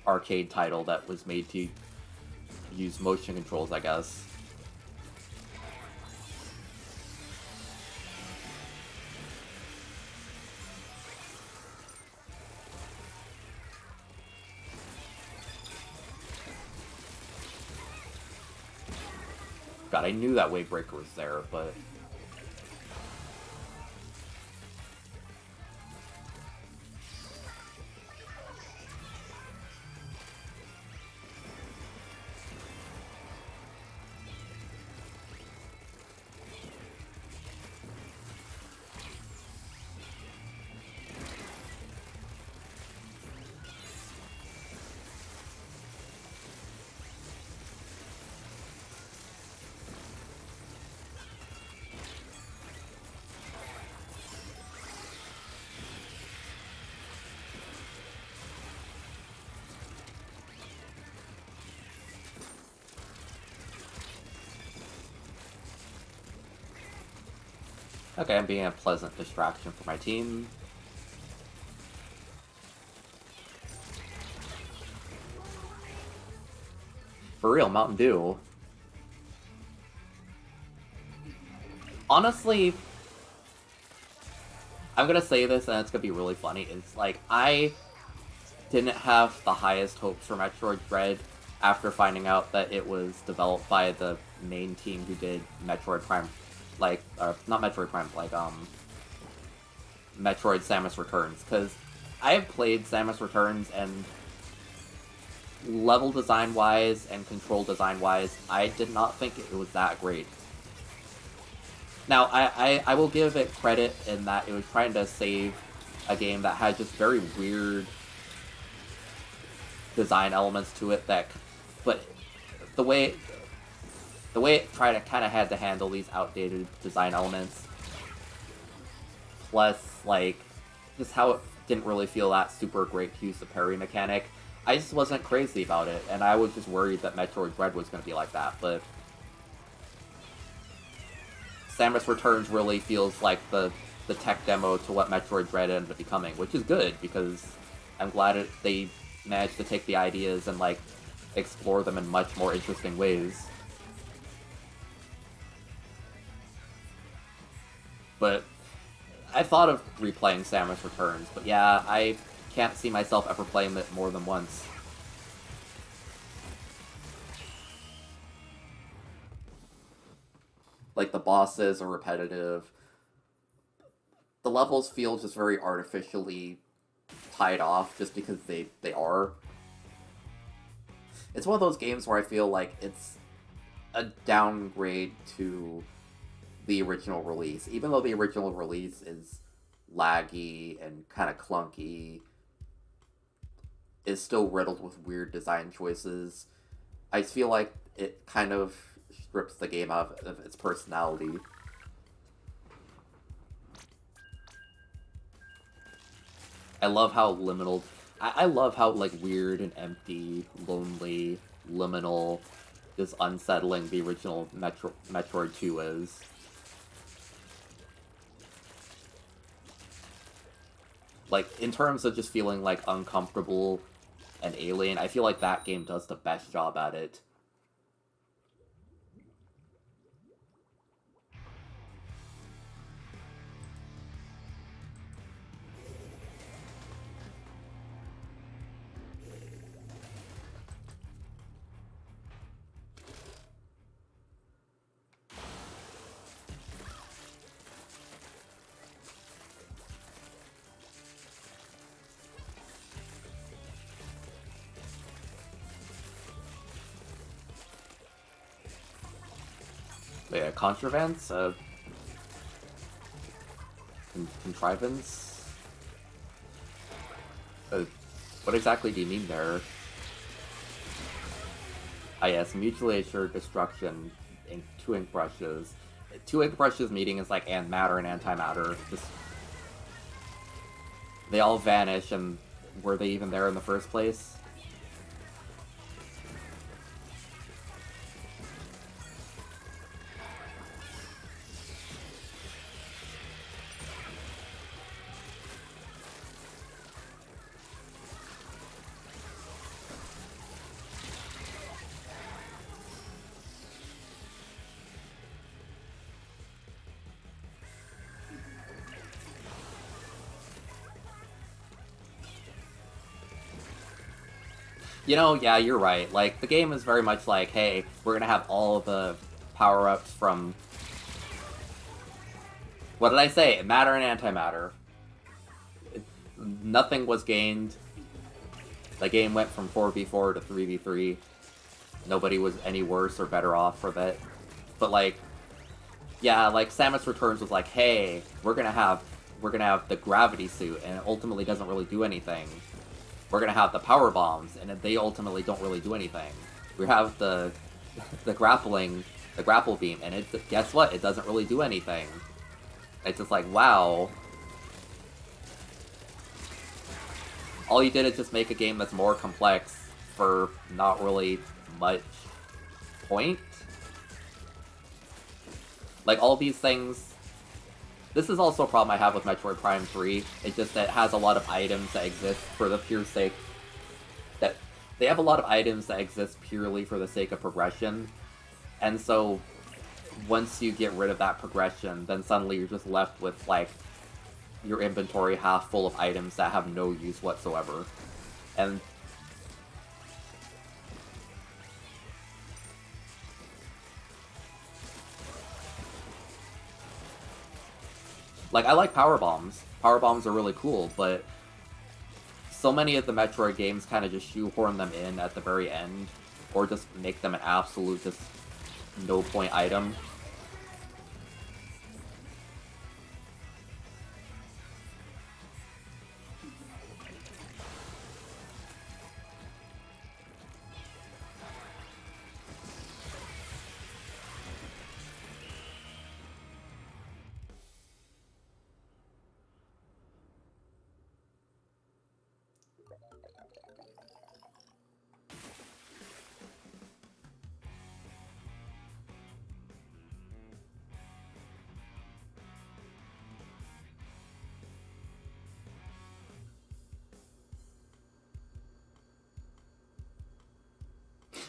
arcade title that was made to use motion controls, I guess. God, I knew that Wave Breaker was there, but... Okay, I'm being a pleasant distraction for my team. For real, Mountain Dew. Honestly, I'm gonna say this and it's gonna be really funny. It's like, I didn't have the highest hopes for Metroid Dread after finding out that it was developed by the main team who did Metroid Prime, like, not Metroid Prime, like, Metroid Samus Returns, because I have played Samus Returns, and level design-wise and control design-wise, I did not think it was that great. Now, I will give it credit in that it was trying to save a game that had just very weird design elements to it but the way it tried to kind of had to handle these outdated design elements, plus like just how it didn't really feel that super great to use the parry mechanic, I just wasn't crazy about it, and I was just worried that Metroid Dread was going to be like that, but Samus Returns really feels like the tech demo to what Metroid Dread ended up becoming, which is good, because I'm glad they managed to take the ideas and, like, explore them in much more interesting ways. But I thought of replaying Samus Returns, but yeah, I can't see myself ever playing it more than once. Like, the bosses are repetitive. The levels feel just very artificially tied off just because they are. It's one of those games where I feel like it's a downgrade to the original release. Even though the original release is laggy and kind of clunky, is still riddled with weird design choices. I feel like it kind of strips the game of its personality. I love how I love how, like, weird and empty, lonely, liminal, just unsettling the original Metroid 2 is. Like, in terms of just feeling, like, uncomfortable and alien, I feel like that game does the best job at it. Yeah, contrivance? Contrivance? What exactly do you mean there? Ah yes, mutually assured destruction in 2 ink brushes. 2 ink brushes meeting is like matter and antimatter. Just they all vanish, and were they even there in the first place? You know, yeah, you're right. Like, the game is very much like, hey, we're gonna have all of the power-ups from... What did I say? Matter and antimatter. Nothing was gained. The game went from 4v4 to 3v3. Nobody was any worse or better off for that. But, like, yeah, like, Samus Returns was like, hey, we're gonna have the gravity suit, and it ultimately doesn't really do anything. We're gonna have the power bombs, and they ultimately don't really do anything. We have the grapple beam, and guess what? It doesn't really do anything. It's just like, wow. All you did is just make a game that's more complex for not really much point. Like, all these things... This is also a problem I have with Metroid Prime 3. It's just that it has a lot of items that exist for the pure sake... that they have a lot of items that exist purely for the sake of progression. And so, once you get rid of that progression, then suddenly you're just left with, like, your inventory half full of items that have no use whatsoever. And... like, I like power bombs. Power bombs are really cool, but so many of the Metroid games kind of just shoehorn them in at the very end, or just make them an absolute just no-point item.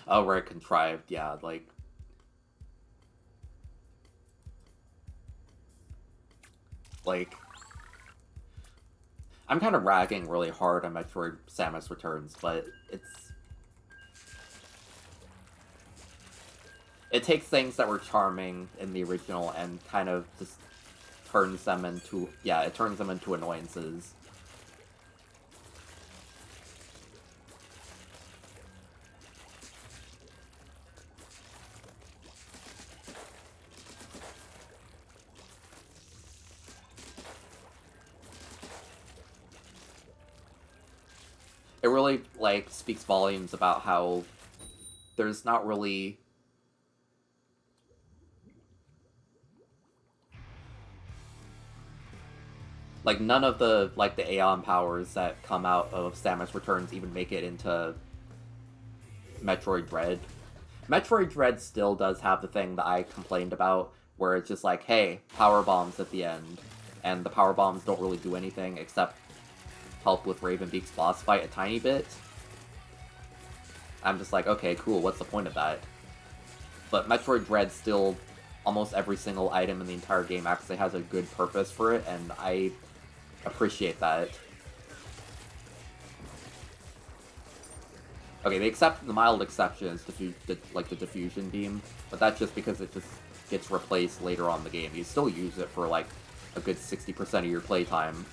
Oh, right, contrived, yeah, like... Like... I'm kind of ragging really hard on Metroid Samus Returns, but it's... It takes things that were charming in the original and kind of just turns them into... Yeah, it turns them into annoyances. It really, like, speaks volumes about how there's not really... Like, none of the, like, the Aeon powers that come out of Samus Returns even make it into Metroid Dread. Metroid Dread still does have the thing that I complained about, where it's just like, hey, power bombs at the end, and the power bombs don't really do anything except help with Ravenbeak's boss fight a tiny bit. I'm just like, okay, cool, what's the point of that? But Metroid Dread still, almost every single item in the entire game actually has a good purpose for it, and I appreciate that. Okay, the mild exception is like the diffusion beam, but that's just because it just gets replaced later on in the game. You still use it for like a good 60% of your playtime.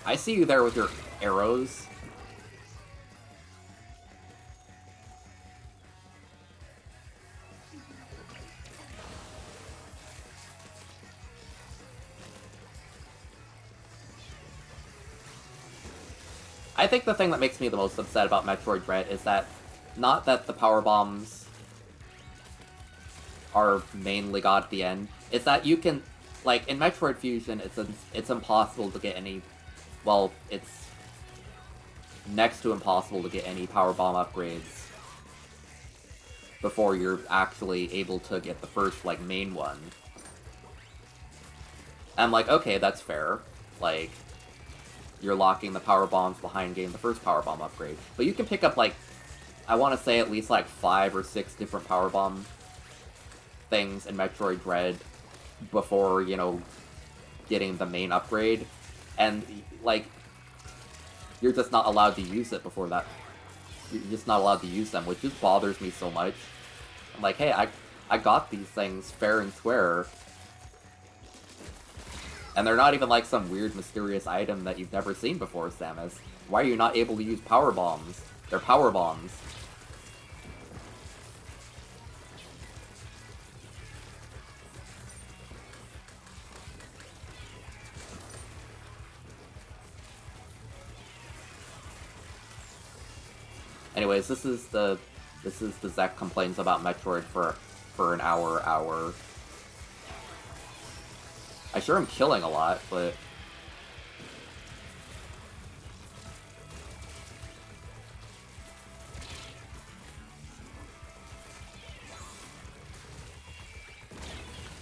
I see you there with your arrows. I think the thing that makes me the most upset about Metroid Dread is that, not that the power bombs are mainly got at the end, it's that you can, like, in Metroid Fusion, it's impossible to get any, well, it's next to impossible to get any power bomb upgrades before you're actually able to get the first, like, main one. I'm like, okay, that's fair. Like, you're locking the power bombs behind getting the first power bomb upgrade. But you can pick up, like, I want to say at least, like, 5 or 6 different power bomb things in Metroid Dread before, you know, getting the main upgrade. And, like, you're just not allowed to use it before that. You're just not allowed to use them, which just bothers me so much. I'm like, hey, I got these things fair and square. And they're not even like some weird mysterious item that you've never seen before, Samus. Why are you not able to use power bombs? They're power bombs. Anyways, this is the Zek complains about Metroid for an hour. I sure am killing a lot, but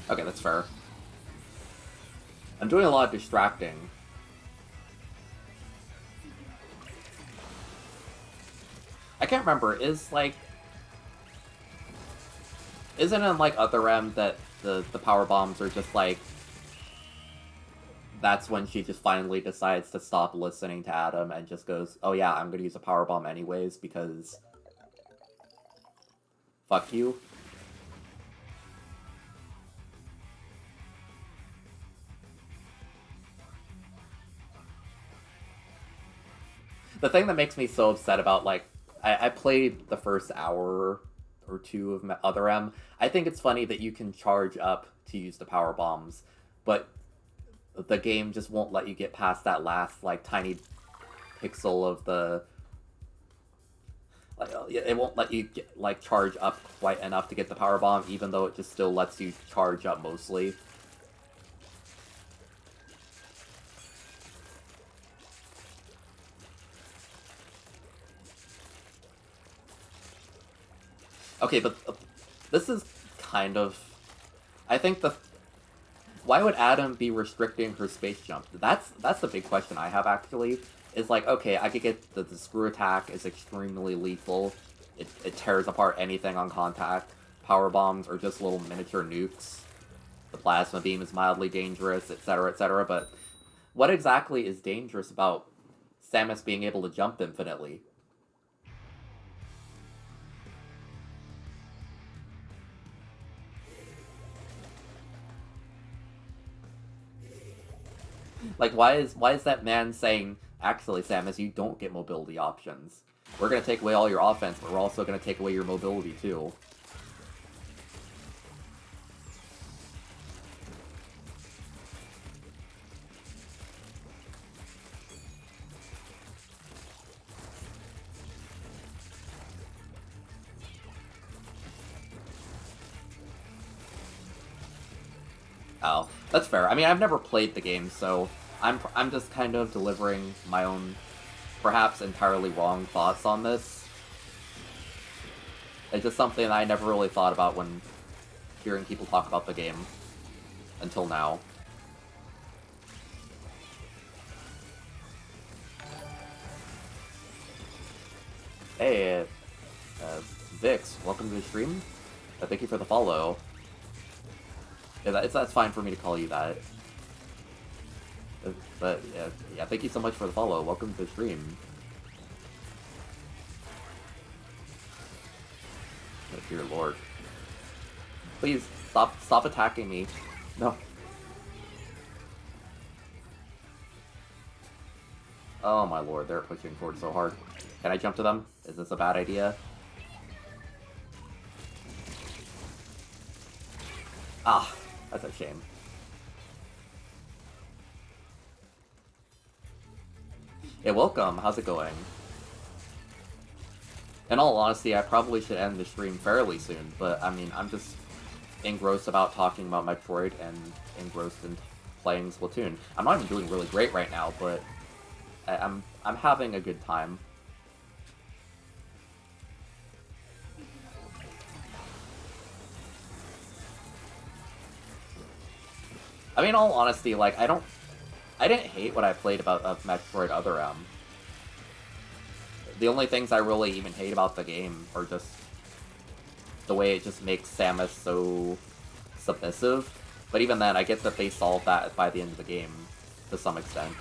okay, that's fair. I'm doing a lot of distracting. I can't remember, isn't it in, like, Other M that the power bombs are just, like, that's when she just finally decides to stop listening to Adam and just goes, oh yeah, I'm gonna use a power bomb anyways, because fuck you. The thing that makes me so upset about, like, I played the first hour or two of Other M. I think it's funny that you can charge up to use the power bombs, but the game just won't let you get past that last, like, tiny pixel of the... Like, it won't let you get, like, charge up quite enough to get the power bomb, even though it just still lets you charge up mostly. Okay, but this is kind of... I think why would Adam be restricting her space jump? That's the big question I have, actually. Is like, okay, I could get the screw attack is extremely lethal. It tears apart anything on contact. Power bombs are just little miniature nukes. The plasma beam is mildly dangerous, etc., but what exactly is dangerous about Samus being able to jump infinitely? Like, why is that man saying, actually, Samus, you don't get mobility options. We're gonna take away all your offense, but we're also gonna take away your mobility, too. Oh, that's fair. I mean, I've never played the game, so I'm just kind of delivering my own, perhaps entirely wrong thoughts on this. It's just something I never really thought about when hearing people talk about the game until now. Hey, Vix, welcome to the stream. Thank you for the follow. Yeah, that's fine for me to call you that. But yeah, thank you so much for the follow. Welcome to the stream. Oh, dear lord. Please, stop attacking me. No. Oh my lord, they're pushing forward so hard. Can I jump to them? Is this a bad idea? Ah, that's a shame. Hey, welcome. How's it going? In all honesty, I probably should end the stream fairly soon, but I mean, I'm just engrossed about talking about Metroid and engrossed in playing Splatoon. I'm not even doing really great right now, but I'm having a good time. I mean, in all honesty, like, I didn't hate what I played about Metroid Other M. The only things I really even hate about the game are just the way it just makes Samus so submissive. But even then, I get that they solved that by the end of the game, to some extent.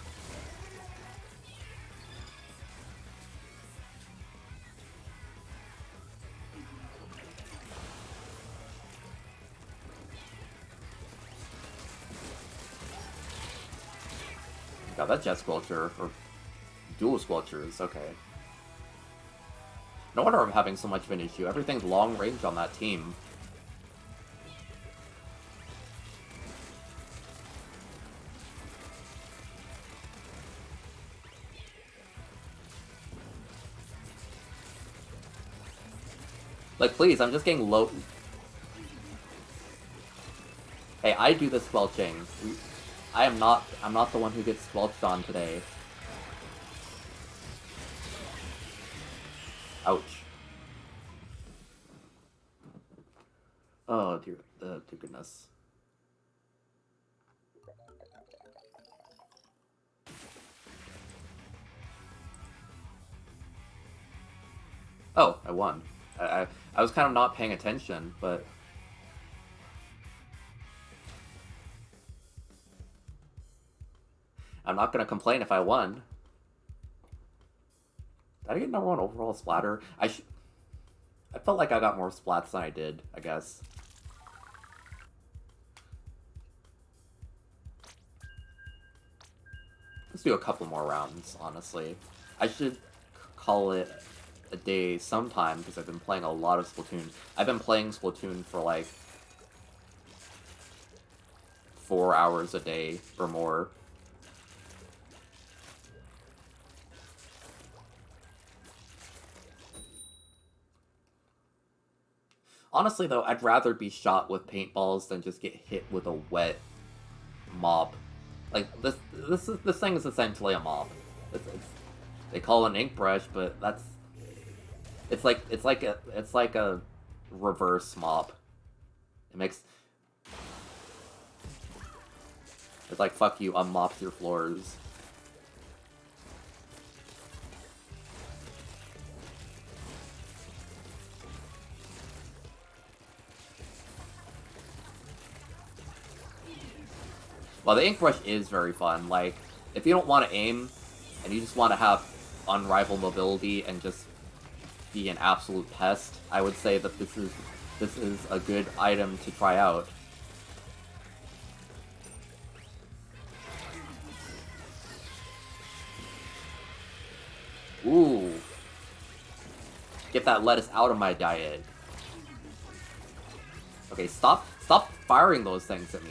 God, that Jet Squelcher, or Dual Squelchers, okay. No wonder I'm having so much of an issue. Everything's long range on that team. Like, please, I'm just getting low. Hey, I do the squelching. I'm not the one who gets squelched on today. Ouch. Oh dear, dear goodness. Oh, I won. I was kind of not paying attention, but I'm not gonna complain if I won. Did I get number one overall splatter? I felt like I got more splats than I did, I guess. Let's do a couple more rounds, honestly. I should call it a day sometime, because I've been playing a lot of Splatoon. I've been playing Splatoon for like 4 hours a day or more. Honestly, though, I'd rather be shot with paintballs than just get hit with a wet mop. Like, this thing is essentially a mop. They call it an ink brush, but that's... It's like a reverse mop. It makes... It's like, fuck you, unmops your floors. Well, the ink brush is very fun. Like, if you don't want to aim, and you just want to have unrivaled mobility and just be an absolute pest, I would say that this is a good item to try out. Ooh. Get that lettuce out of my diet. Okay, stop firing those things at me.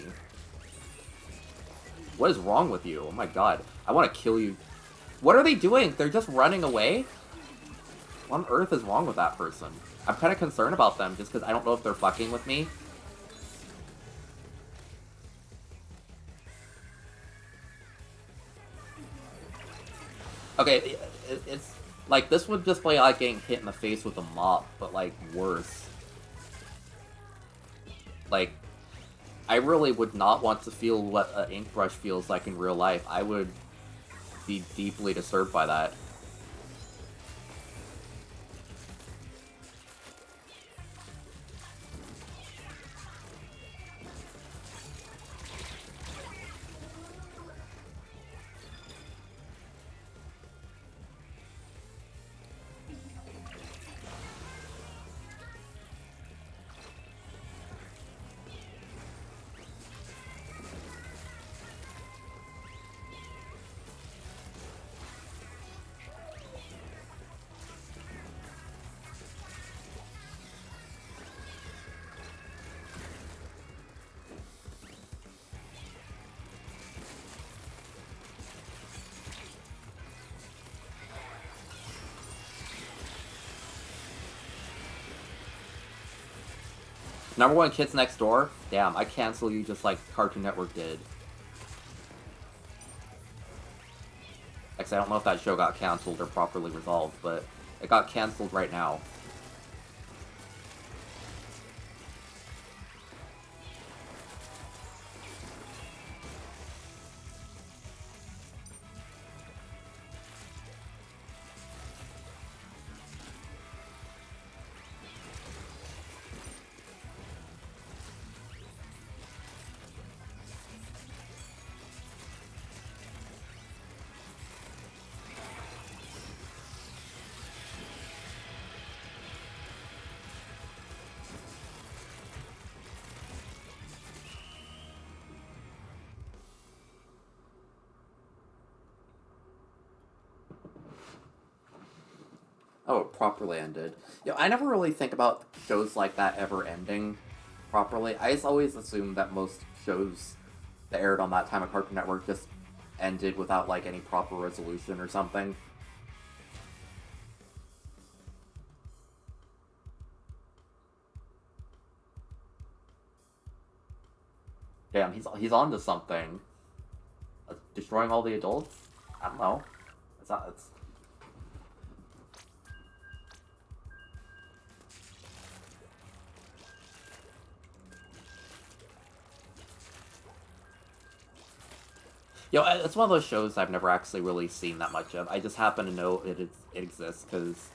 What is wrong with you? Oh my god. I want to kill you. What are they doing? They're just running away? What on earth is wrong with that person? I'm kind of concerned about them just because I don't know if they're fucking with me. Okay, it's like this would just be like getting hit in the face with a mop, but like worse. Like, I really would not want to feel what an ink brush feels like in real life. I would be deeply disturbed by that. Number one, Kids Next Door? Damn, I cancel you just like Cartoon Network did. Actually, I don't know if that show got canceled or properly resolved, but it got canceled right now. Oh, it properly ended. I never really think about shows like that ever ending properly. I just always assumed that most shows that aired on that time of Cartoon Network just ended without like any proper resolution or something. Damn, he's on to something. Destroying all the adults? I don't know. It's not. It's it's one of those shows I've never actually really seen that much of. I just happen to know it exists because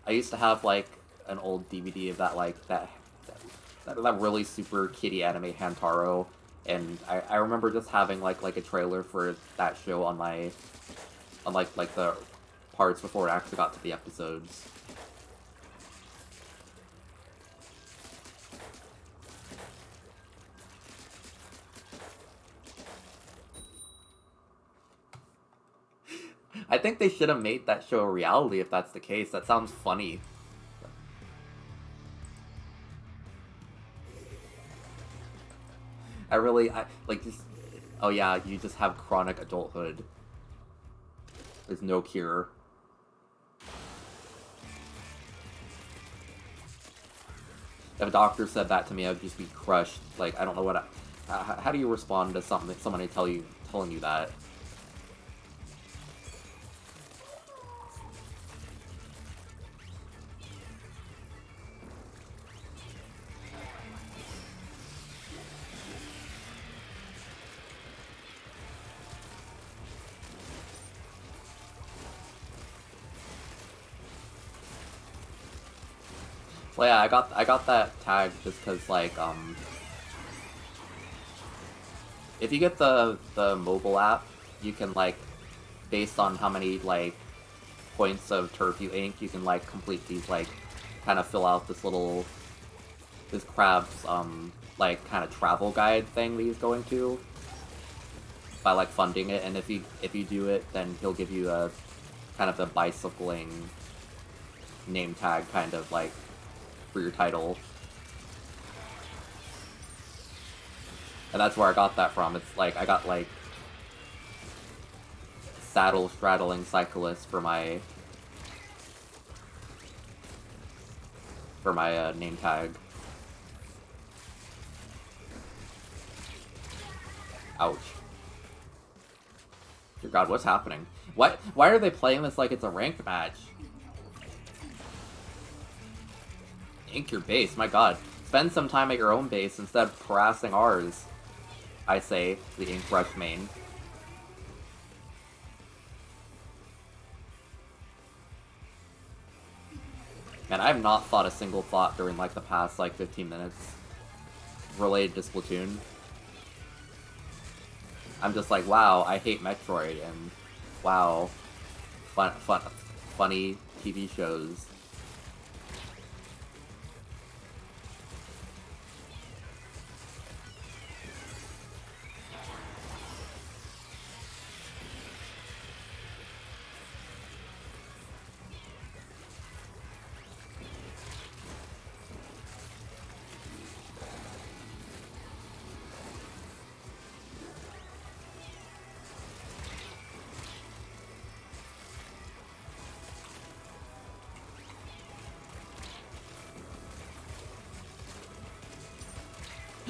I used to have like an old DVD of that that really super kiddie anime Hantaro, and I remember just having like a trailer for that show on my on the parts before it actually got to the episodes. I think they should have made that show a reality if that's the case. That sounds funny. I like just. Oh yeah, you just have chronic adulthood. There's no cure. If a doctor said that to me, I'd just be crushed. Like I don't know what. How do you respond to something somebody telling you that? Well, yeah, I got that tag just because if you get the mobile app, you can like based on how many like points of turf you ink, you can like complete these like kind of fill out this crab's like kind of travel guide thing that he's going to by like funding it, and if you do it, then he'll give you a kind of a bicycling name tag kind of like for your title. And that's where I got that from. It's like I got like saddle straddling cyclist for my name tag. Ouch. Dear God, what's happening? Why are they playing this like it's a ranked match? Ink your base, my God. Spend some time at your own base instead of harassing ours. I say, the Ink Rush main. Man, I have not thought a single thought during, like, the past, like, 15 minutes related to Splatoon. I'm just like, wow, I hate Metroid, and wow, funny TV shows.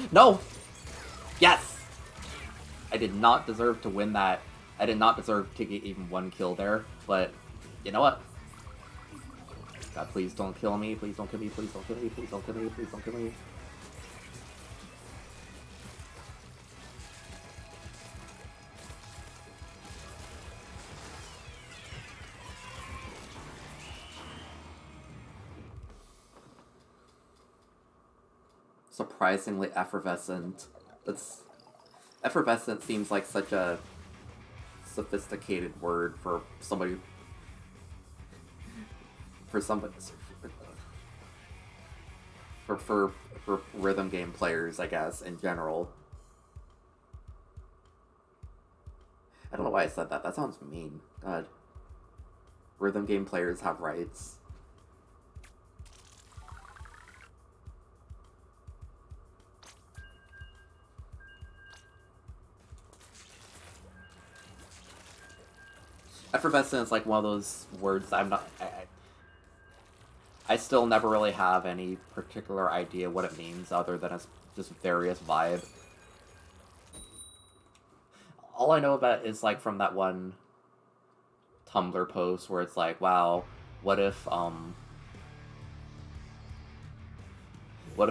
No! Yes! I did not deserve to win that. I did not deserve to get even one kill there, but you know what? God, please don't kill me, please don't kill me, please don't kill me, please don't kill me, please don't kill me. Surprisingly effervescent. Effervescent seems like such a sophisticated word for somebody. For rhythm game players, I guess, in general. I don't know why I said that. That sounds mean. God. Rhythm game players have rights. Effervescent is like one of those words I'm not... I still never really have any particular idea what it means other than it's just various vibe. All I know about it is like from that one Tumblr post where it's like, wow, what if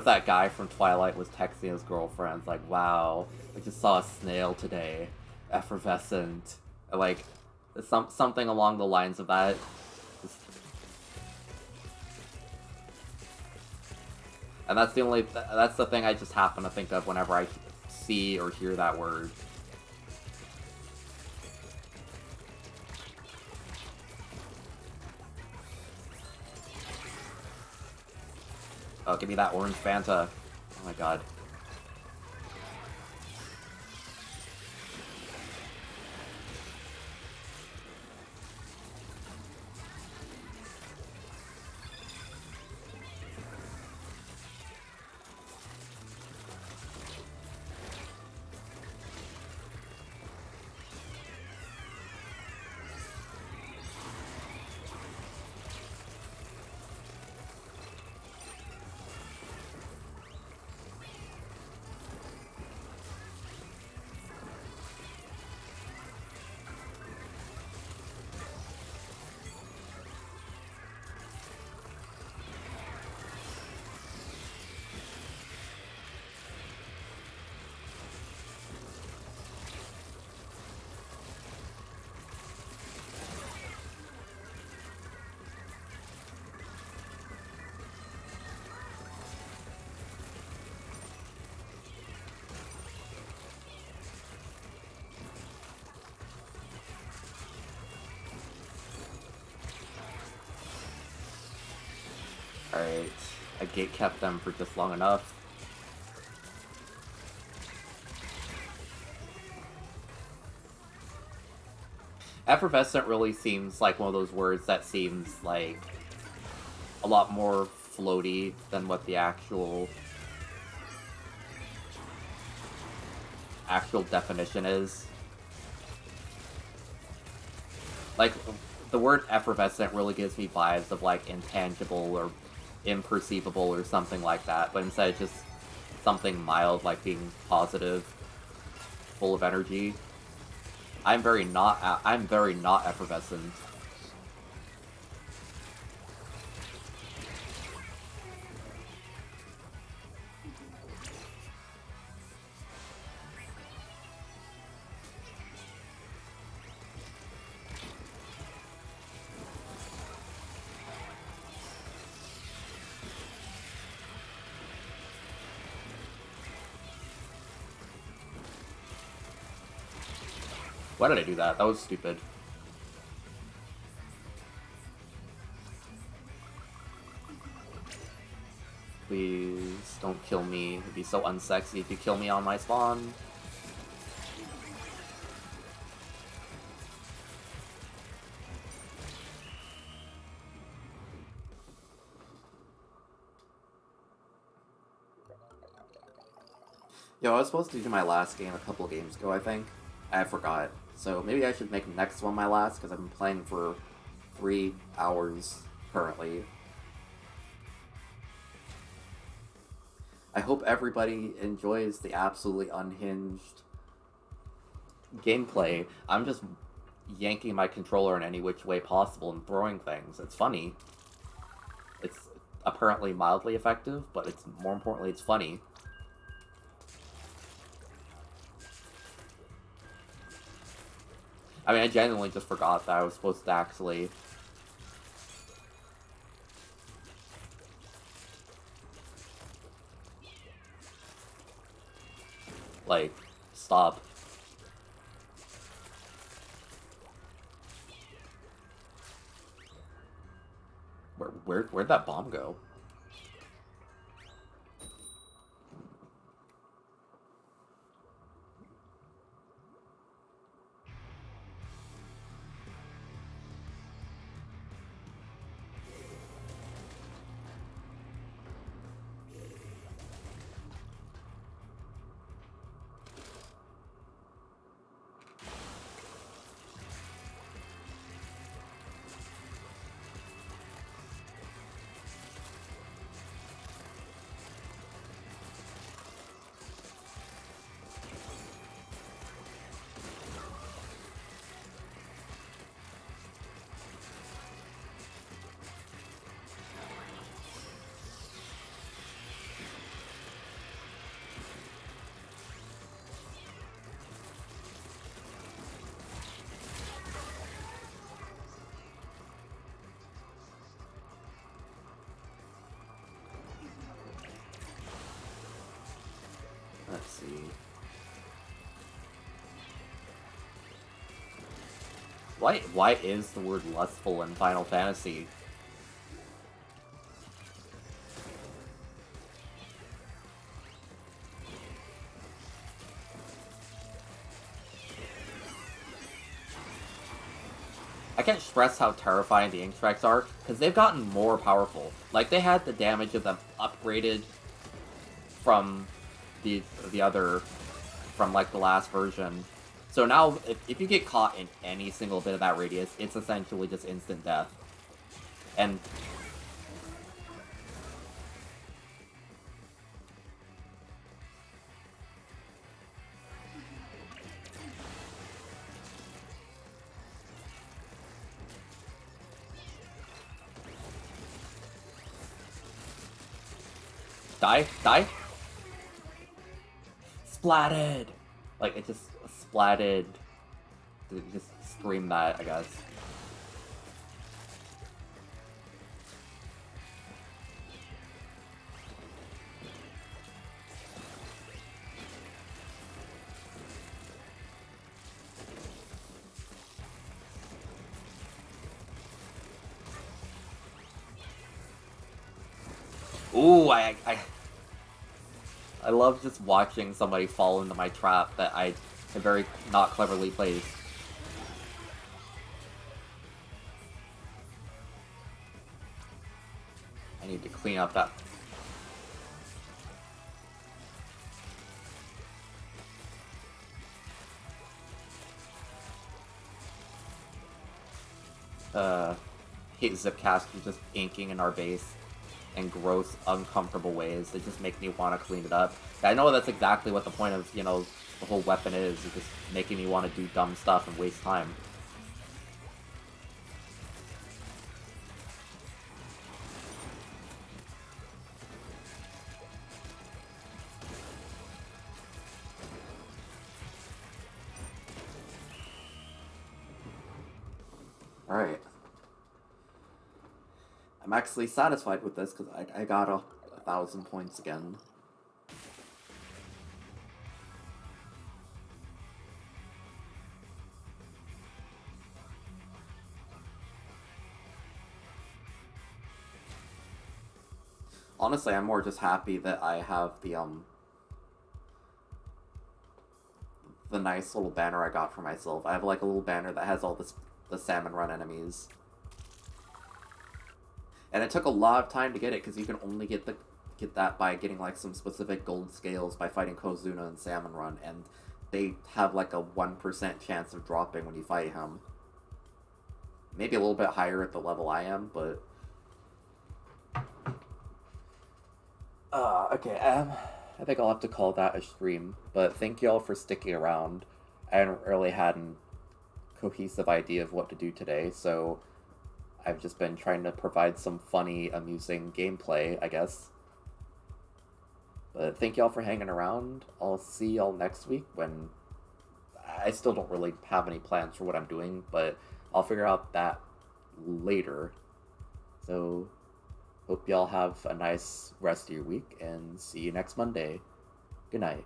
that guy from Twilight was texting his girlfriend? It's like, wow, I just saw a snail today. Effervescent. Like, something along the lines of that. And that's the thing I just happen to think of whenever I see or hear that word. Oh, give me that orange Fanta. Oh my God. Alright, I gate-kept them for just long enough. Effervescent really seems like one of those words that seems like a lot more floaty than what the actual definition is. Like, the word effervescent really gives me vibes of like intangible or imperceivable or something like that, but instead of just something mild like being positive, full of energy. I'm very not effervescent. Why did I do that? That was stupid. Please don't kill me. It'd be so unsexy if you kill me on my spawn. Yo, I was supposed to do my last game a couple games ago, I think. I forgot. So maybe I should make the next one my last, because I've been playing for 3 hours currently. I hope everybody enjoys the absolutely unhinged gameplay. I'm just yanking my controller in any which way possible and throwing things. It's funny. It's apparently mildly effective, but it's more importantly, it's funny. I mean, I genuinely just forgot that I was supposed to actually... like, stop. Where'd that bomb go? Let's see. Why is the word lustful in Final Fantasy? I can't stress how terrifying the ink strikes are, because they've gotten more powerful. Like, they had the damage of them upgraded from the other, from like the last version. So now, if you get caught in any single bit of that radius, it's essentially just instant death. And die. Splatted! Like, it just splatted. Just scream that, I guess. Ooh, I love just watching somebody fall into my trap that I have very not cleverly placed. I need to clean up that. Hate Zipcast is just inking in our base. in gross, uncomfortable ways that just make me want to clean it up. I know that's exactly what the point of, the whole weapon is just making me want to do dumb stuff and waste time. Alright. I'm actually satisfied with this because I got 1,000 points again. Honestly, I'm more just happy that I have the nice little banner I got for myself. I have like a little banner that has all the salmon run enemies. And it took a lot of time to get it because you can only get that by getting like some specific gold scales by fighting Kozuna and Salmon Run, and they have like a 1% chance of dropping when you fight him. Maybe a little bit higher at the level I am, but okay, I think I'll have to call that a stream, but thank y'all for sticking around. I hadn't really had a cohesive idea of what to do today, so I've just been trying to provide some funny, amusing gameplay, I guess. But thank y'all for hanging around. I'll see y'all next week when I still don't really have any plans for what I'm doing, but I'll figure out that later. So, hope y'all have a nice rest of your week, and see you next Monday. Good night.